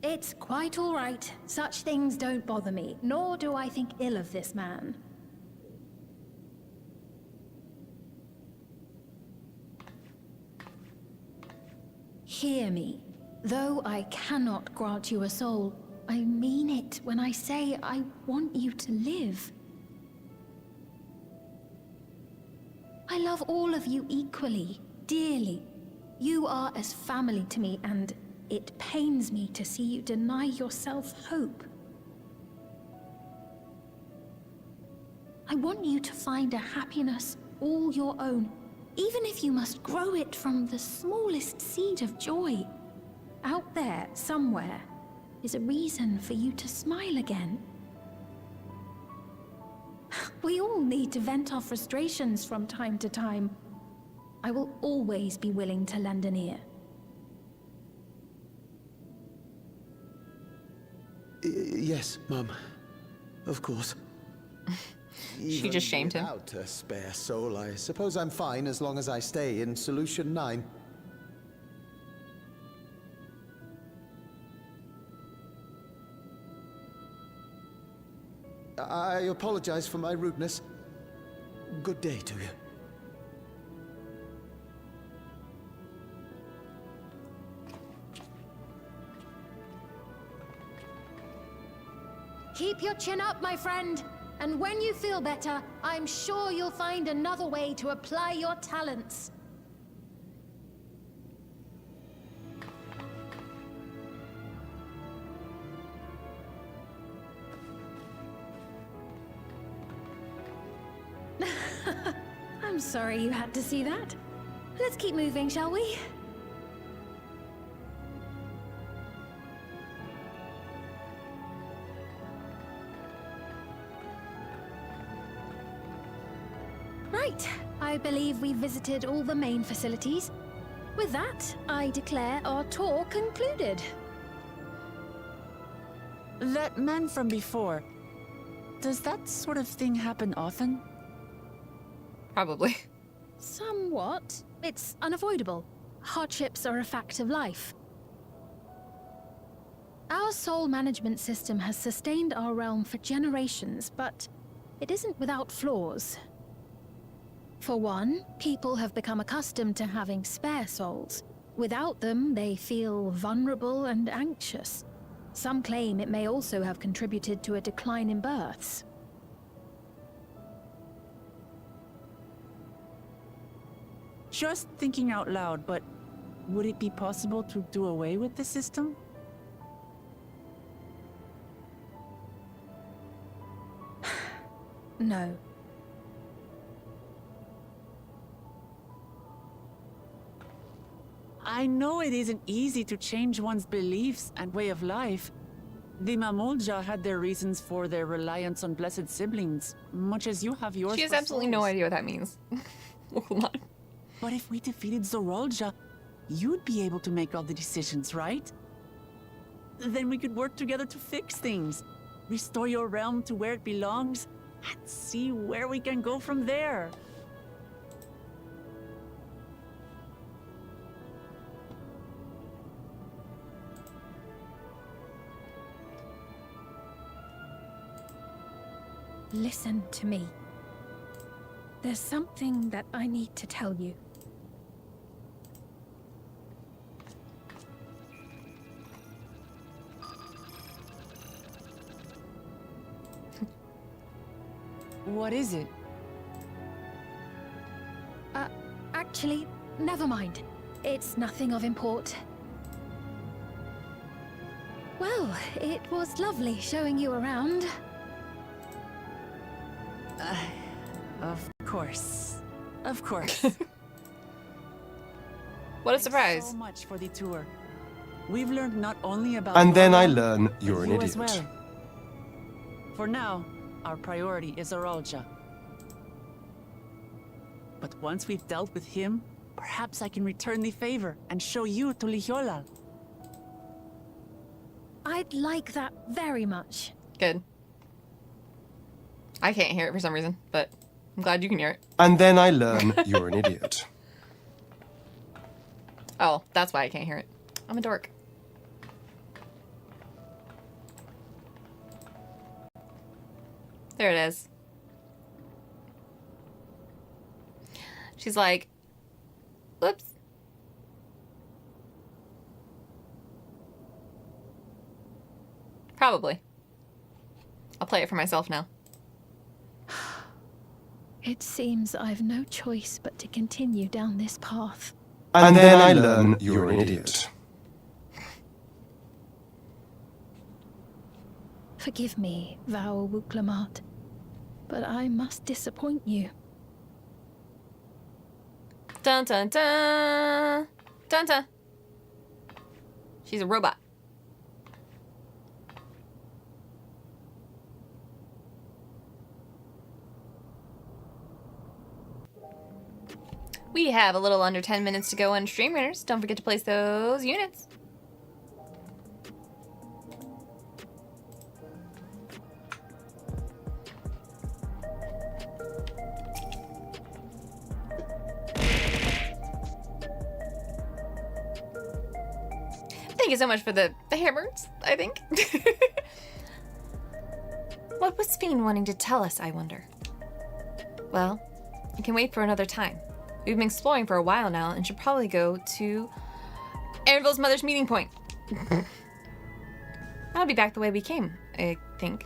It's quite all right. Such things don't bother me, nor do I think ill of this man. Hear me. Though I cannot grant you a soul, I mean it when I say I want you to live. I love all of you equally, dearly. You are as family to me, and it pains me to see you deny yourself hope. I want you to find a happiness all your own, even if you must grow it from the smallest seed of joy. Out there, somewhere, is a reason for you to smile again. We all need to vent our frustrations from time to time. I will always be willing to lend an ear. Yes, Mum. Of course. She just shamed him. Without a spare soul, I suppose I'm fine as long as I stay in Solution 9. I apologize for my rudeness. Good day to you. Keep your chin up, my friend. And when you feel better, I'm sure you'll find another way to apply your talents. I'm sorry you had to see that. Let's keep moving, shall we? Right. I believe we've visited all the main facilities. With that, I declare our tour concluded. That man from before, does that sort of thing happen often? Probably. Somewhat. It's unavoidable. Hardships are a fact of life. Our soul management system has sustained our realm for generations, but it isn't without flaws. For one, people have become accustomed to having spare souls. Without them, they feel vulnerable and anxious. Some claim it may also have contributed to a decline in births. Just thinking out loud, but would it be possible to do away with the system? No. I know it isn't easy to change one's beliefs and way of life. The Mamolja had their reasons for their reliance on blessed siblings, much as you have yours. She has for absolutely souls. no idea what that means. Hold on. But if we defeated Zorolja, you'd be able to make all the decisions, right? Then we could work together to fix things, restore your realm to where it belongs, and see where we can go from there. listen to me. There's something that I need to tell you. What is it? Actually, never mind. It's nothing of import. Well, it was lovely showing you around. Of course. Of course. What a surprise. So much for the tour. We've learned not only about And then I Orlon, learn but you're an you idiot. as well. For now, our priority is Arolja. But once we've dealt with him, perhaps I can return the favor and show you to Lihiolal. I'd like that very much. Good. I can't hear it for some reason, but I'm glad you can hear it. And then I learn you're an idiot. Oh, that's why I can't hear it. I'm a dork. There it is. She's like, whoops. Probably. I'll play it for myself now. It seems I've no choice but to continue down this path. And then I learn you're an idiot. Forgive me, Val Wuklamat, but I must disappoint you. Dun dun dun! Dun dun! She's a robot. We have a little under 10 minutes to go on Stream Runners. Don't forget to place those units. Thank you so much for the hammers, I think. What was Fiend wanting to tell us, I wonder? Well, I can wait for another time. We've been exploring for a while now and should probably go to Anvil's mother's meeting point. I'll be back the way we came, I think.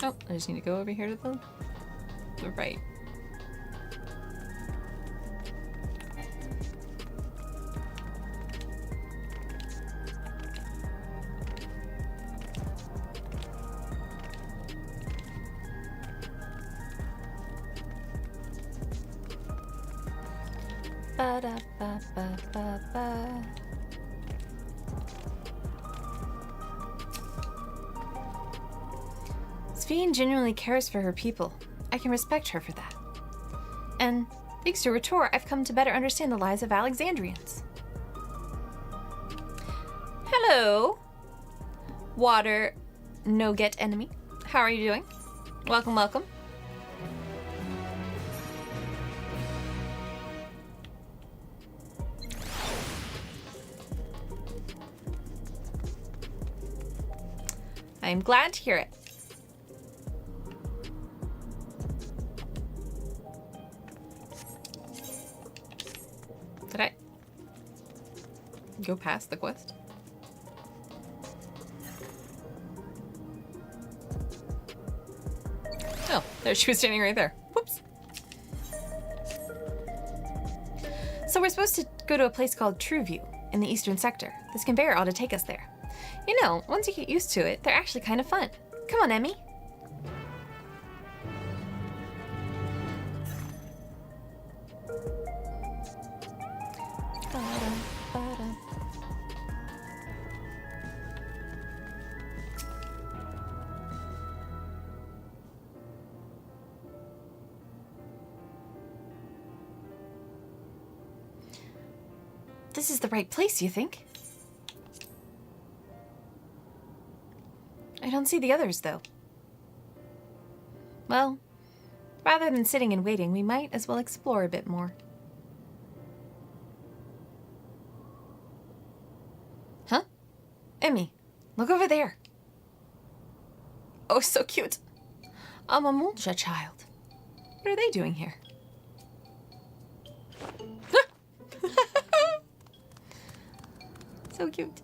Oh, I just need to go over here to the right. Ba-da-ba-ba-ba-ba. Sphene genuinely cares for her people. I can respect her for that. And thanks to her tour, I've come to better understand the lives of Alexandrians. Hello, Water No Get Enemy. How are you doing? Welcome, welcome. I'm glad to hear it. Did I go past the quest? Oh, there she was standing right there. Whoops. So we're supposed to go to a place called Trueview in the eastern sector. This conveyor ought to take us there. You know, once you get used to it, they're actually kind of fun. Come on, Emmi. This is the right place, you think? I don't see the others, though. Well, rather than sitting and waiting, we might as well explore a bit more. Huh? Emmi, look over there. Oh, so cute. A Mamulja child. What are they doing here? So cute.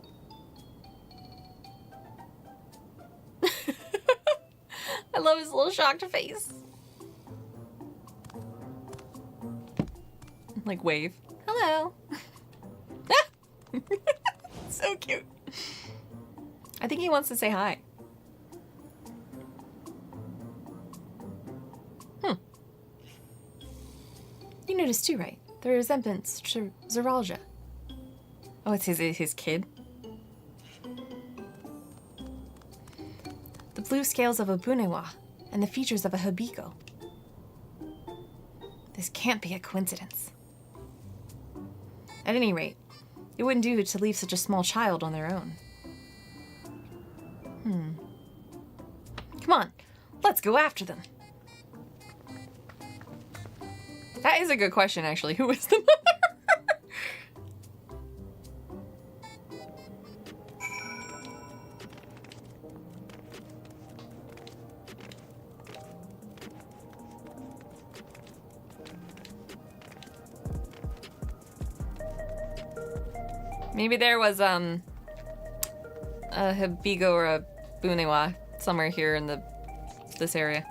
I love his little shocked face. Like wave. Hello. So cute. I think he wants to say hi. You noticed too, right? The resemblance to Zeralja. Oh, it's his kid. The blue scales of a Bunewa and the features of a Habiko. This can't be a coincidence. At any rate, it wouldn't do to leave such a small child on their own. Come on, let's go after them. That is a good question, actually. Who is the mother? Maybe there was a Habigo or a Bunewa somewhere here in this area.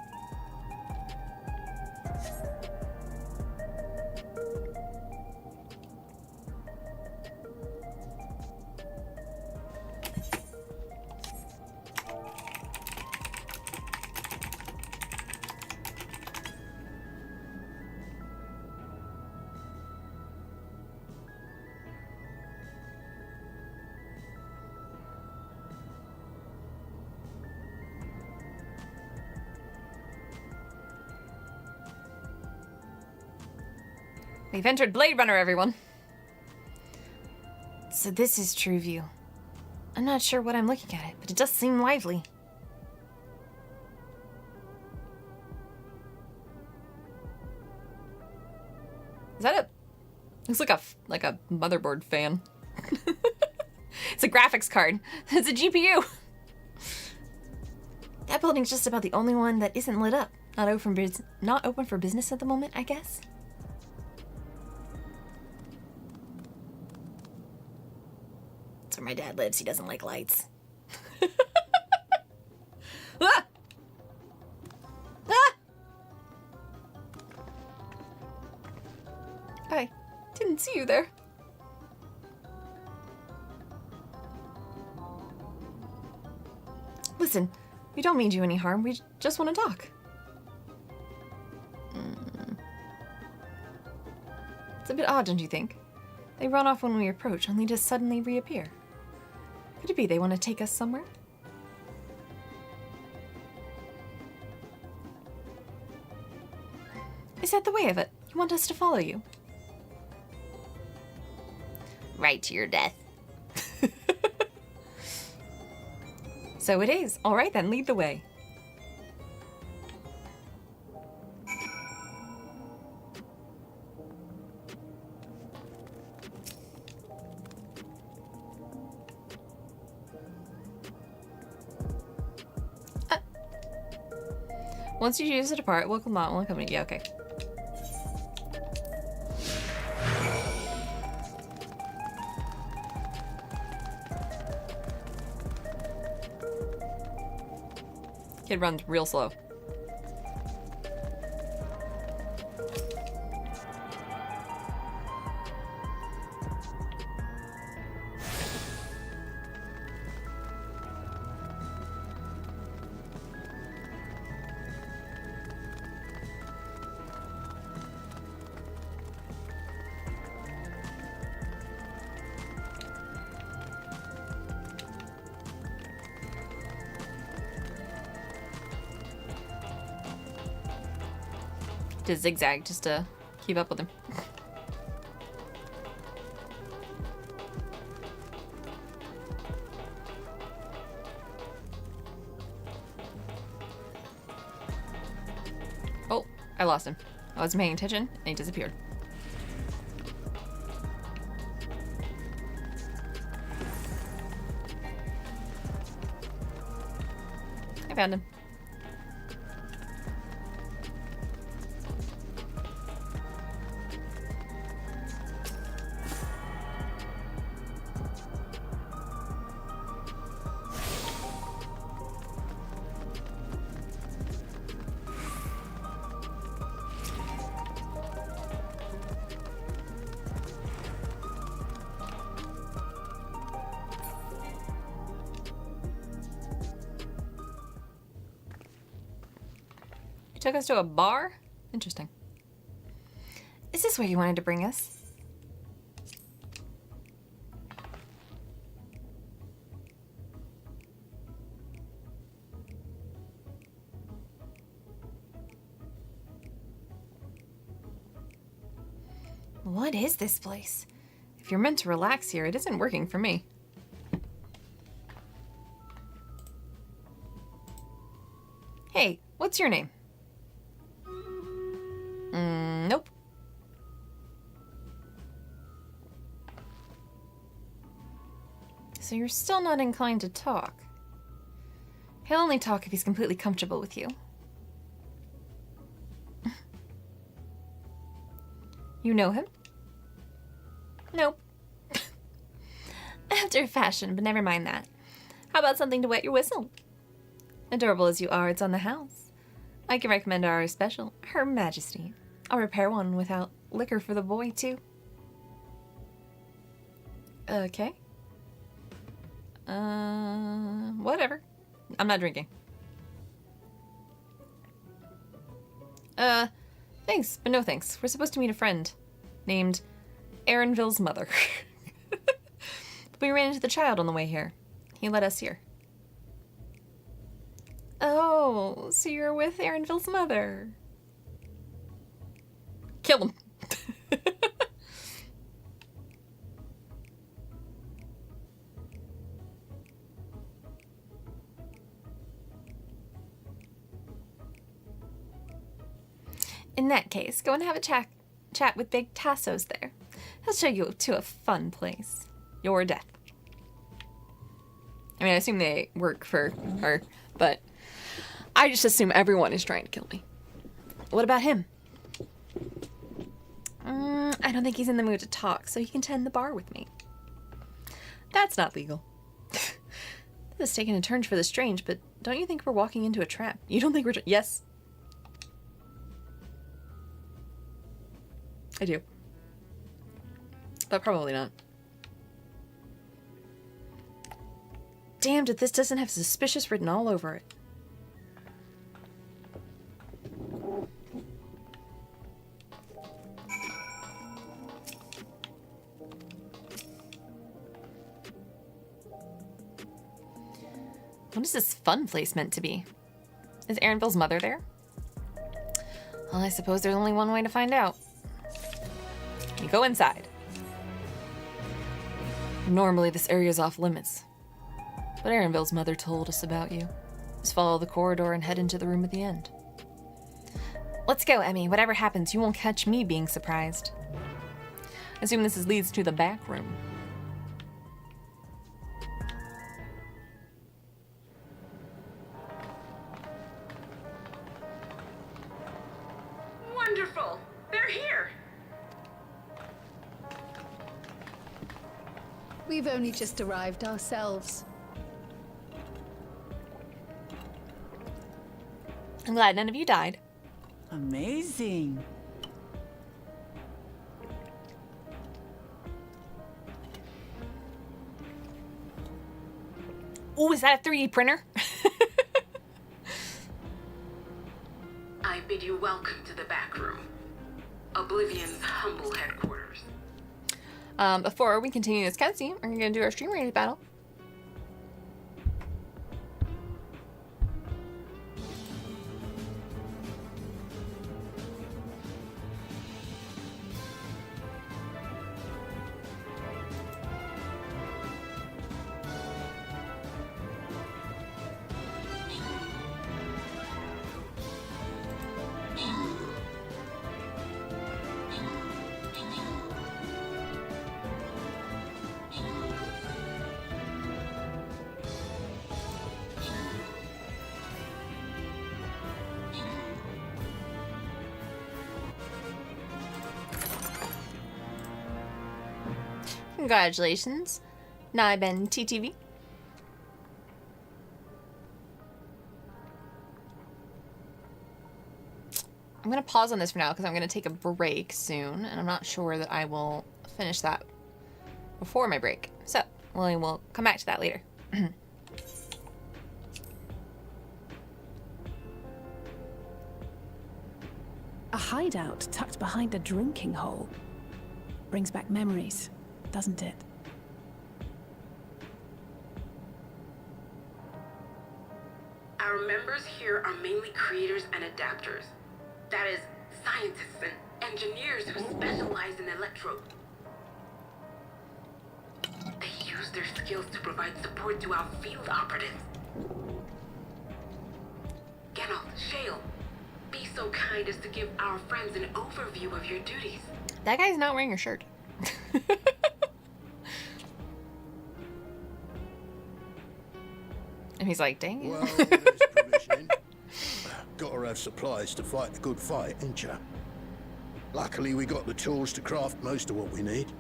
We've entered Blade Runner, everyone. So this is True View. I'm not sure what I'm looking at it, but it does seem lively. Is that a... Looks like a motherboard fan. It's a graphics card. It's a GPU. That building's just about the only one that isn't lit up. Not open for business at the moment, I guess. That's where my dad lives. He doesn't like lights. Ah! Ah! I didn't see you there. Listen, we don't mean you any harm. We just want to talk. It's a bit odd, don't you think? They run off when we approach, only to suddenly reappear. Could it be they want to take us somewhere? Is that the way of it? You want us to follow you? Right to your death. So it is. All right then, lead the way. Once you choose to depart, welcome not will accompany. Yeah, okay. Kid runs real slow. To zigzag just to keep up with him. I lost him. I wasn't paying attention, and he disappeared. I found him. Took us to a bar? Interesting. Is this where you wanted to bring us? What is this place? If you're meant to relax here, it isn't working for me. Hey, what's your name? Nope. So you're still not inclined to talk. He'll only talk if he's completely comfortable with you. You know him? Nope. After a fashion, but never mind that. How about something to wet your whistle? Adorable as you are, it's on the house. I can recommend our special, Her Majesty. I'll repair one without liquor for the boy, too. Okay. Whatever. I'm not drinking. Thanks, but no thanks. We're supposed to meet a friend named Aaronville's mother. We ran into the child on the way here. He led us here. Oh, so you're with Aaronville's mother. Kill him. In that case, go and have a chat with Big Tasso's there. He'll show you to a fun place. Your death. I mean, I assume they work for her, but I just assume everyone is trying to kill me. What about him? I don't think he's in the mood to talk, so he can tend the bar with me. That's not legal. This is taking a turn for the strange, but don't you think we're walking into a trap? You don't think we're... Yes. I do. But probably not. Damned if this doesn't have suspicious written all over it. What is this fun place meant to be? Is Aaronville's mother there? Well, I suppose there's only one way to find out. You go inside. Normally this area is off limits, but Aaronville's mother told us about you. Just follow the corridor and head into the room at the end. Let's go, Emmi. Whatever happens, you won't catch me being surprised. I assume this leads to the back room. Wonderful! They're here! We've only just arrived ourselves. I'm glad none of you died. Amazing. Ooh, is that a 3D printer? I bid you welcome to the back room. Oblivion's humble headquarters. Before we continue this cutscene, we're gonna do our stream rated battle. Congratulations, Naiben TTV. I'm going to pause on this for now because I'm going to take a break soon, and I'm not sure that I will finish that before my break. So, we'll come back to that later. A hideout tucked behind a drinking hole. Brings back memories, doesn't it? Our members here are mainly creators and adapters. That is, scientists and engineers who specialize in electro. They use their skills to provide support to our field operatives. Geralt, Shale, be so kind as to give our friends an overview of your duties. That guy's not wearing a shirt. And he's like, dang it. Well, there's provisioning. Gotta have supplies to fight a good fight, ain't ya? Luckily, we got the tools to craft most of what we need.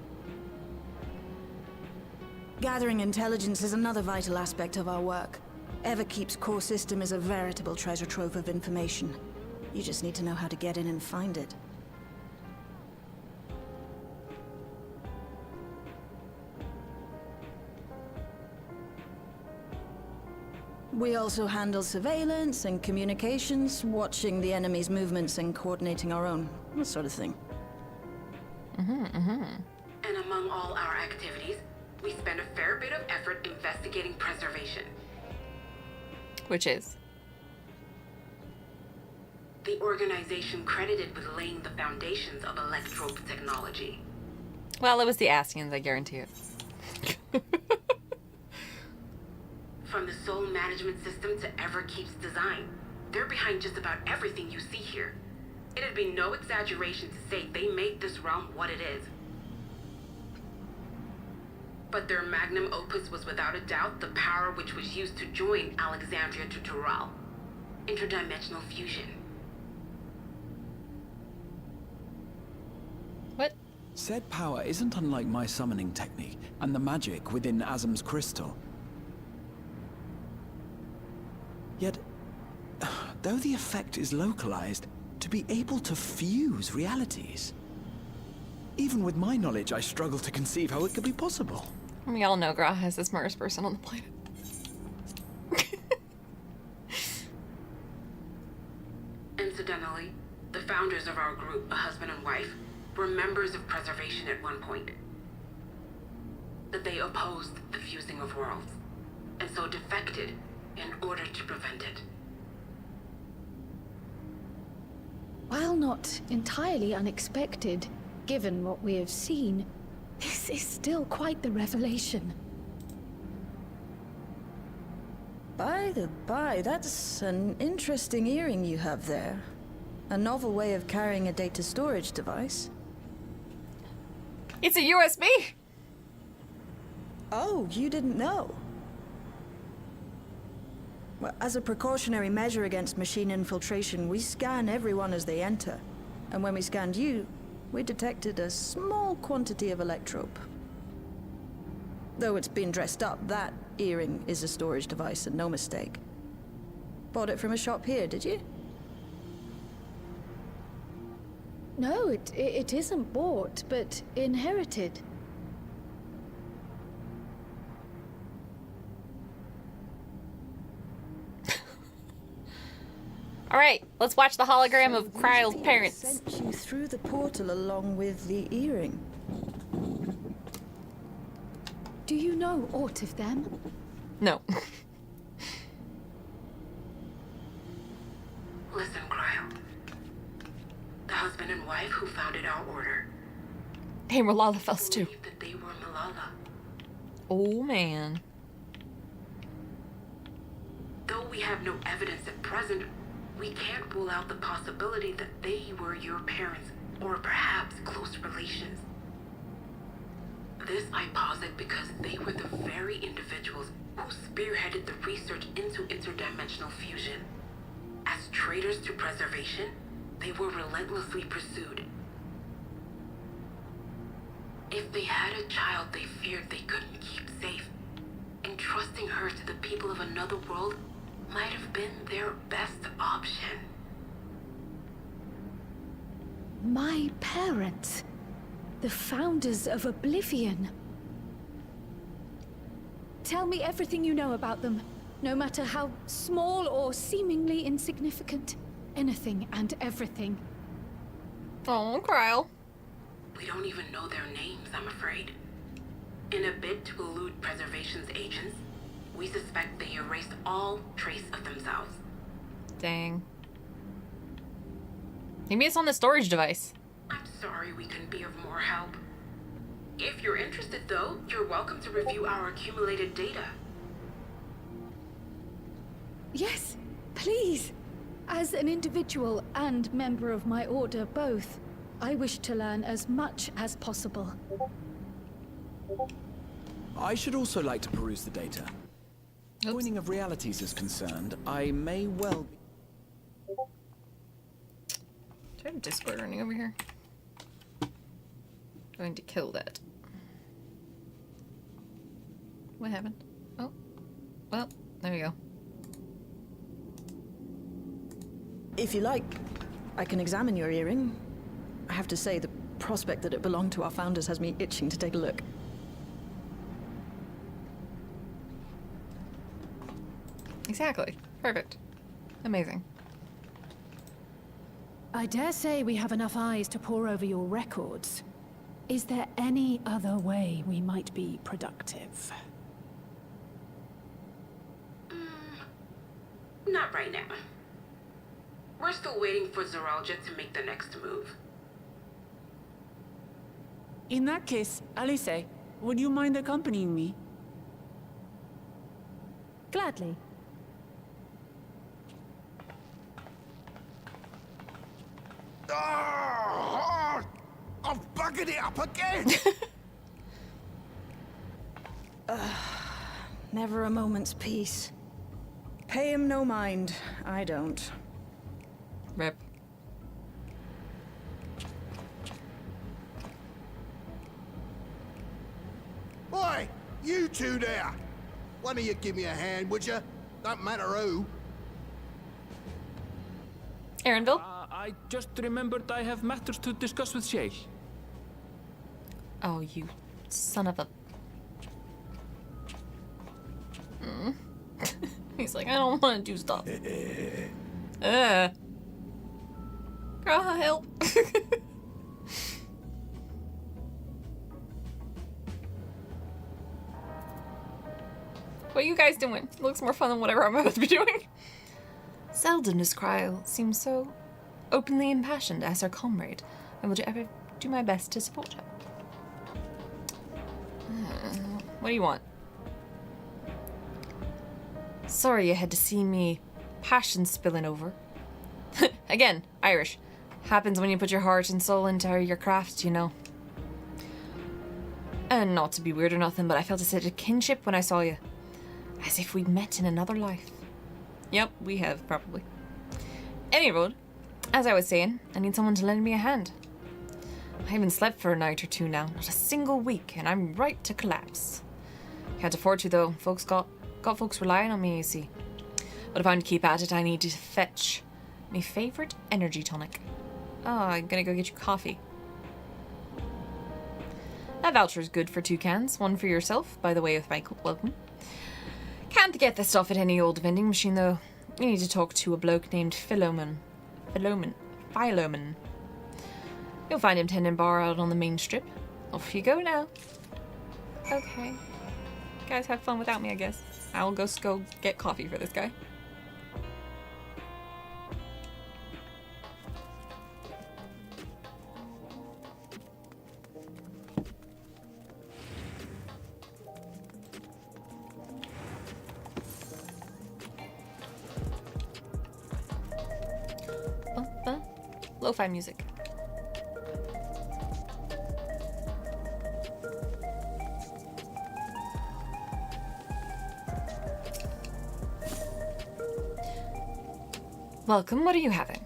Gathering intelligence is another vital aspect of our work. Everkeep's core system is a veritable treasure trove of information. You just need to know how to get in and find it. We also handle surveillance and communications, watching the enemy's movements and coordinating our own, that sort of thing. And among all our activities, we spend a fair bit of effort investigating preservation. Which is? The organization credited with laying the foundations of electrope technology. Well, it was the Ascians, I guarantee it. From the soul management system to Everkeep's design, they're behind just about everything you see here. It'd be no exaggeration to say they made this realm what it is. But their magnum opus was without a doubt the power which was used to join Alexandria to Tural. Interdimensional fusion. What? Said power isn't unlike my summoning technique and the magic within Azam's crystal. Yet, though the effect is localized, to be able to fuse realities. Even with my knowledge, I struggle to conceive how it could be possible. We all know Gra is the smartest person on the planet. Incidentally, the founders of our group, a husband and wife, were members of preservation at one point. That they opposed the fusing of worlds, and so defected in order to prevent it. While not entirely unexpected, given what we have seen, this is still quite the revelation. By the by, that's an interesting earring you have there. A novel way of carrying a data storage device. It's a USB! Oh, you didn't know? Well, as a precautionary measure against machine infiltration, we scan everyone as they enter. And when we scanned you, we detected a small quantity of electrope. Though it's been dressed up, that earring is a storage device and no mistake. Bought it from a shop here, did you? No, it isn't bought, but inherited. Alright, let's watch the hologram of Kryle's parents. Sent you through the portal along with the earring. Do you know aught of them? No. Listen, Kryle. The husband and wife who founded our order. Hey, Malala Fels too. Believed that they were Malala. Oh, man. Though we have no evidence at present, we can't rule out the possibility that they were your parents, or perhaps close relations. This I posit because they were the very individuals who spearheaded the research into interdimensional fusion. As traitors to preservation, they were relentlessly pursued. If they had a child they feared they couldn't keep safe, entrusting her to the people of another world might have been their best option. My parents, the founders of Oblivion. Tell me everything you know about them, no matter how small or seemingly insignificant. Anything and everything. Oh, Kyle. We don't even know their names, I'm afraid. In a bid to elude preservation's agents, we suspect they erased all trace of themselves. Dang. Maybe it's on the storage device. I'm sorry we couldn't be of more help. If you're interested, though, you're welcome to review our accumulated data. Yes, please. As an individual and member of my order both, I wish to learn as much as possible. I should also like to peruse the data. Joining of realities is concerned, I may well be... Do I have Discord running over here? Going to kill that. What happened? Oh. Well, there we go. If you like, I can examine your earring. I have to say, the prospect that it belonged to our founders has me itching to take a look. Exactly. Perfect. Amazing. I dare say we have enough eyes to pore over your records. Is there any other way we might be productive? Not right now. We're still waiting for Zoralja to make the next move. In that case, Alice, would you mind accompanying me? Gladly. Oh, I've buggered it up again! Never a moment's peace. Pay him no mind. I don't. Rip. Oi! You two there! One of you give me a hand, would you? Don't matter who. Aaronville? I just remembered I have matters to discuss with Shay. Oh, you son of a... He's like, I don't want to do stuff. Girl, help. What are you guys doing? It looks more fun than whatever I'm about to be doing. Seldom does Cryle seem so openly impassioned as her comrade. I will ever do my best to support her. What do you want? Sorry you had to see me passion spilling over. Again, Irish. Happens when you put your heart and soul into your craft, you know. And not to be weird or nothing, but I felt a sense of kinship when I saw you. As if we'd met in another life. Yep, we have, probably. Anyway, as I was saying, I need someone to lend me a hand. I haven't slept for a night or two now, not a single week, and I'm right to collapse. Can't afford to, though. Got folks relying on me, you see. But if I'm to keep at it, I need to fetch my favourite energy tonic. Oh, I'm gonna go get you coffee. That voucher's good for 2 cans. One for yourself, by the way of my welcome. Can't get the stuff at any old vending machine, though. You need to talk to a bloke named Philomen. You'll find him tending bar out on the main strip. Off you go now. Okay. You guys have fun without me, I guess. I'll go get coffee for this guy. Lo-fi music. Welcome, what are you having?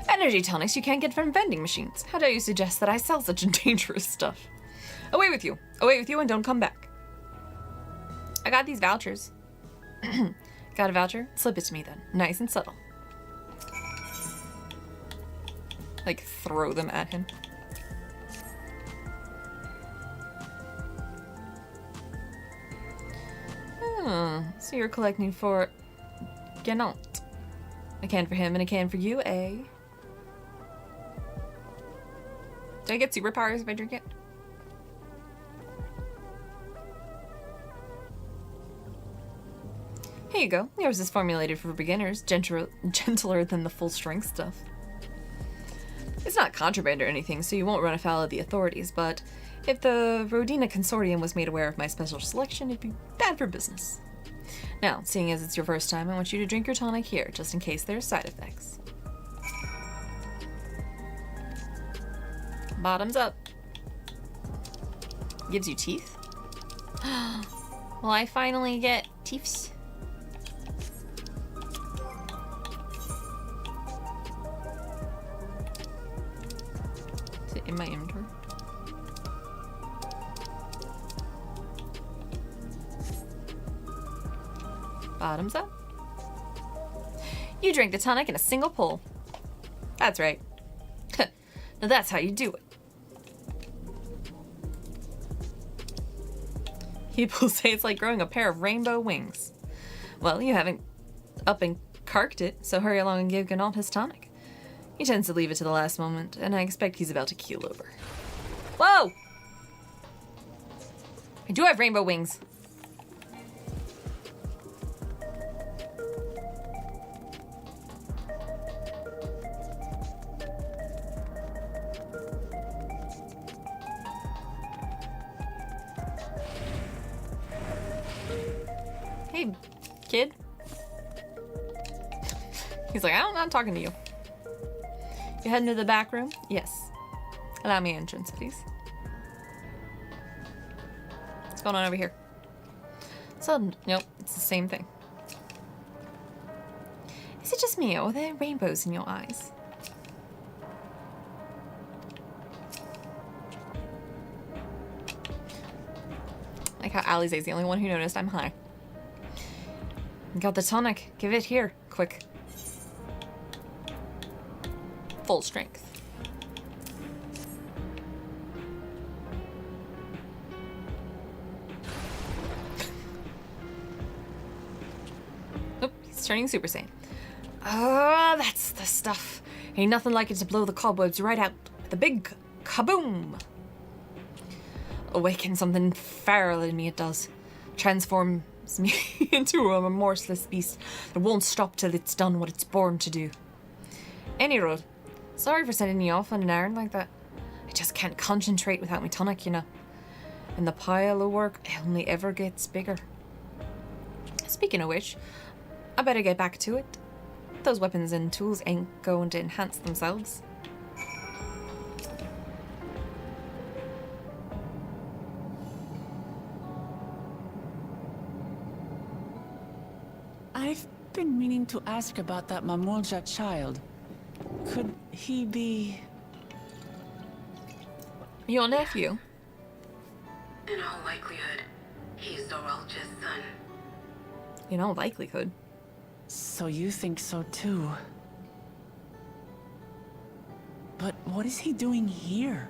An Energy tonics you can't get from vending machines. How dare you suggest that I sell such dangerous stuff? Away with you. Away with you and don't come back. I got these vouchers. Got a voucher? Slip it to me then. Nice and subtle. Like, throw them at him. So you're collecting for Gannant. A can for him and a can for you, eh? Do I get superpowers if I drink it? Here you go. Yours is formulated for beginners, gentler than the full strength stuff. It's not contraband or anything, so you won't run afoul of the authorities, but if the Rodina Consortium was made aware of my special selection, it'd be bad for business. Now, seeing as it's your first time, I want you to drink your tonic here, just in case there are side effects. Bottoms up. Gives you teeth? Will I finally get teeths? Is it in my inventory? Bottoms up. You drank the tonic in a single pull. That's right. Now that's how you do it. People say it's like growing a pair of rainbow wings. Well, you haven't up and carked it, so hurry along and give Gannant his tonic. He tends to leave it to the last moment, and I expect he's about to keel over. Whoa! I do have rainbow wings. Hey, kid. He's like, I'm not talking to you. You heading to the back room? Yes. Allow me entrance, please. What's going on over here? So, nope, it's the same thing. Is it just me, or are there rainbows in your eyes? Like how Alize's the only one who noticed I'm high. Got the tonic. Give it here, quick. Full strength. Oop, he's turning Super Saiyan. Ah, that's the stuff. Ain't nothing like it to blow the cobwebs right out with a big kaboom. Awaken something feral in me, it does. Transforms me into a remorseless beast that won't stop till it's done what it's born to do. Any road. Sorry for sending you off on an errand like that. I just can't concentrate without my tonic, you know. And the pile of work only ever gets bigger. Speaking of which, I better get back to it. Those weapons and tools ain't going to enhance themselves. I've been meaning to ask about that Mamulja child. Could he be... Your nephew? In all likelihood, he's Zoralja's son. In all likelihood. So you think so too. But what is he doing here?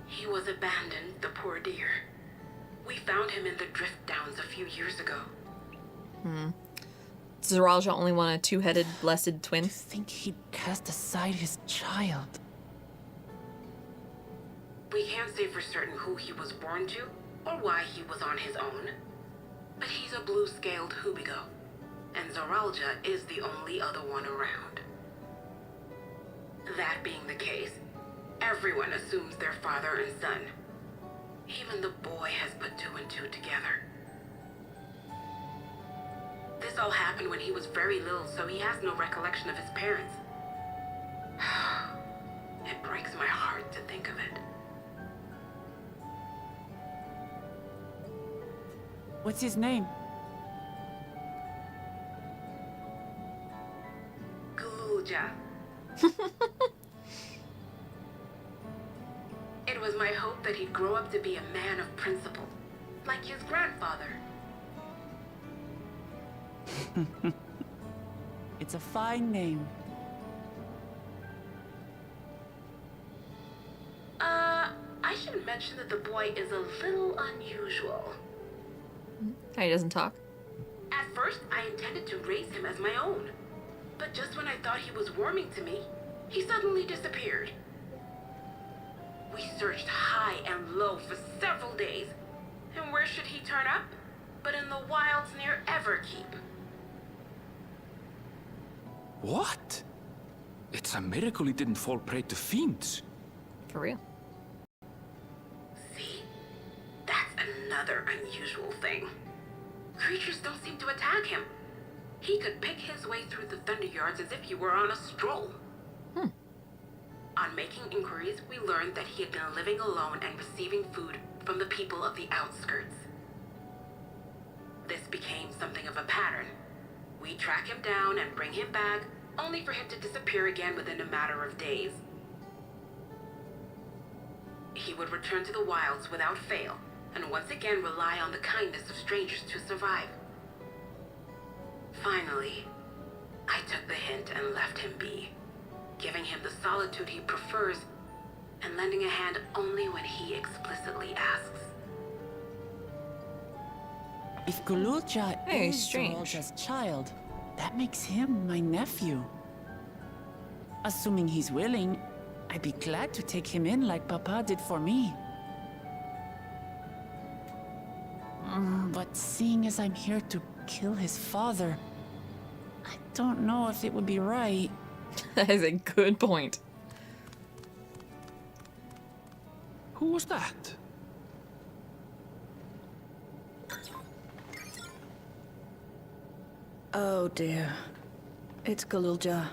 He was abandoned, the poor dear. We found him in the drift downs a few years ago. Zoralja only want a two-headed blessed twin? To think he'd cast aside his child. We can't say for certain who he was born to, or why he was on his own. But he's a blue-scaled Hubigo, and Zoralja is the only other one around. That being the case, everyone assumes they're father and son. Even the boy has put two and two together. This all happened when he was very little, so he has no recollection of his parents. It breaks my heart to think of it. What's his name? Galulja. It was my hope that he'd grow up to be a man of principle, like his grandfather. It's a fine name. I should mention that the boy is a little unusual. He doesn't talk. At first, I intended to raise him as my own. But just when I thought he was warming to me, he suddenly disappeared. We searched high and low for several days. And where should he turn up? But in the wilds near Everkeep. What? It's a miracle he didn't fall prey to fiends. For real. See? That's another unusual thing. Creatures don't seem to attack him. He could pick his way through the Thunder Yards as if he were on a stroll. On making inquiries, we learned that he had been living alone and receiving food from the people of the outskirts. This became something of a pattern. We track him down and bring him back, only for him to disappear again within a matter of days. He would return to the wilds without fail, and once again rely on the kindness of strangers to survive. Finally, I took the hint and left him be, giving him the solitude he prefers and lending a hand only when he explicitly asks. If Galulja Very is strange. Zoralja's child, that makes him my nephew. Assuming he's willing, I'd be glad to take him in like Papa did for me. But seeing as I'm here to kill his father, I don't know if it would be right. That is a good point. Who was that? Oh dear. It's Galulja.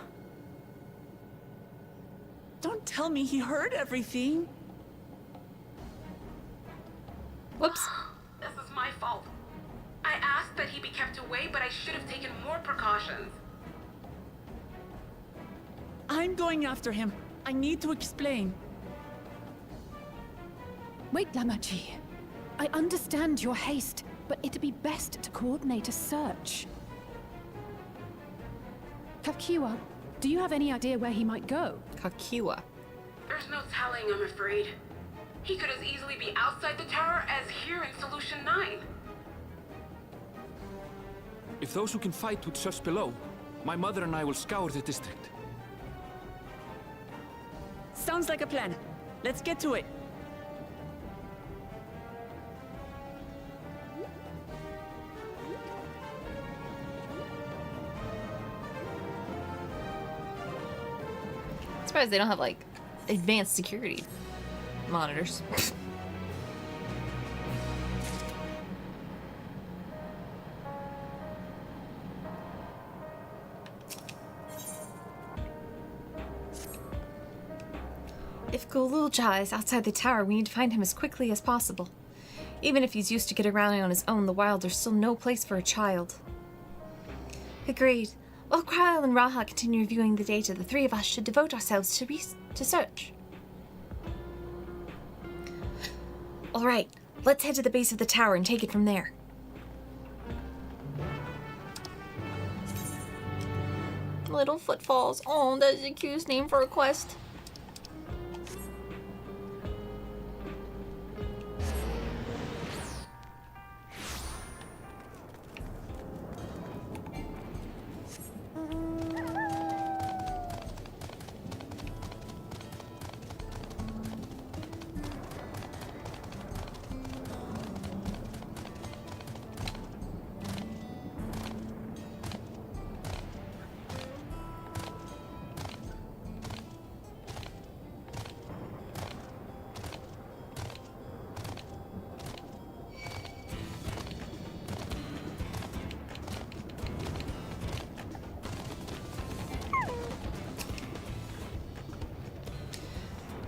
Don't tell me he heard everything. Whoops. This is my fault. I asked that he be kept away, but I should have taken more precautions. I'm going after him. I need to explain. Wait, Lamachi. I understand your haste, but it'd be best to coordinate a search. Kakiwa, do you have any idea where he might go? Kakiwa. There's no telling, I'm afraid. He could as easily be outside the tower as here in Solution 9. If those who can fight would search below, my mother and I will scour the district. Sounds like a plan. Let's get to it. I'm surprised they don't have like advanced security monitors. If Galulja is outside the tower, we need to find him as quickly as possible. Even if he's used to getting around on his own, the wild, there's still no place for a child. Agreed. While Kyle and Raha continue reviewing the data, the three of us should devote ourselves to search. Alright, let's head to the base of the tower and take it from there. Little Footfalls. Oh, that's a cute name for a quest.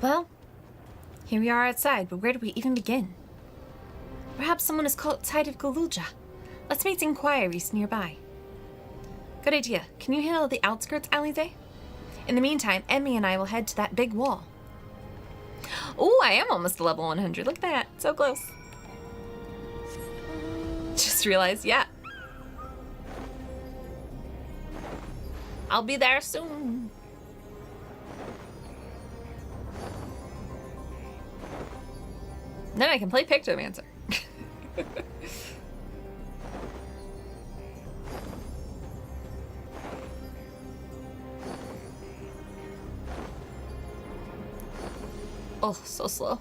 Well, here we are outside, but where do we even begin? Perhaps someone has caught sight of Galulja. Let's make inquiries nearby. Good idea. Can you handle the outskirts, Alize? In the meantime, Emmi and I will head to that big wall. Oh, I am almost to level 100. Look at that. So close. Just realized, yeah. I'll be there soon. Then I can play Pictomancer. Oh, so slow.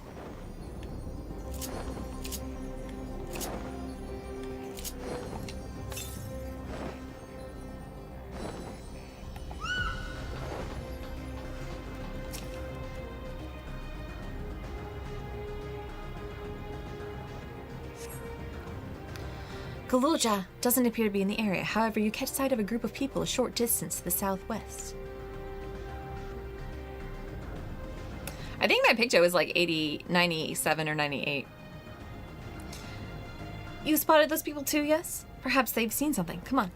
Galulja doesn't appear to be in the area. However, you catch sight of a group of people a short distance to the southwest. I think my Picto is like 80, 97 or 98. You spotted those people too, yes? Perhaps they've seen something. Come on.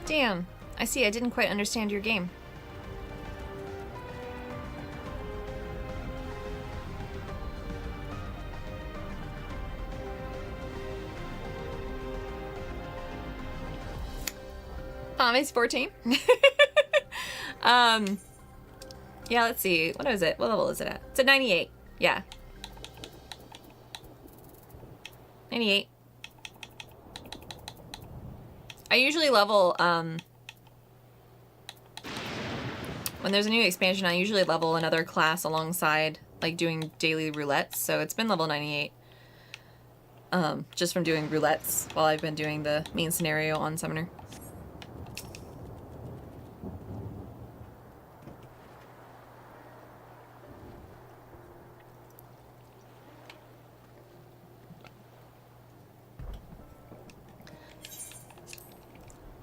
Damn, I see. I didn't quite understand your game. He's 14. Yeah, let's see. What is it? What level is it at? It's at 98. Yeah. 98. I usually level, when there's a new expansion, I usually level another class alongside, like, doing daily roulettes, so it's been level 98. Just from doing roulettes while I've been doing the main scenario on Summoner.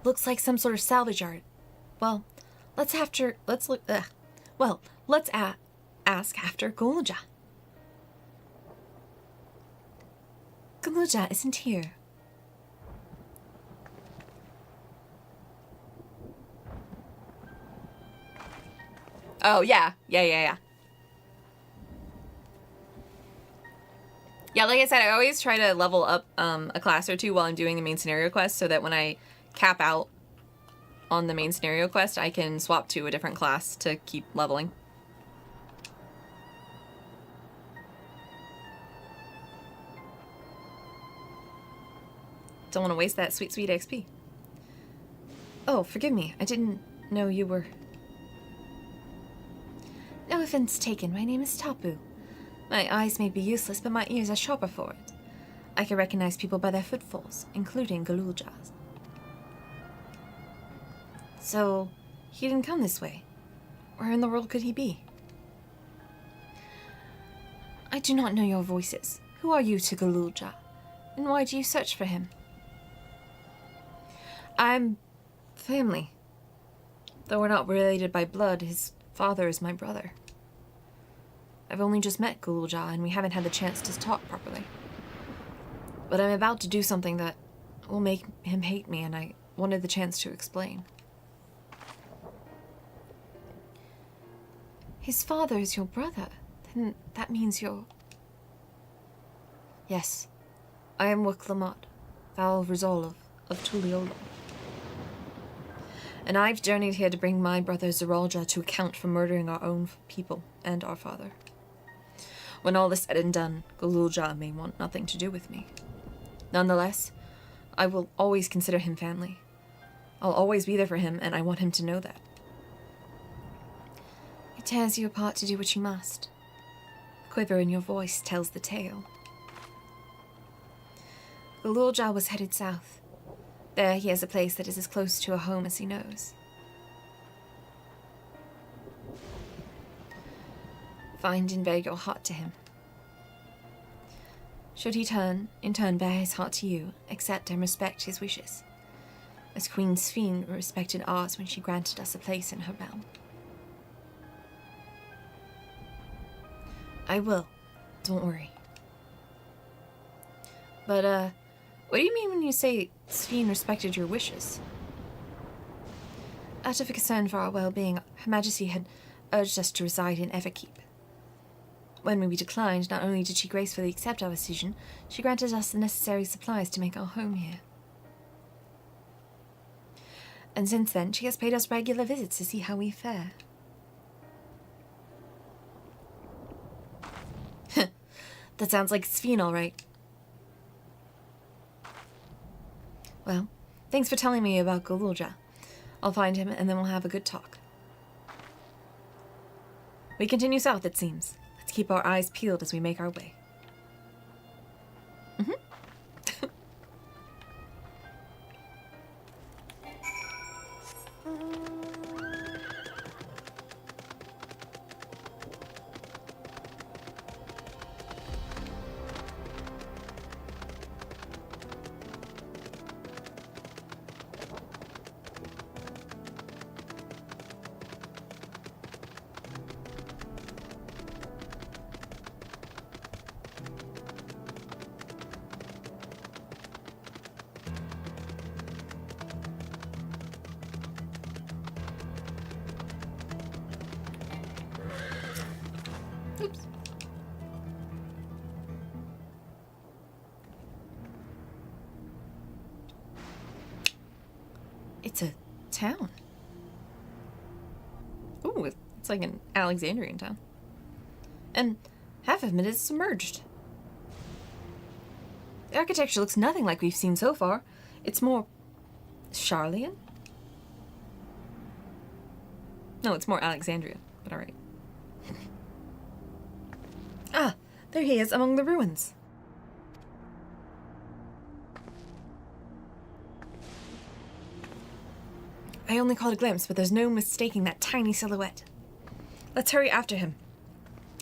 Looks like some sort of salvage yard. Well, let's ask after Galulja. Galulja isn't here. Oh, yeah. Yeah, like I said, I always try to level up a class or two while I'm doing the main scenario quest so that when I cap out on the main scenario quest, I can swap to a different class to keep leveling. Don't want to waste that sweet, sweet XP. Oh, forgive me. I didn't know you were... No offense taken. My name is Tapu. My eyes may be useless, but my ears are sharper for it. I can recognize people by their footfalls, including Galulja's. So, he didn't come this way. Where in the world could he be? I do not know your voices. Who are you to Galulja? And why do you search for him? I'm family. Though we're not related by blood, his father is my brother. I've only just met Galulja, and we haven't had the chance to talk properly. But I'm about to do something that will make him hate me, and I wanted the chance to explain. His father is your brother. Then that means you're... Yes. I am Wuklamot, Val Rizolov of Tuliolo. And I've journeyed here to bring my brother Zeralja to account for murdering our own people and our father. When all is said and done, Galulja may want nothing to do with me. Nonetheless, I will always consider him family. I'll always be there for him, and I want him to know that. It tears you apart to do what you must. The quiver in your voice tells the tale. Galulja was headed south. There he has a place that is as close to a home as he knows. Find and bear your heart to him. Should he in turn bear his heart to you, accept and respect his wishes, as Queen Sphene respected ours when she granted us a place in her realm. I will. Don't worry. But, what do you mean when you say Sphene respected your wishes? Out of a concern for our well-being, Her Majesty had urged us to reside in Everkeep. When we declined, not only did she gracefully accept our decision, she granted us the necessary supplies to make our home here. And since then, she has paid us regular visits to see how we fare. That sounds like Sphene, all right. Well, thanks for telling me about Gululja. I'll find him, and then we'll have a good talk. We continue south, it seems. Let's keep our eyes peeled as we make our way. Oops. It's a town. Ooh, it's like an Alexandrian town. And half of it is submerged. The architecture looks nothing like we've seen so far. It's more Charlian? No, it's more Alexandria, but alright. Ah, there he is among the ruins. I only caught a glimpse, but there's no mistaking that tiny silhouette. Let's hurry after him.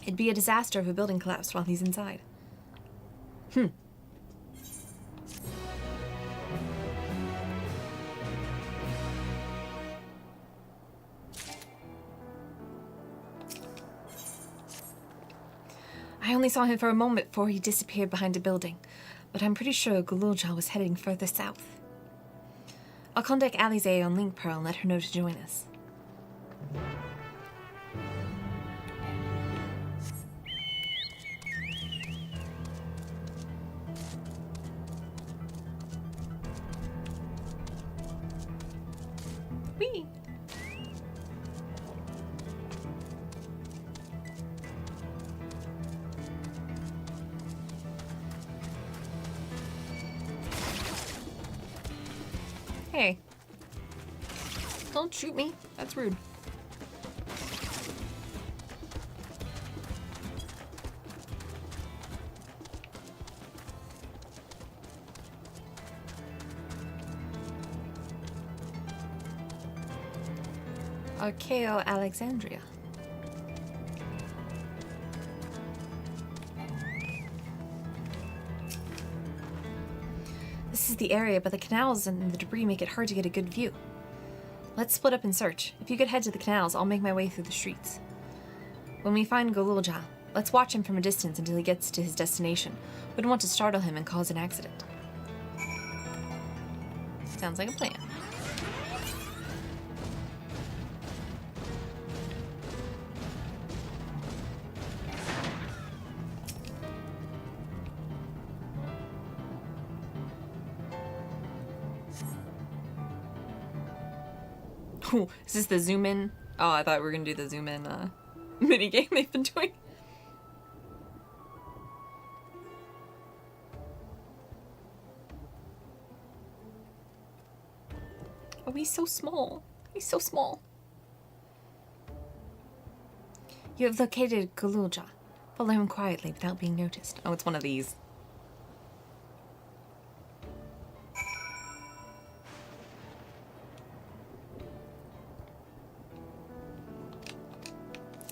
It'd be a disaster if a building collapsed while he's inside. I only saw him for a moment before he disappeared behind a building, but I'm pretty sure Gululja was heading further south. I'll contact Alize on Link Pearl and let her know to join us. Whee! Hey. Don't shoot me. That's rude. Archeo Alexandria. This is the area, but the canals and the debris make it hard to get a good view. Let's split up and search. If you could head to the canals, I'll make my way through the streets. When we find Gululja, let's watch him from a distance until he gets to his destination. Wouldn't want to startle him and cause an accident. Sounds like a plan. Ooh, is this the zoom in? Oh, I thought we were gonna do the zoom in mini game they've been doing. Oh, he's so small. He's so small. You have located Gululja. Follow him quietly without being noticed. Oh, it's one of these.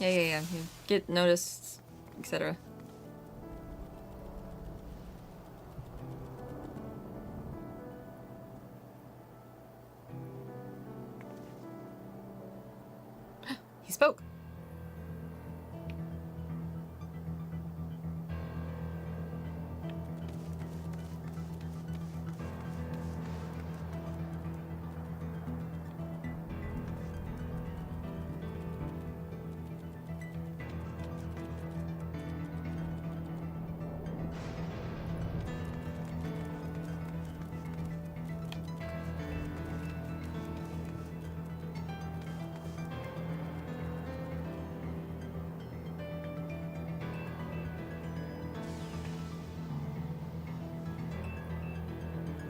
Yeah. You get noticed, etc. He spoke.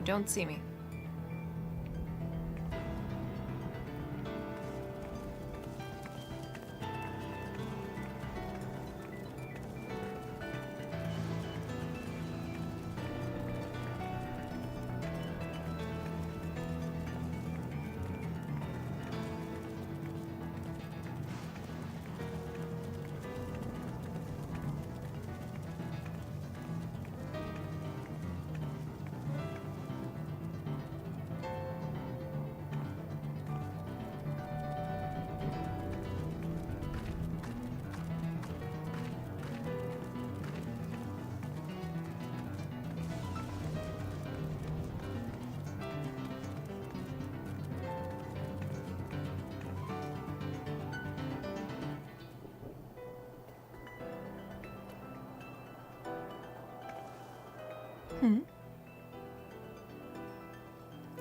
Don't see me.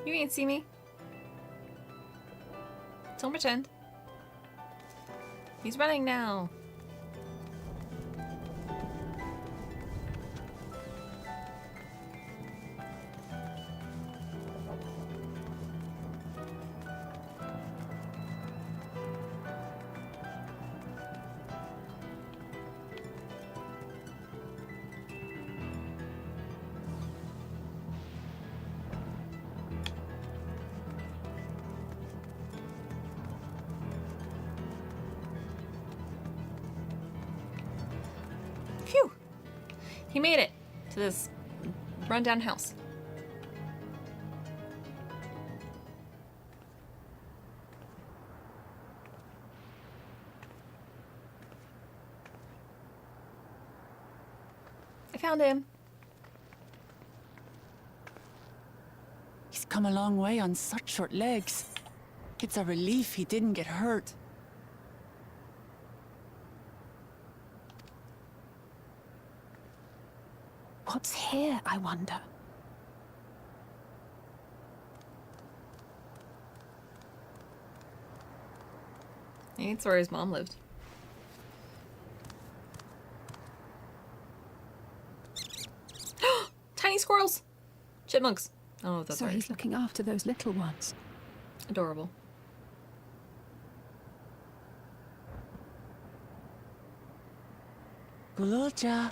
You ain't see me. Don't pretend. He's running now. Phew! He made it to this rundown house. I found him. He's come a long way on such short legs. It's a relief he didn't get hurt. What's here, I wonder? It's where his mom lived. Tiny squirrels! Chipmunks. I don't know if that's So right. he's looking after those little ones. Adorable. Gululja.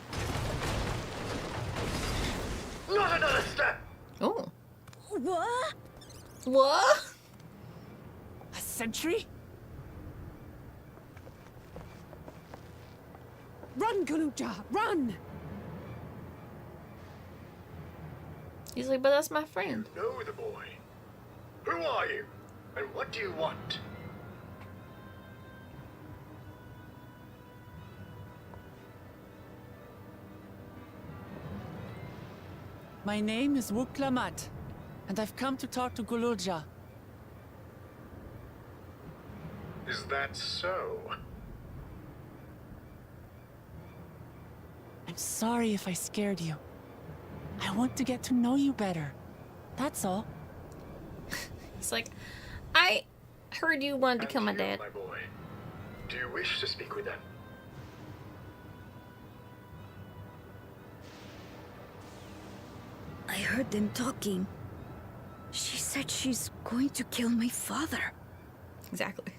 Not another step! Oh. What? What? A sentry? Run, Gululja, run! He's like, but that's my friend. You know the boy. Who are you? And what do you want? My name is Wuklamat, and I've come to talk to Gululja. Is that so? I'm sorry if I scared you. I want to get to know you better. That's all. He's like, I heard you wanted to kill my dad. My boy. Do you wish to speak with them? I heard them talking. She said she's going to kill my father. Exactly.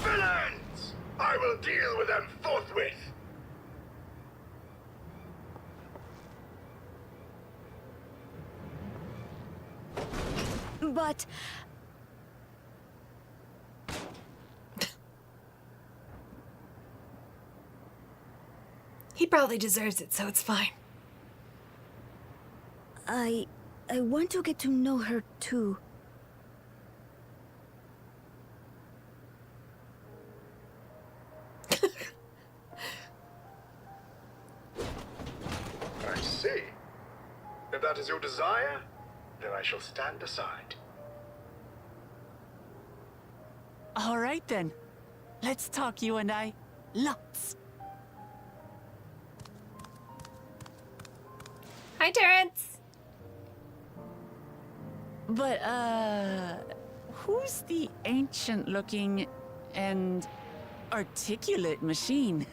Villains! I will deal with them forthwith! But... He probably deserves it, so it's fine. I want to get to know her too. I see. If that is your desire, then I shall stand aside. All right then. Let's talk, you and I. Lots. Hi, Terrence. But, who's the ancient-looking and articulate machine?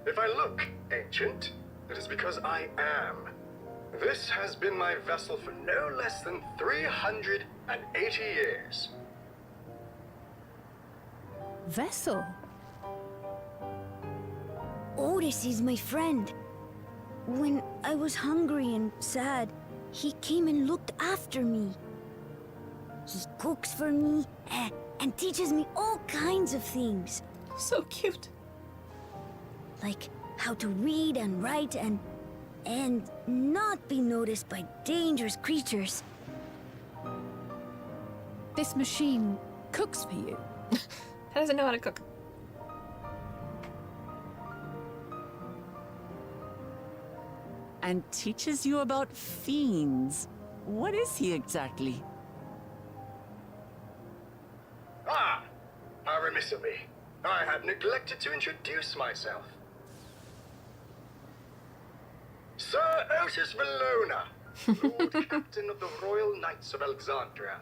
If I look ancient, it is because I am. This has been my vessel for no less than 380 years. Vessel? Otis is my friend. When I was hungry and sad, he came and looked after me. He cooks for me and teaches me all kinds of things. So cute. Like how to read and write and not be noticed by dangerous creatures. This machine cooks for you. How does it know how to cook? And teaches you about fiends. What is he exactly? Ah! How remiss of me. I had neglected to introduce myself. Sir Otis Valona, Lord Captain of the Royal Knights of Alexandria.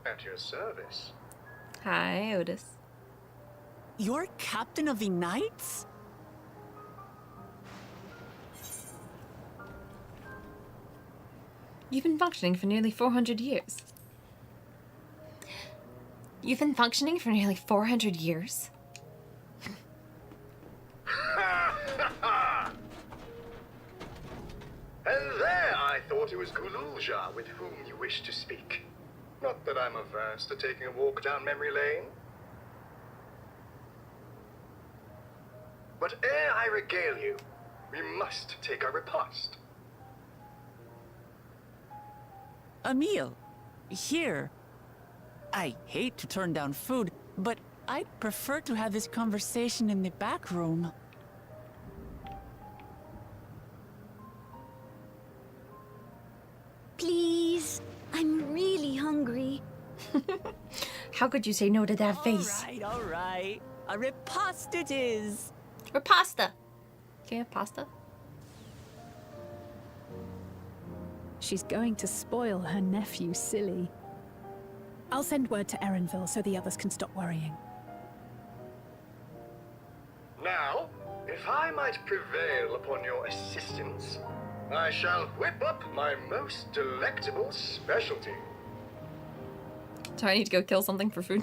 At your service. Hi, Otis. You're captain of the knights? You've been functioning for nearly 400 years. You've been functioning for nearly 400 years? And there I thought it was Gululja with whom you wished to speak. Not that I'm averse to taking a walk down memory lane. But ere I regale you, we must take our repast. A meal. Here. I hate to turn down food, but I'd prefer to have this conversation in the back room. Please, I'm really hungry. How could you say no to that face? All right. A repast it is. Repasta. Can you have pasta? She's going to spoil her nephew silly. I'll send word to Erenville so the others can stop worrying. Now, if I might prevail upon your assistance, I shall whip up my most delectable specialty. Do I need to go kill something for food?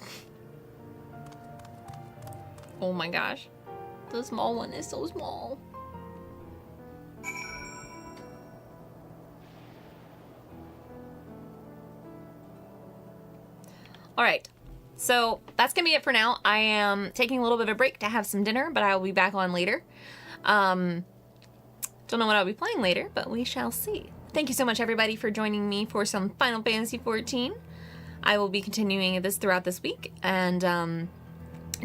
Oh my gosh. The small one is so small. All right, so that's gonna be it for now. I am taking a little bit of a break to have some dinner, but I will be back on later. Don't know what I'll be playing later, but we shall see. Thank you so much, everybody, for joining me for some Final Fantasy XIV. I will be continuing this throughout this week, and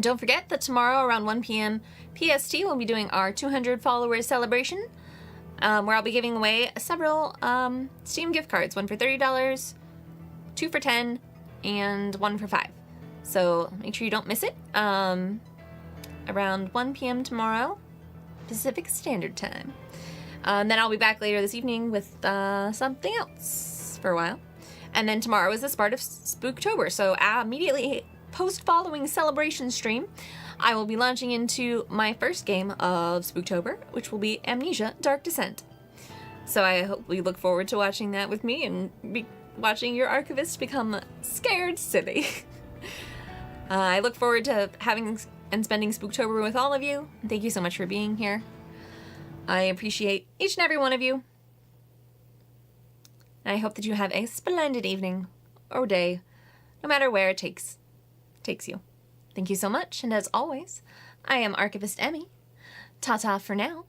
don't forget that tomorrow around 1 p.m. PST, we'll be doing our 200 followers celebration, where I'll be giving away several Steam gift cards, one for $30, 2 for $10, and 1 for $5. So make sure you don't miss it. Around 1 p.m. tomorrow, Pacific Standard Time. Then I'll be back later this evening with something else for a while. And then tomorrow is the start of Spooktober. So immediately post-following celebration stream, I will be launching into my first game of Spooktober, which will be Amnesia Dark Descent. So I hope we look forward to watching that with me and watching your archivist become scared silly. I look forward to having and spending Spooktober with all of you. Thank you so much for being here. I appreciate each and every one of you. And I hope that you have a splendid evening or day, no matter where it takes you. Thank you so much, and as always, I am Archivist Emmi, Ta-ta for now.